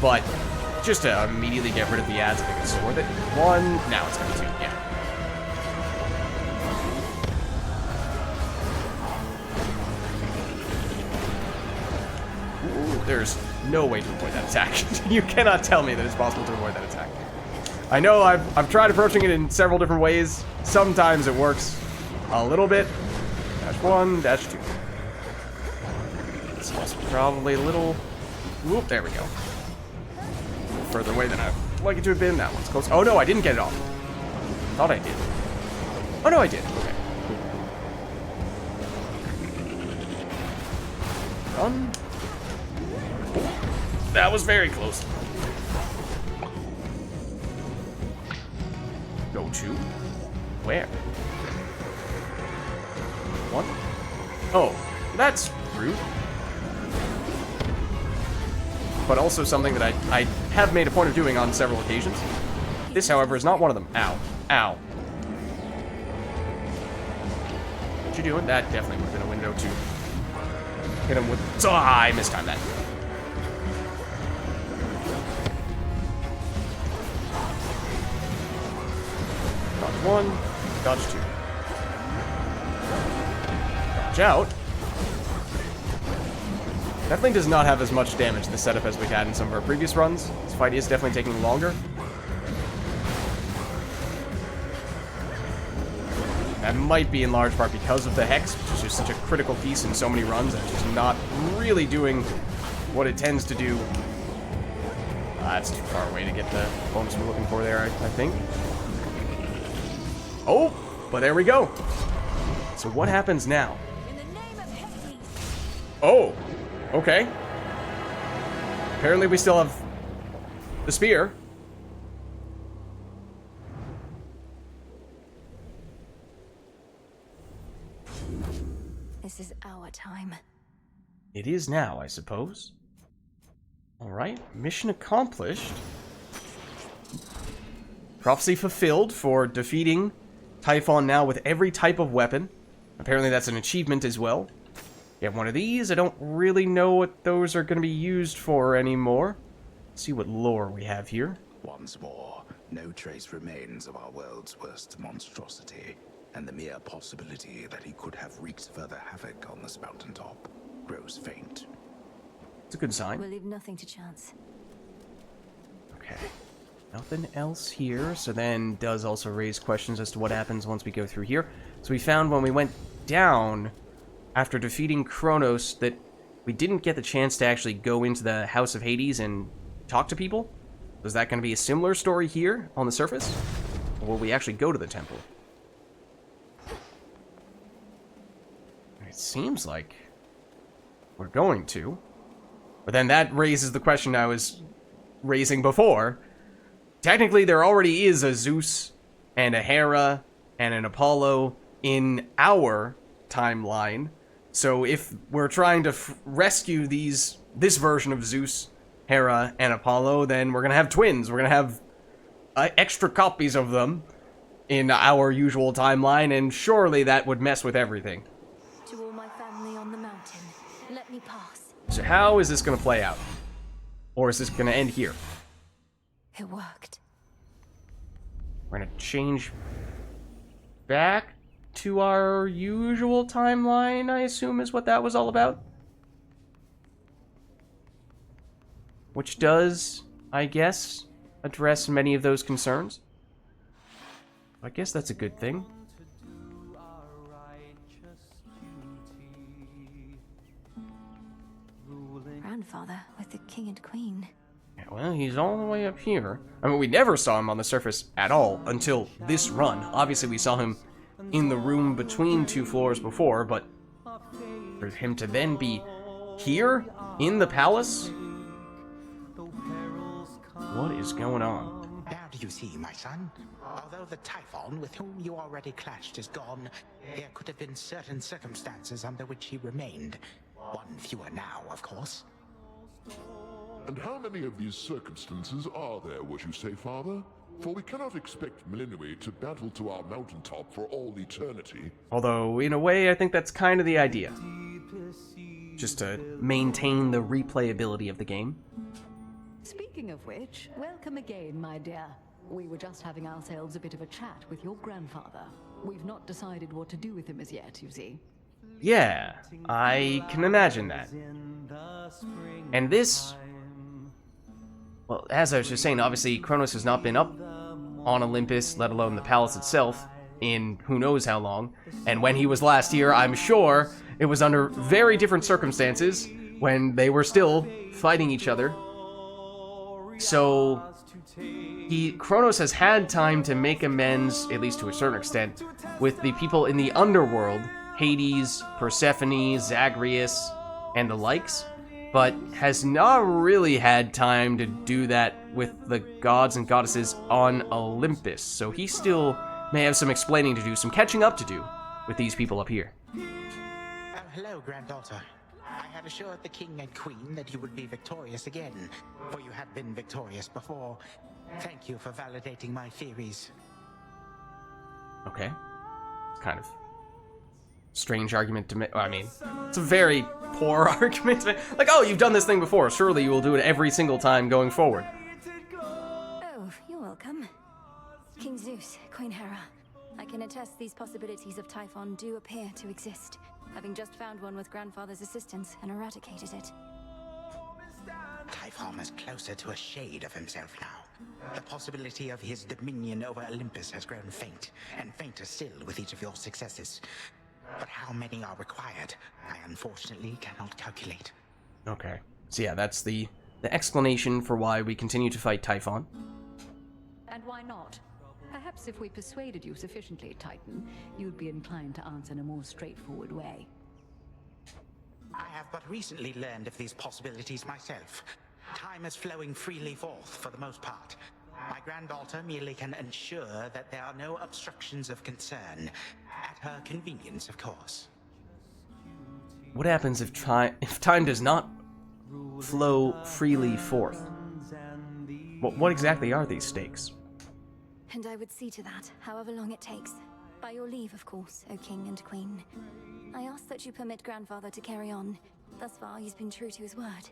But just to immediately get rid of the ads, I think it's worth it. 1, now it's going to 2, yeah. Ooh, there's no way to avoid that attack. You cannot tell me that it's possible to avoid that attack. I know I've tried approaching it in several different ways. Sometimes it works a little bit. Dash 1, dash 2. This was probably a little... Whoop, there we go. Further away than I'd like it to have been. That one's close. Oh no, I didn't get it off. Thought I did. Oh no, I did. Okay. Run. That was very close. Go to where? 1. Oh, that's rude. But also something that I have made a point of doing on several occasions. This, however, is not one of them. Ow. Ow. What you doing? That definitely would have been a window to hit him with... Oh, I mistimed that. Dodge 1, dodge 2. Dodge out. Definitely does not have as much damage this setup as we had in some of our previous runs. This fight is definitely taking longer. That might be in large part because of the Hex, which is just such a critical piece in so many runs, and it's just not really doing what it tends to do. That's too far away to get the bonus we're looking for there, I think. Oh, but there we go. So what happens now? Oh, okay. Apparently we still have the spear. This is our time. It is now, I suppose. Alright, mission accomplished. Prophecy fulfilled for defeating Typhon now with every type of weapon. Apparently that's an achievement as well. You have one of these. I don't really know what those are going to be used for anymore. Let's see what lore we have here. Once more, no trace remains of our world's worst monstrosity, and the mere possibility that he could have wreaked further havoc on this mountaintop grows faint. It's a good sign. We'll leave nothing to chance. Okay. Nothing else here, so then does also raise questions as to what happens once we go through here. So we found when we went down after defeating Kronos that we didn't get the chance to actually go into the House of Hades and talk to people. Is that going to be a similar story here on the surface? Or will we actually go to the temple? It seems like we're going to. But then that raises the question I was raising before. Technically, there already is a Zeus and a Hera and an Apollo in our timeline. So if we're trying to rescue this version of Zeus, Hera, and Apollo, then we're going to have twins. We're going to have extra copies of them in our usual timeline, and surely that would mess with everything. To all my family on the mountain, let me pass. So how is this going to play out? Or is this going to end here? It worked. We're going to change back to our usual timeline, I assume is what that was all about. Which does, I guess, address many of those concerns. I guess that's a good thing. Grandfather with the king and queen. Yeah, well, he's all the way up here. I mean, we never saw him on the surface at all until this run. Obviously, we saw him in the room between 2 floors before, but for him to then be here in the palace? What is going on? Now do you see, my son? Although the Typhon with whom you already clashed is gone, there could have been certain circumstances under which he remained. One fewer now, of course. And how many of these circumstances are there, would you say, Father? For we cannot expect Melinui to battle to our mountaintop for all eternity. Although, in a way, I think that's kind of the idea. Just to maintain the replayability of the game. Speaking of which, welcome again, my dear. We were just having ourselves a bit of a chat with your grandfather. We've not decided what to do with him as yet, you see. Yeah, I can imagine that. And this... Well, as I was just saying, obviously, Kronos has not been up on Olympus, let alone the palace itself, in who knows how long. And when he was last here, I'm sure it was under very different circumstances when they were still fighting each other. So, Kronos has had time to make amends, at least to a certain extent, with the people in the underworld, Hades, Persephone, Zagreus, and the likes, but has not really had time to do that with the gods and goddesses on Olympus. So he still may have some explaining to do, some catching up to do with these people up here. Hello, granddaughter. I had assured the king and queen that you would be victorious again, for you had been victorious before. Thank you for validating my theories. Okay. It's kind of strange argument to make. I mean, it's a very poor argument to make. Like, oh, you've done this thing before. Surely you will do it every single time going forward. Oh, you're welcome. King Zeus, Queen Hera. I can attest these possibilities of Typhon do appear to exist, having just found one with Grandfather's assistance and eradicated it. Typhon is closer to a shade of himself now. The possibility of his dominion over Olympus has grown faint, and fainter still with each of your successes. But how many are required, I unfortunately cannot calculate. Okay. So yeah, that's the explanation for why we continue to fight Typhon. And why not? Perhaps if we persuaded you sufficiently, Titan, you'd be inclined to answer in a more straightforward way. I have but recently learned of these possibilities myself. Time is flowing freely forth for the most part. My granddaughter merely can ensure that there are no obstructions of concern. At her convenience, of course. What happens if time does not flow freely forth? What exactly are these stakes? And I would see to that, however long it takes. By your leave, of course, O King and Queen. I ask that you permit Grandfather to carry on. Thus far, he's been true to his word.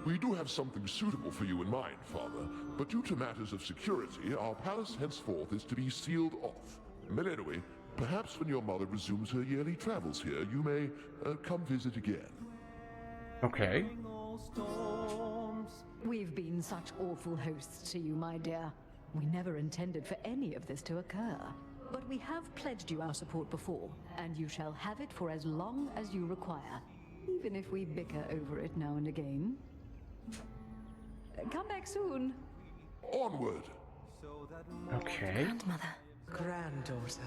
We do have something suitable for you in mind, Father, but due to matters of security, our palace henceforth is to be sealed off. Melinui, perhaps when your mother resumes her yearly travels here, you may come visit again. Okay. We've been such awful hosts to you, my dear. We never intended for any of this to occur. But we have pledged you our support before, and you shall have it for as long as you require, even if we bicker over it now and again. Come back soon. Onward! Okay. Grandmother. Granddaughter.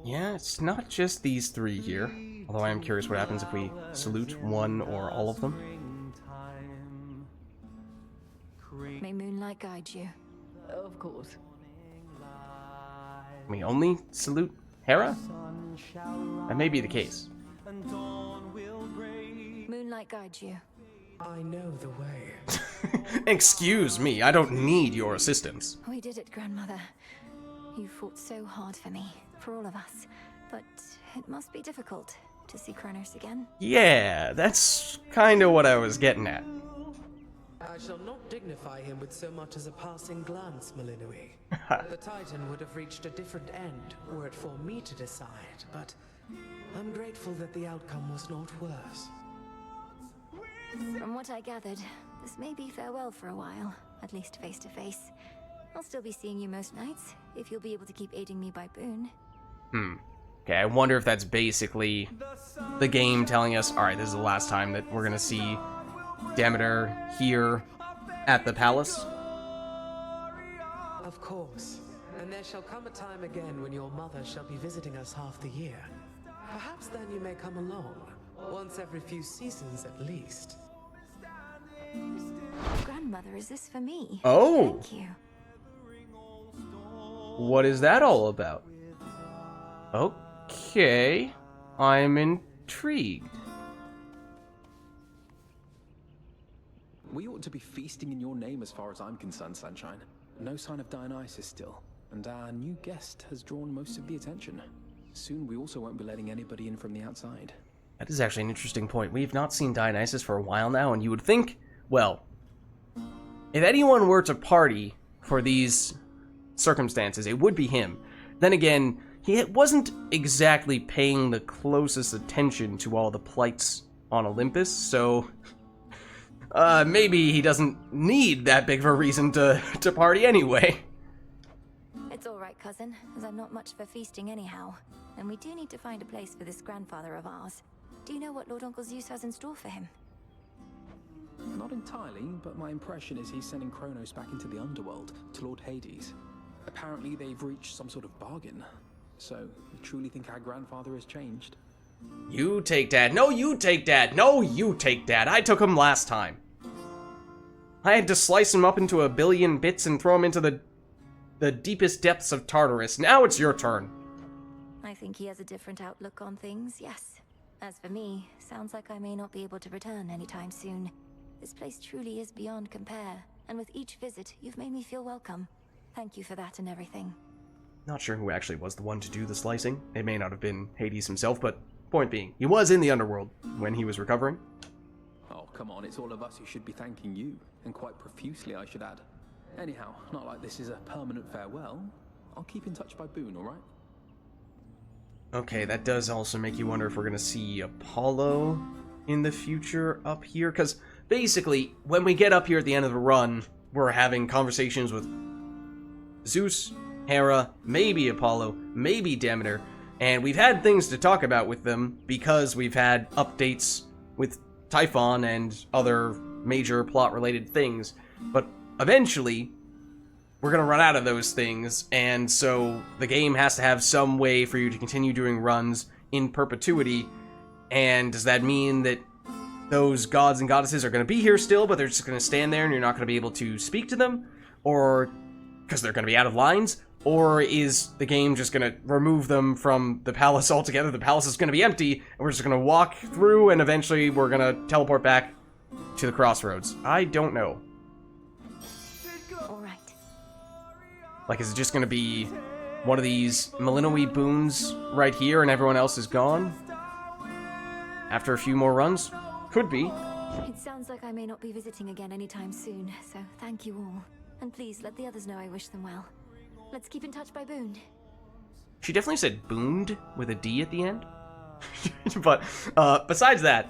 Yeah, it's not just these three here. Although I am curious what happens if we salute one or all of them. May moonlight guide you. Of course. We only salute Hera? That may be the case. Moonlight guide you. I know the way. Excuse me, I don't need your assistance. We did it, Grandmother. You fought so hard for me, for all of us. But it must be difficult to see Kronos again. Yeah, that's kind of what I was getting at. I shall not dignify him with so much as a passing glance, Melinui. The Titan would have reached a different end were it for me to decide, but I'm grateful that the outcome was not worse. From what I gathered, this may be farewell for a while. at least face to face. I'll still be seeing you most nights, if you'll be able to keep aiding me by boon. Okay, I wonder if that's basically the game telling us, alright, this is the last time that we're gonna see Demeter here at the palace. Of course. And there shall come a time again when your mother shall be visiting us half the year. Perhaps then you may come along, once every few seasons at least. Grandmother, is this for me? Oh! Thank you. What is that all about? Okay, I'm intrigued. We ought to be feasting in your name as far as I'm concerned, Sunshine. No sign of Dionysus still, and our new guest has drawn most of the attention. Soon we also won't be letting anybody in from the outside. That is actually an interesting point. We've not seen Dionysus for a while now, and you would think, well, if anyone were to party for these circumstances, it would be him. Then again, he wasn't exactly paying the closest attention to all the plights on Olympus, so maybe he doesn't need that big of a reason to party anyway. It's alright, cousin, as I'm not much for feasting anyhow. And we do need to find a place for this grandfather of ours. Do you know what Lord Uncle Zeus has in store for him? Not entirely, but my impression is he's sending Kronos back into the underworld, to Lord Hades. Apparently they've reached some sort of bargain. So, you truly think our grandfather has changed? You take Dad. No, you take Dad. No, you take Dad. I took him last time. I had to slice him up into a billion bits and throw him into the deepest depths of Tartarus. Now it's your turn. I think he has a different outlook on things, yes. As for me, sounds like I may not be able to return anytime soon. This place truly is beyond compare, and with each visit, you've made me feel welcome. Thank you for that and everything. Not sure who actually was the one to do the slicing. It may not have been Hades himself, but point being, he was in the underworld when he was recovering. Oh, come on, it's all of us who should be thanking you, and quite profusely, I should add. Anyhow, not like this is a permanent farewell. I'll keep in touch by boon, alright? Okay, that does also make you wonder if we're going to see Apollo in the future up here, because basically, when we get up here at the end of the run, we're having conversations with Zeus, Hera, maybe Apollo, maybe Demeter, and we've had things to talk about with them because we've had updates with Typhon and other major plot-related things, but eventually, we're going to run out of those things, and so the game has to have some way for you to continue doing runs in perpetuity, and does that mean that those gods and goddesses are going to be here still, but they're just going to stand there and you're not going to be able to speak to them? Or because they're going to be out of lines? Or is the game just going to remove them from the palace altogether? The palace is going to be empty, and we're just going to walk through, and eventually we're going to teleport back to the crossroads. I don't know. Alright. Like, is it just going to be one of these Malinois boons right here and everyone else is gone? After a few more runs? Could be. It sounds like I may not be visiting again anytime soon, so thank you all. And please let the others know I wish them well. Let's keep in touch by boon. She definitely said booned with a D at the end. But besides that,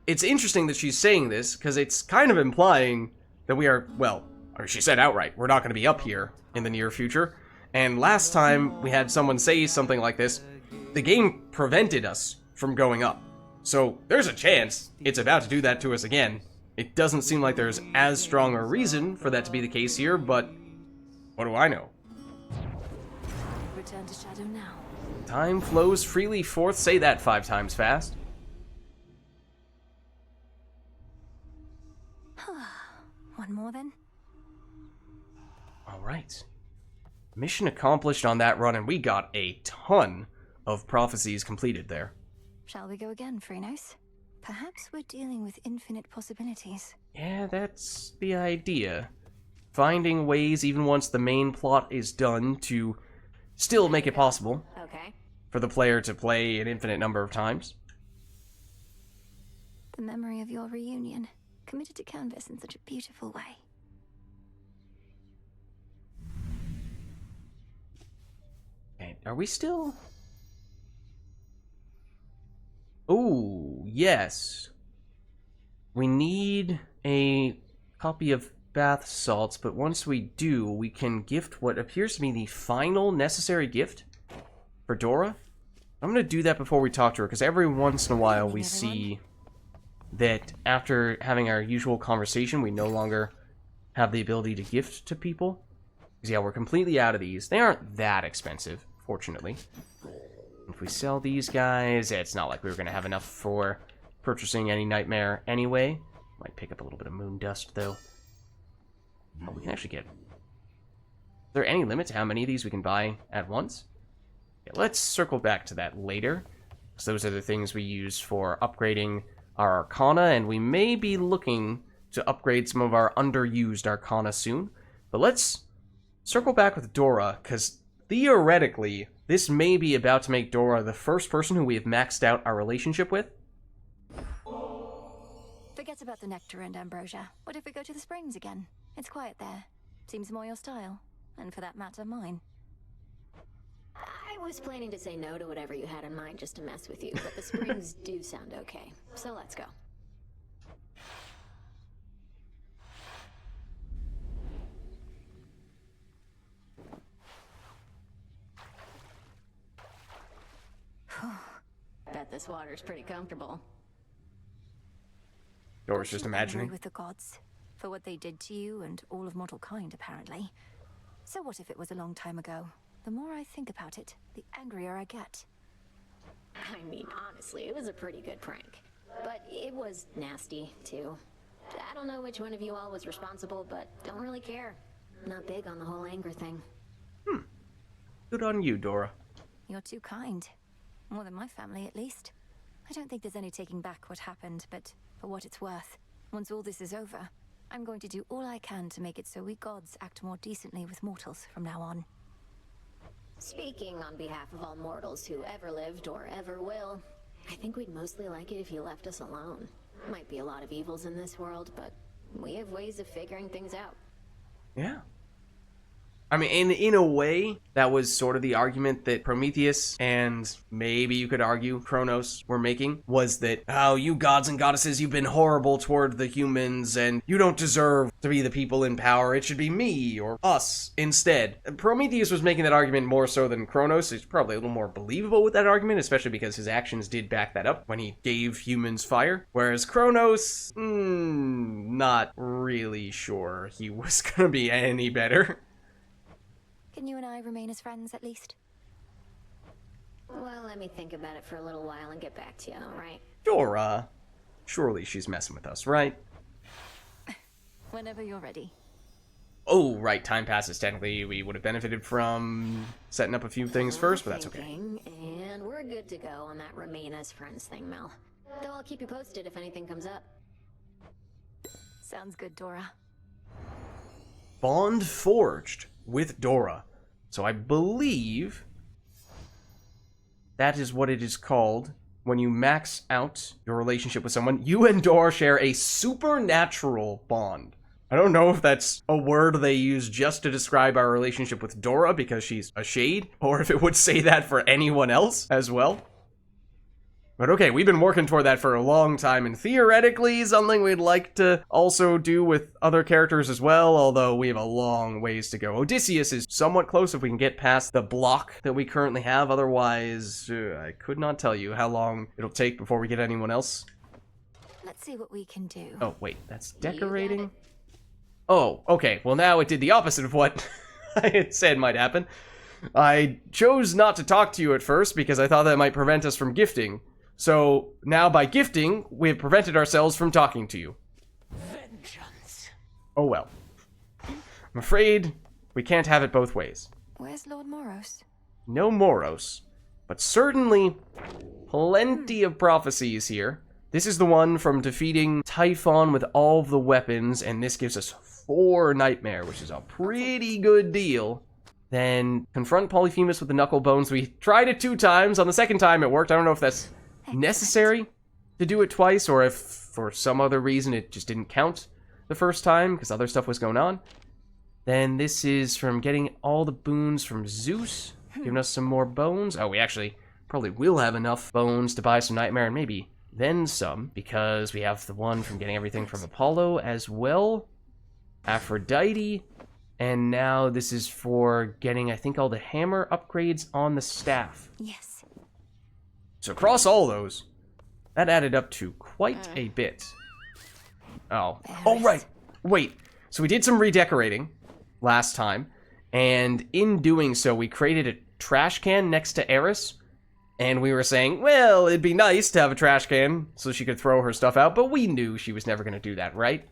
it's interesting that she's saying this, because it's kind of implying that we are, well, or she said outright, we're not going to be up here in the near future. And last time we had someone say something like this, the game prevented us from going up. So there's a chance it's about to do that to us again. It doesn't seem like there's as strong a reason for that to be the case here, but what do I know? Return to Shadow now. Time flows freely forth. Say that 5 times fast. One more then? Alright. Mission accomplished on that run, and we got a ton of prophecies completed there. Shall we go again, Phrenos? Perhaps we're dealing with infinite possibilities. Yeah, that's the idea. Finding ways, even once the main plot is done, to still make it possible for the player to play an infinite number of times. The memory of your reunion, committed to canvas in such a beautiful way. Okay, are we still... Ooh, yes. We need a copy of bath salts, but once we do, we can gift what appears to be the final necessary gift for Dora. I'm going to do that before we talk to her, because every once in a while we see that after having our usual conversation, we no longer have the ability to gift to people. Because, yeah, we're completely out of these. They aren't that expensive, fortunately. If we sell these guys, it's not like we were going to have enough for purchasing any nightmare anyway. Might pick up a little bit of moon dust, though. Oh, we can actually get... Is there any limit to how many of these we can buy at once? Yeah, let's circle back to that later. So those are the things we use for upgrading our Arcana, and we may be looking to upgrade some of our underused Arcana soon. But let's circle back with Dora, because theoretically, this may be about to make Dora the first person who we have maxed out our relationship with. Forget about the nectar and ambrosia. What if we go to the springs again? It's quiet there. Seems more your style. And for that matter, mine. I was planning to say no to whatever you had in mind just to mess with you, but the springs do sound okay. So let's go. Bet this water's pretty comfortable. Dora's just imagining. With the gods for what they did to you and all of mortal kind, apparently. So what if it was a long time ago? The more I think about it, the angrier I get. I mean, honestly, it was a pretty good prank. But it was nasty, too. I don't know which one of you all was responsible, but don't really care. Not big on the whole anger thing. Good on you, Dora. You're too kind. More than my family, at least. I don't think there's any taking back what happened, but for what it's worth, once all this is over, I'm going to do all I can to make it so we gods act more decently with mortals from now on. Speaking on behalf of all mortals who ever lived or ever will, I think we'd mostly like it if you left us alone. Might be a lot of evils in this world, but we have ways of figuring things out. Yeah. I mean, in a way, that was sort of the argument that Prometheus and maybe you could argue Kronos were making, was that, oh, you gods and goddesses, you've been horrible toward the humans, and you don't deserve to be the people in power. It should be me or us instead. Prometheus was making that argument more so than Kronos. It's probably a little more believable with that argument, especially because his actions did back that up when he gave humans fire. Whereas Kronos, not really sure he was gonna be any better. Can you and I remain as friends, at least? Well, let me think about it for a little while and get back to you, alright? Dora. Surely she's messing with us, right? Whenever you're ready. Oh, right, time passes. Technically, we would have benefited from setting up a few things first, but that's okay. And we're good to go on that remain as friends thing, Mel. Though I'll keep you posted if anything comes up. Sounds good, Dora. Bond forged with Dora. So I believe that is what it is called when you max out your relationship with someone. You and Dora share a supernatural bond. I don't know if that's a word they use just to describe our relationship with Dora because she's a shade, or if it would say that for anyone else as well. But okay, we've been working toward that for a long time, and theoretically something we'd like to also do with other characters as well, although we have a long ways to go. Odysseus is somewhat close if we can get past the block that we currently have. Otherwise, I could not tell you how long it'll take before we get anyone else. Let's see what we can do. Oh, wait, that's decorating? Oh, okay, well now it did the opposite of what I had said might happen. I chose not to talk to you at first because I thought that might prevent us from gifting. So, now by gifting, we have prevented ourselves from talking to you. Vengeance. Oh well. I'm afraid we can't have it both ways. Where's Lord Moros? No Moros, but certainly plenty of prophecies here. This is the one from defeating Typhon with all of the weapons, and this gives us 4 Nightmare, which is a pretty good deal. Then confront Polyphemus with the knuckle bones. We tried it 2 times. On the second time it worked. I don't know if that's necessary to do it twice, or if for some other reason it just didn't count the first time because other stuff was going on. Then this is from getting all the boons from Zeus, giving us some more bones. Oh, we actually probably will have enough bones to buy some Nightmare, and maybe then some, because we have the one from getting everything from Apollo as well. Aphrodite, and now this is for getting, I think, all the hammer upgrades on the staff. Yes. So across all those, that added up to quite a bit. Oh. Oh, right. Wait. So we did some redecorating last time, and in doing so, we created a trash can next to Eris, and we were saying, well, it'd be nice to have a trash can so she could throw her stuff out, but we knew she was never going to do that, right?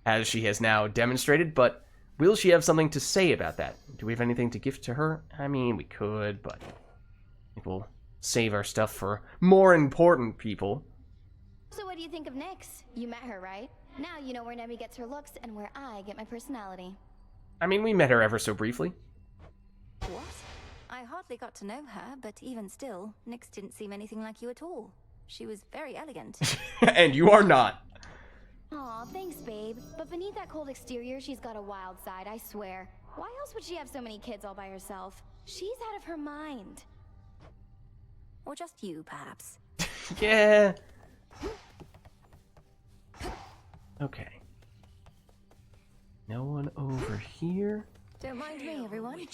As she has now demonstrated, but will she have something to say about that? Do we have anything to gift to her? I mean, we could, but I think we'll save our stuff for more important people. So what do you think of Nyx? You met her, right? Now you know where Nemi gets her looks and where I get my personality. I mean, we met her ever so briefly. What? I hardly got to know her, but even still, Nyx didn't seem anything like you at all. She was very elegant. And you are not. Aw, thanks, babe. But beneath that cold exterior, she's got a wild side, I swear. Why else would she have so many kids all by herself? She's out of her mind. Or just you, perhaps. Yeah. Okay. No one over here. Don't mind me, everyone.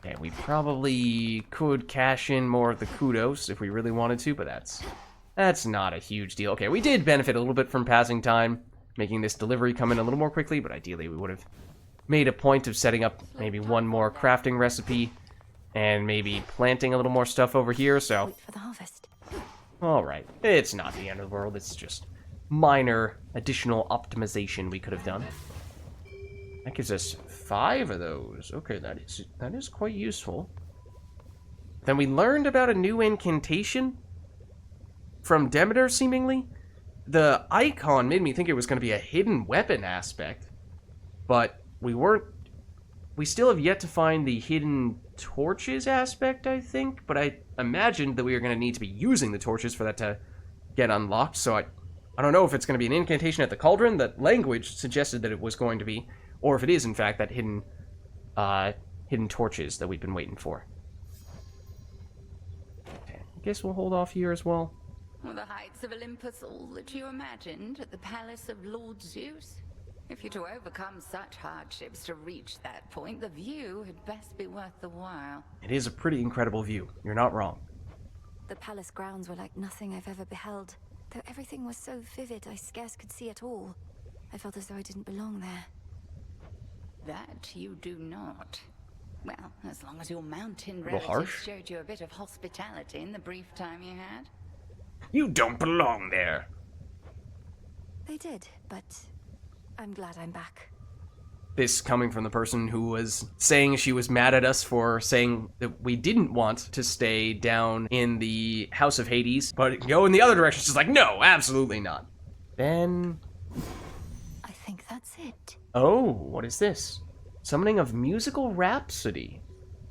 Yeah, we probably could cash in more of the kudos if we really wanted to, but that's not a huge deal. Okay, we did benefit a little bit from passing time, making this delivery come in a little more quickly, but ideally we would have made a point of setting up maybe one more crafting recipe and maybe planting a little more stuff over here, so... Wait for the harvest. Alright, it's not the end of the world, it's just minor additional optimization we could have done. That gives us 5 of those. Okay, that is quite useful. Then we learned about a new incantation from Demeter, seemingly. The icon made me think it was going to be a hidden weapon aspect, but we still have yet to find the hidden torches aspect, I think, but I imagined that we were going to need to be using the torches for that to get unlocked, so I don't know if it's going to be an incantation at the cauldron. That language suggested that it was going to be, or if it is, in fact, that hidden torches that we've been waiting for. Okay, I guess we'll hold off here as well. Were the heights of Olympus all that you imagined at the palace of Lord Zeus? If you're to overcome such hardships to reach that point, the view had best be worth the while. It is a pretty incredible view. You're not wrong. The palace grounds were like nothing I've ever beheld. Though everything was so vivid, I scarce could see it all. I felt as though I didn't belong there. That you do not. Well, as long as your mountain little relatives harsh. showed you a bit of hospitality in the brief time you had. You don't belong there. They did, but I'm glad I'm back. This coming from the person who was saying she was mad at us for saying that we didn't want to stay down in the House of Hades, but go in the other direction. She's like, no, absolutely not. Then... I think that's it. Oh, what is this? Summoning of Musical Rhapsody.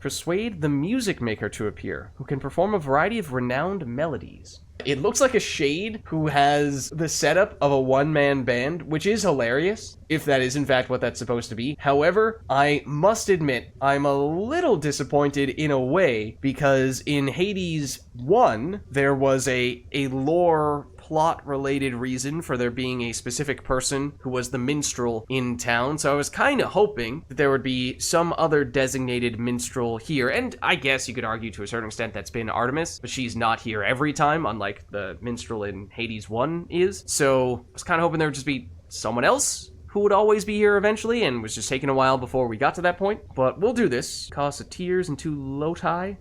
Persuade the music maker to appear, who can perform a variety of renowned melodies. It looks like a shade who has the setup of a one-man band, which is hilarious, if that is in fact what that's supposed to be. However, I must admit, I'm a little disappointed in a way, because in Hades 1, there was a lore plot-related reason for there being a specific person who was the minstrel in town, so I was kind of hoping that there would be some other designated minstrel here, and I guess you could argue to a certain extent that's been Artemis, but she's not here every time, unlike the minstrel in Hades 1 is, so I was kind of hoping there would just be someone else who would always be here eventually, and was just taking a while before we got to that point, but we'll do this. Cost of tears and 2 loti.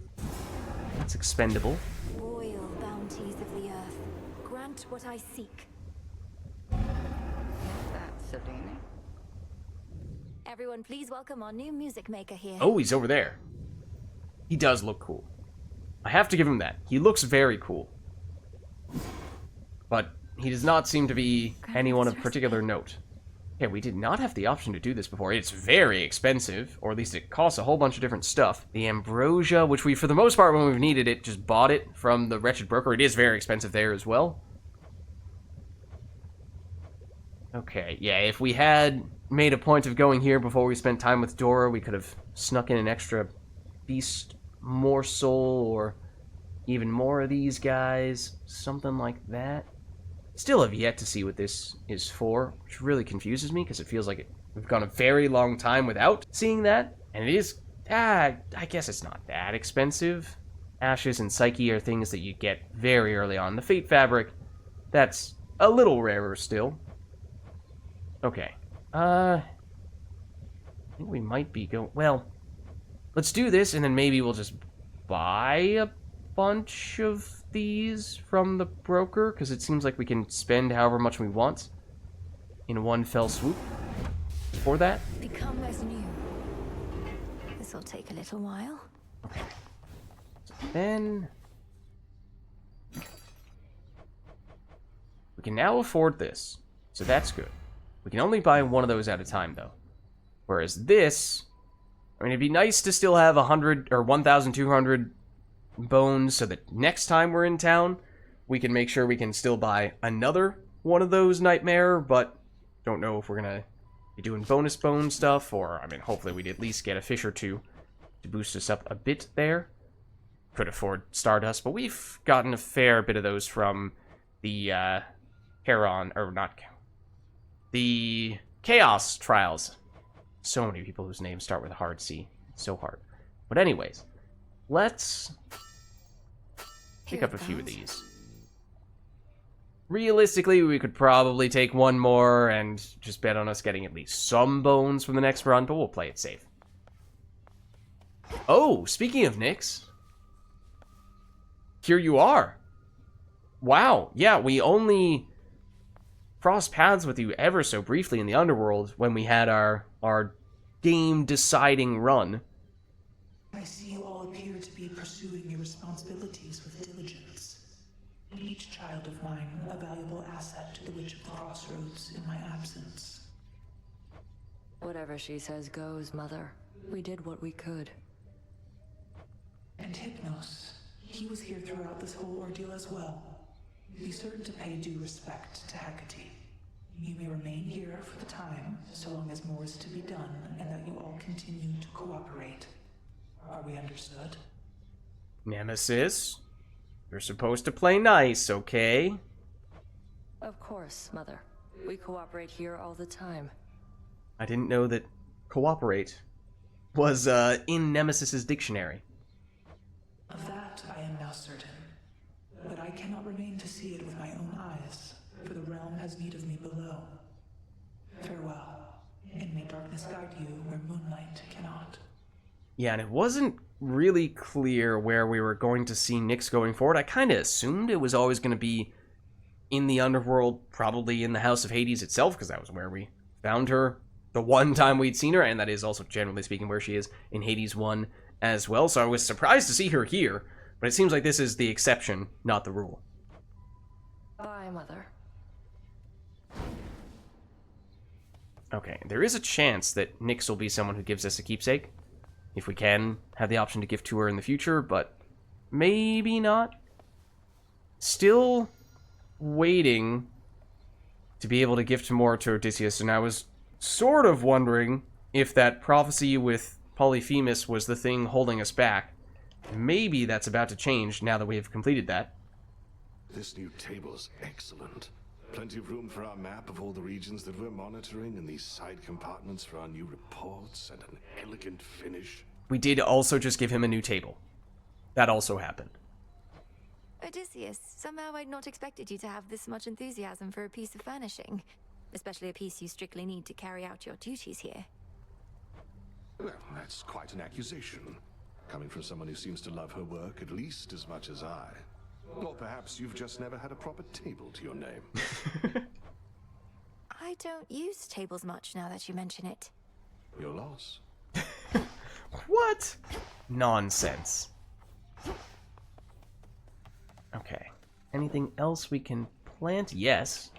That's expendable. Royal bounties of the earth, grant what I seek. That's Selene. Everyone, please welcome our new music maker here. Oh, he's over there. He does look cool. I have to give him that. He looks very cool. But he does not seem to be anyone of particular note. Yeah, we did not have the option to do this before. It's very expensive, or at least it costs a whole bunch of different stuff. The ambrosia, which we, for the most part, when we've needed it, just bought it from the Wretched Broker. It is very expensive there as well. Okay, yeah, if we had made a point of going here before we spent time with Dora, we could have snuck in an extra beast morsel, or even more of these guys, something like that. Still have yet to see what this is for, which really confuses me because it feels like we've gone a very long time without seeing that. And it is, I guess it's not that expensive. Ashes and Psyche are things that you get very early on. The Fate Fabric, that's a little rarer still. Okay. I think we might be going... Well, let's do this, and then maybe we'll just buy a bunch of these from the broker, because it seems like we can spend however much we want in one fell swoop for that. Become as new. This will take a little while. Okay. So then... we can now afford this, so that's good. We can only buy one of those at a time, though. Whereas this... I mean, it'd be nice to still have 100 or 1,200 bones so that next time we're in town, we can make sure we can still buy another one of those Nightmare, but don't know if we're going to be doing bonus bone stuff, or, I mean, hopefully we'd at least get a fish or two to boost us up a bit there. Could afford Stardust, but we've gotten a fair bit of those from the, Heron, or not, the Chaos Trials. So many people whose names start with a hard C. It's so hard. But anyways, let's pick up a few of these. Realistically, we could probably take one more and just bet on us getting at least some bones from the next run, but we'll play it safe. Oh, speaking of Nyx, here you are. Wow, yeah, we only crossed paths with you ever so briefly in the underworld when we had our game-deciding run. I see you all appear to be pursuing your responsibilities with diligence. Each child of mine a valuable asset to the Witch of the Crossroads in my absence. Whatever she says goes, Mother. We did what we could. And Hypnos, he was here throughout this whole ordeal as well. Be certain to pay due respect to Hecate. You may remain here for the time, so long as more is to be done, and that you all continue to cooperate. Are we understood? Nemesis, you're supposed to play nice, okay? Of course, Mother. We cooperate here all the time. I didn't know that cooperate was in Nemesis's dictionary. Of that I am now certain. But I cannot remain to see it with my own eyes, for the realm has need of me below. Farewell, and may darkness guide you where moonlight cannot. Yeah, and it wasn't really clear where we were going to see Nyx going forward. I kind of assumed it was always going to be in the underworld, probably in the House of Hades itself, because that was where we found her the one time we'd seen her, and that is also, generally speaking, where she is in Hades 1 as well. So I was surprised to see her here, but it seems like this is the exception, not the rule. Bye, Mother. Okay, there is a chance that Nyx will be someone who gives us a keepsake, if we can have the option to give to her in the future, but maybe not. Still waiting to be able to gift more to Odysseus, and I was sort of wondering if that prophecy with Polyphemus was the thing holding us back. Maybe that's about to change now that we have completed that. This new table's excellent. Plenty of room for our map of all the regions that we're monitoring, and these side compartments for our new reports, and an elegant finish. We did also just give him a new table. That also happened. Odysseus, somehow I'd not expected you to have this much enthusiasm for a piece of furnishing, especially a piece you strictly need to carry out your duties here. Well, that's quite an accusation, coming from someone who seems to love her work at least as much as I. Or perhaps you've just never had a proper table to your name. I don't use tables much now that you mention it. Your loss. What? Nonsense. Okay. Anything else we can plant? Yes.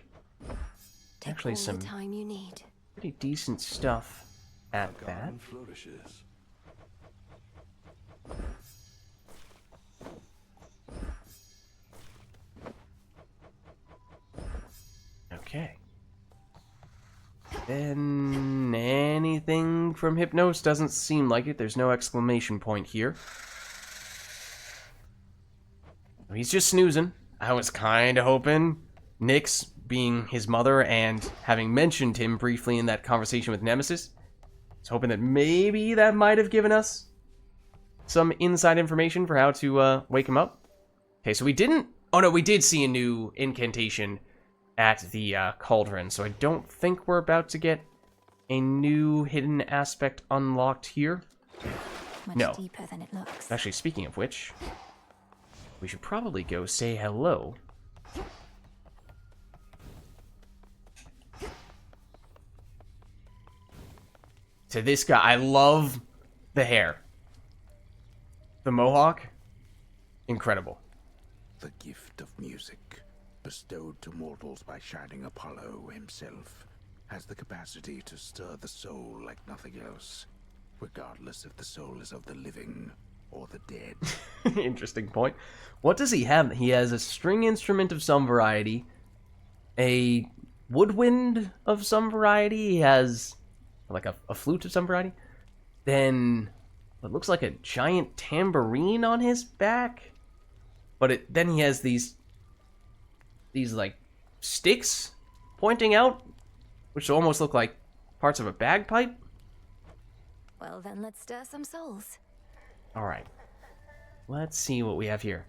Take actually all some the time you need. pretty decent stuff at that. Flourishes. Okay. Then anything from Hypnos? Doesn't seem like it. There's no exclamation point here. He's just snoozing. I was kind of hoping Nyx being his mother and having mentioned him briefly in that conversation with Nemesis. I was hoping that maybe that might have given us some inside information for how to wake him up. Okay, so we didn't... Oh no, we did see a new incantation at the cauldron, so I don't think we're about to get a new hidden aspect unlocked here. Much deeper than it looks. Actually, speaking of which, we should probably go say hello. To this guy. I love the hair. The mohawk. Incredible. The gift of music, bestowed to mortals by shining Apollo himself, has the capacity to stir the soul like nothing else, regardless if the soul is of the living or the dead. Interesting point. What does he have? He has a string instrument of some variety, a woodwind of some variety, he has like a flute of some variety, then what looks like a giant tambourine on his back, but then he has these like sticks pointing out, which almost look like parts of a bagpipe. Well, then let's stir some souls. All right. Let's see what we have here.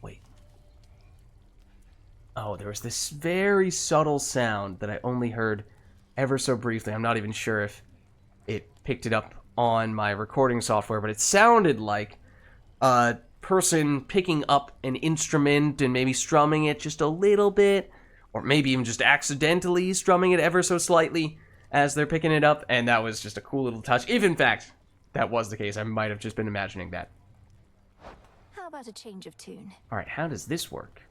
Wait. Oh, there was this very subtle sound that I only heard ever so briefly. I'm not even sure if it picked it up on my recording software, but it sounded like a person picking up an instrument and maybe strumming it just a little bit, or maybe even just accidentally strumming it ever so slightly as they're picking it up, and that was just a cool little touch. If in fact that was the case, I might have just been imagining that. How about a change of tune? Alright, how does this work?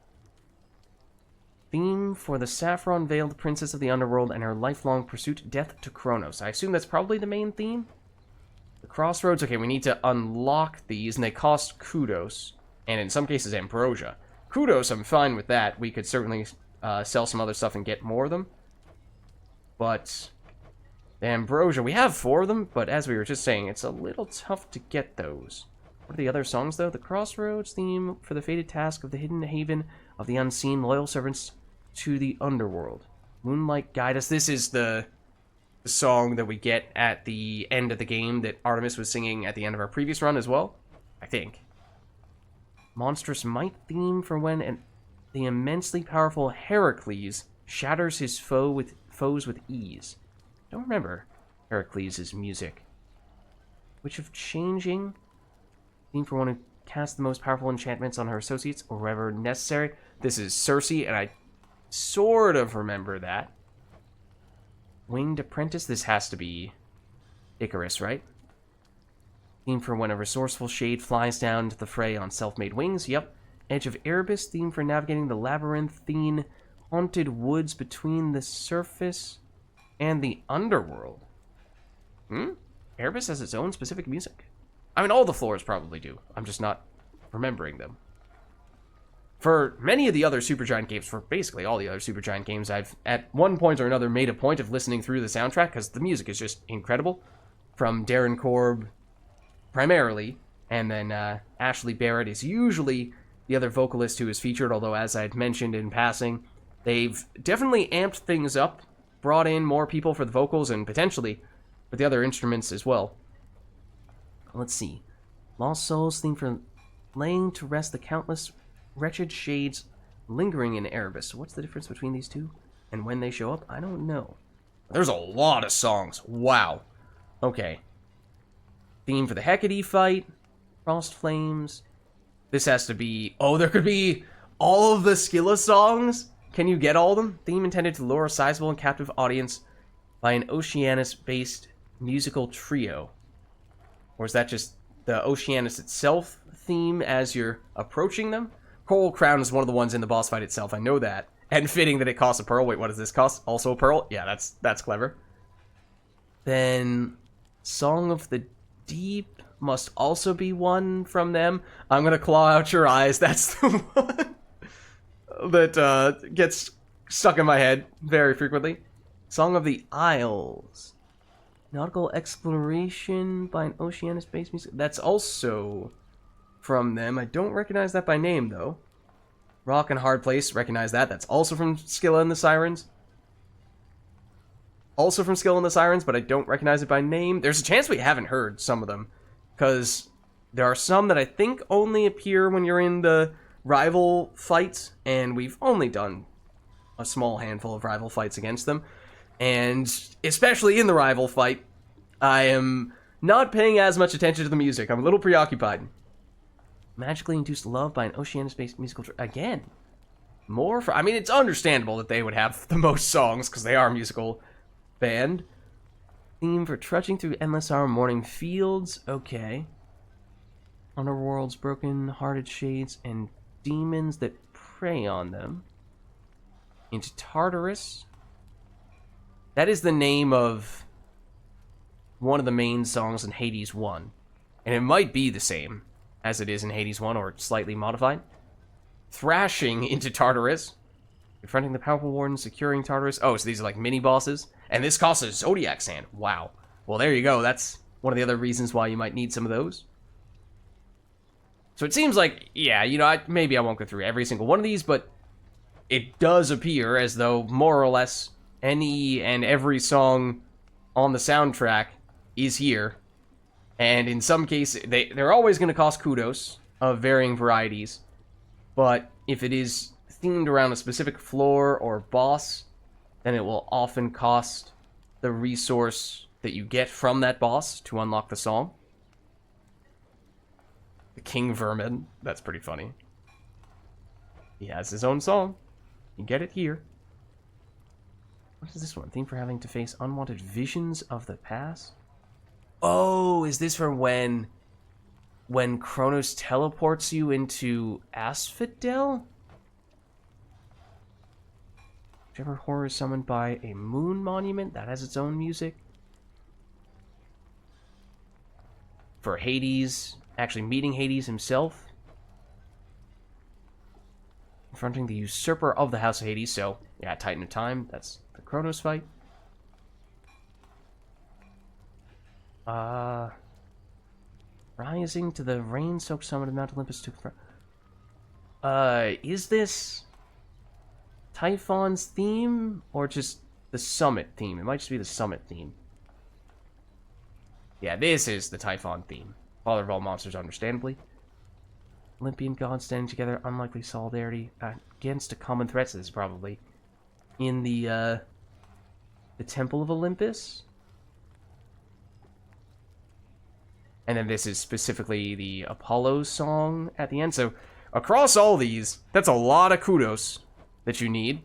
Theme for the saffron-veiled princess of the underworld and her lifelong pursuit, death to Kronos. I assume that's probably the main theme? The crossroads, okay, we need to unlock these, and they cost kudos, and in some cases ambrosia. Kudos, I'm fine with that. We could certainly sell some other stuff and get more of them. But the ambrosia, we have 4 of them, but as we were just saying, it's a little tough to get those. What are the other songs, though? The Crossroads theme for the fated task of the hidden haven of the unseen, loyal servants to the underworld. Moonlight guide us. This is the song that we get at the end of the game that Artemis was singing at the end of our previous run as well, I think. Monstrous might theme for when the immensely powerful Heracles shatters his foes with ease. Don't remember Heracles' music. Witch of Changing. Theme for one who casts the most powerful enchantments on her associates or wherever necessary. This is Circe, and I sort of remember that. Winged Apprentice. This has to be Icarus, right? Theme for when a resourceful shade flies down to the fray on self-made wings. Yep. Edge of Erebus. Theme for navigating the labyrinthine haunted woods between the surface and the underworld. Erebus has its own specific music. I mean, all the floors probably do. I'm just not remembering them. For many of the other Supergiant games, for basically all the other Supergiant games, I've at one point or another made a point of listening through the soundtrack because the music is just incredible. From Darren Korb primarily, and then Ashley Barrett is usually the other vocalist who is featured, although as I'd mentioned in passing, they've definitely amped things up, brought in more people for the vocals, and potentially for the other instruments as well. Let's see. Lost Souls theme for laying to rest the countless wretched shades lingering in Erebus. What's the difference between these two? And when they show up? I don't know. There's a lot of songs. Wow. Okay. Theme for the Hecate fight. Frost Flames. This has to be... Oh, there could be all of the Scylla songs? Can you get all of them? Theme intended to lure a sizable and captive audience by an Oceanus-based musical trio. Or is that just the Oceanus itself theme as you're approaching them? Coral Crown is one of the ones in the boss fight itself, I know that. And fitting that it costs a pearl. Wait, what does this cost? Also a pearl? Yeah, that's clever. Then Song of the Deep must also be one from them. I'm gonna claw out your eyes. That's the one that gets stuck in my head very frequently. Song of the Isles. Nautical Exploration by an Oceanus-based music. That's also from them. I don't recognize that by name, though. Rock and Hard Place, recognize that. That's also from Scylla and the Sirens. Also from Scylla and the Sirens, but I don't recognize it by name. There's a chance we haven't heard some of them, because there are some that I think only appear when you're in the rival fights, and we've only done a small handful of rival fights against them. And especially in the rival fight, I am not paying as much attention to the music. I'm a little preoccupied. Magically induced love by an Oceanus-based musical... Again, more for... I mean, it's understandable that they would have the most songs, because they are a musical band. Theme for trudging through endless hour morning fields. Okay. Underworld's broken-hearted shades and demons that prey on them. Into Tartarus. That is the name of one of the main songs in Hades 1. And it might be the same as it is in Hades 1, or slightly modified. Thrashing into Tartarus. Confronting the powerful warden, securing Tartarus. Oh, so these are like mini-bosses. And this costs a Zodiac Sand. Wow. Well, there you go. That's one of the other reasons why you might need some of those. So it seems like, yeah, you know, maybe I won't go through every single one of these, but it does appear as though more or less any and every song on the soundtrack is here. And in some cases, they're always going to cost kudos of varying varieties. But if it is themed around a specific floor or boss, then it will often cost the resource that you get from that boss to unlock the song. The King Vermin. That's pretty funny. He has his own song. You get it here. What is this one? Theme for having to face unwanted visions of the past? Oh, is this for when Kronos teleports you into Asphodel? Whichever horror is summoned by a moon monument, that has its own music. For Hades, actually meeting Hades himself. Confronting the usurper of the House of Hades, so, yeah, Titan of Time, that's the Kronos fight. Rising to the rain-soaked summit of Mount Olympus to... is this Typhon's theme, or just the summit theme? It might just be the summit theme. Yeah, this is the Typhon theme. Father of all monsters, understandably. Olympian gods standing together, unlikely solidarity against a common threat. So this is probably in the Temple of Olympus. And then this is specifically the Apollo song at the end. So across all these, that's a lot of kudos that you need.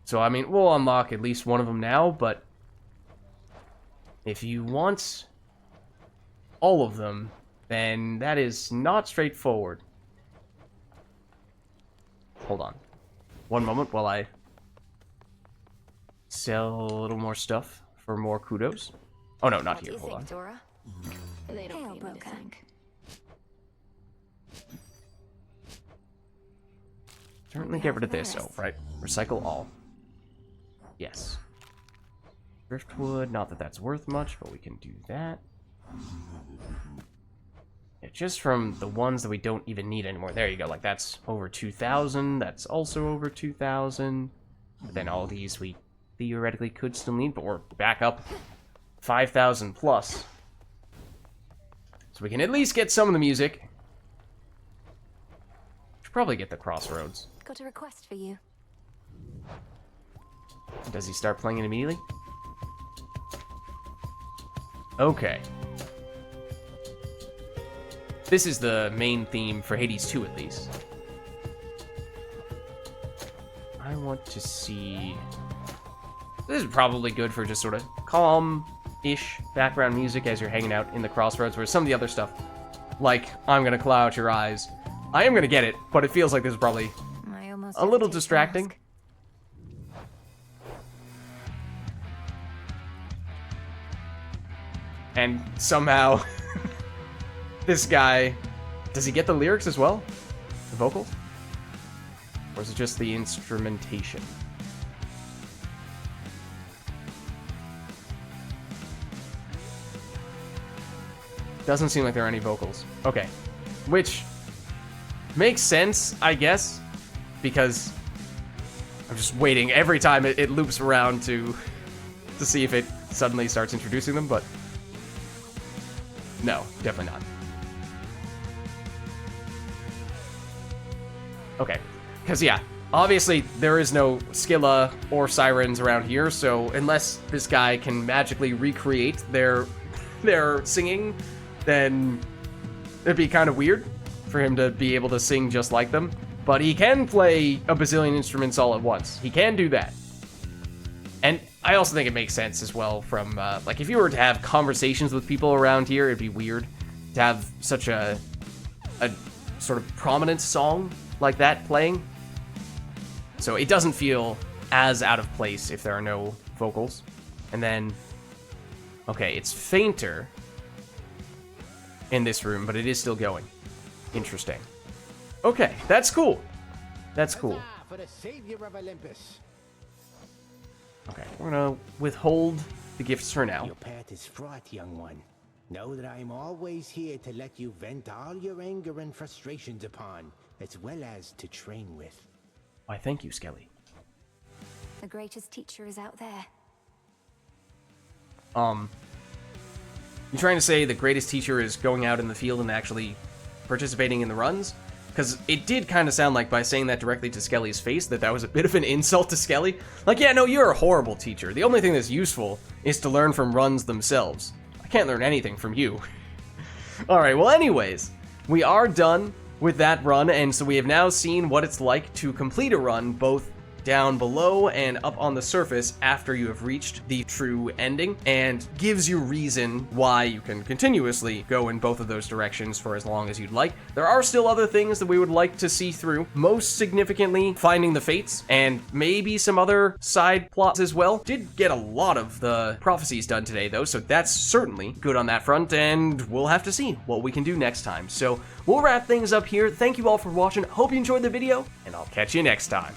So, I mean, we'll unlock at least one of them now, but if you want all of them, then that is not straightforward. Hold on. One moment while I sell a little more stuff for more kudos. Oh, no, not here. Hold on. Dora? They don't need to think. Certainly get rid of this. Oh, right. Recycle all. Yes. Driftwood. Not that that's worth much, but we can do that. Yeah, just from the ones that we don't even need anymore. There you go. Like, that's over 2,000. That's also over 2,000. But then all these we theoretically could still need, but we're back up 5,000 plus. So we can at least get some of the music. Should probably get the Crossroads. Got a request for you. Does he start playing it immediately? Okay. This is the main theme for Hades 2, at least. I want to see... This is probably good for just sort of calm-ish background music as you're hanging out in the Crossroads, where some of the other stuff, like I'm Gonna Claw Out Your Eyes, I am gonna get it, but it feels like this is probably a little distracting. And somehow, this guy, does he get the lyrics as well? The vocals? Or is it just the instrumentation? Doesn't seem like there are any vocals. Okay. Which makes sense, I guess. because I'm just waiting every time it loops around to see if it suddenly starts introducing them, but no, definitely not. Okay, because yeah, obviously there is no Scylla or Sirens around here, so unless this guy can magically recreate their singing, then it'd be kind of weird for him to be able to sing just like them. But he can play a bazillion instruments all at once. He can do that. And I also think it makes sense as well from, like, if you were to have conversations with people around here, it'd be weird to have such a sort of prominent song like that playing. So it doesn't feel as out of place if there are no vocals. And then, okay, it's fainter in this room, but it is still going. Interesting. Okay, that's cool. That's cool. For the savior of Olympus. Okay, we're gonna withhold the gifts for now. Your path is fraught, young one. Know that I'm always here to let you vent all your anger and frustrations upon, as well as to train with. Why, thank you, Skelly. The greatest teacher is out there. You trying to say the greatest teacher is going out in the field and actually participating in the runs? Because it did kind of sound like by saying that directly to Skelly's face that was a bit of an insult to Skelly. Like, yeah, no, you're a horrible teacher. The only thing that's useful is to learn from runs themselves. I can't learn anything from you. Alright, well anyways, we are done with that run, and so we have now seen what it's like to complete a run, both down below and up on the surface after you have reached the true ending, and gives you reason why you can continuously go in both of those directions for as long as you'd like. There are still other things that we would like to see through, most significantly finding the fates and maybe some other side plots as well. Did get a lot of the prophecies done today though, so that's certainly good on that front, and we'll have to see what we can do next time. So we'll wrap things up here. Thank you all for watching. Hope you enjoyed the video, and I'll catch you next time.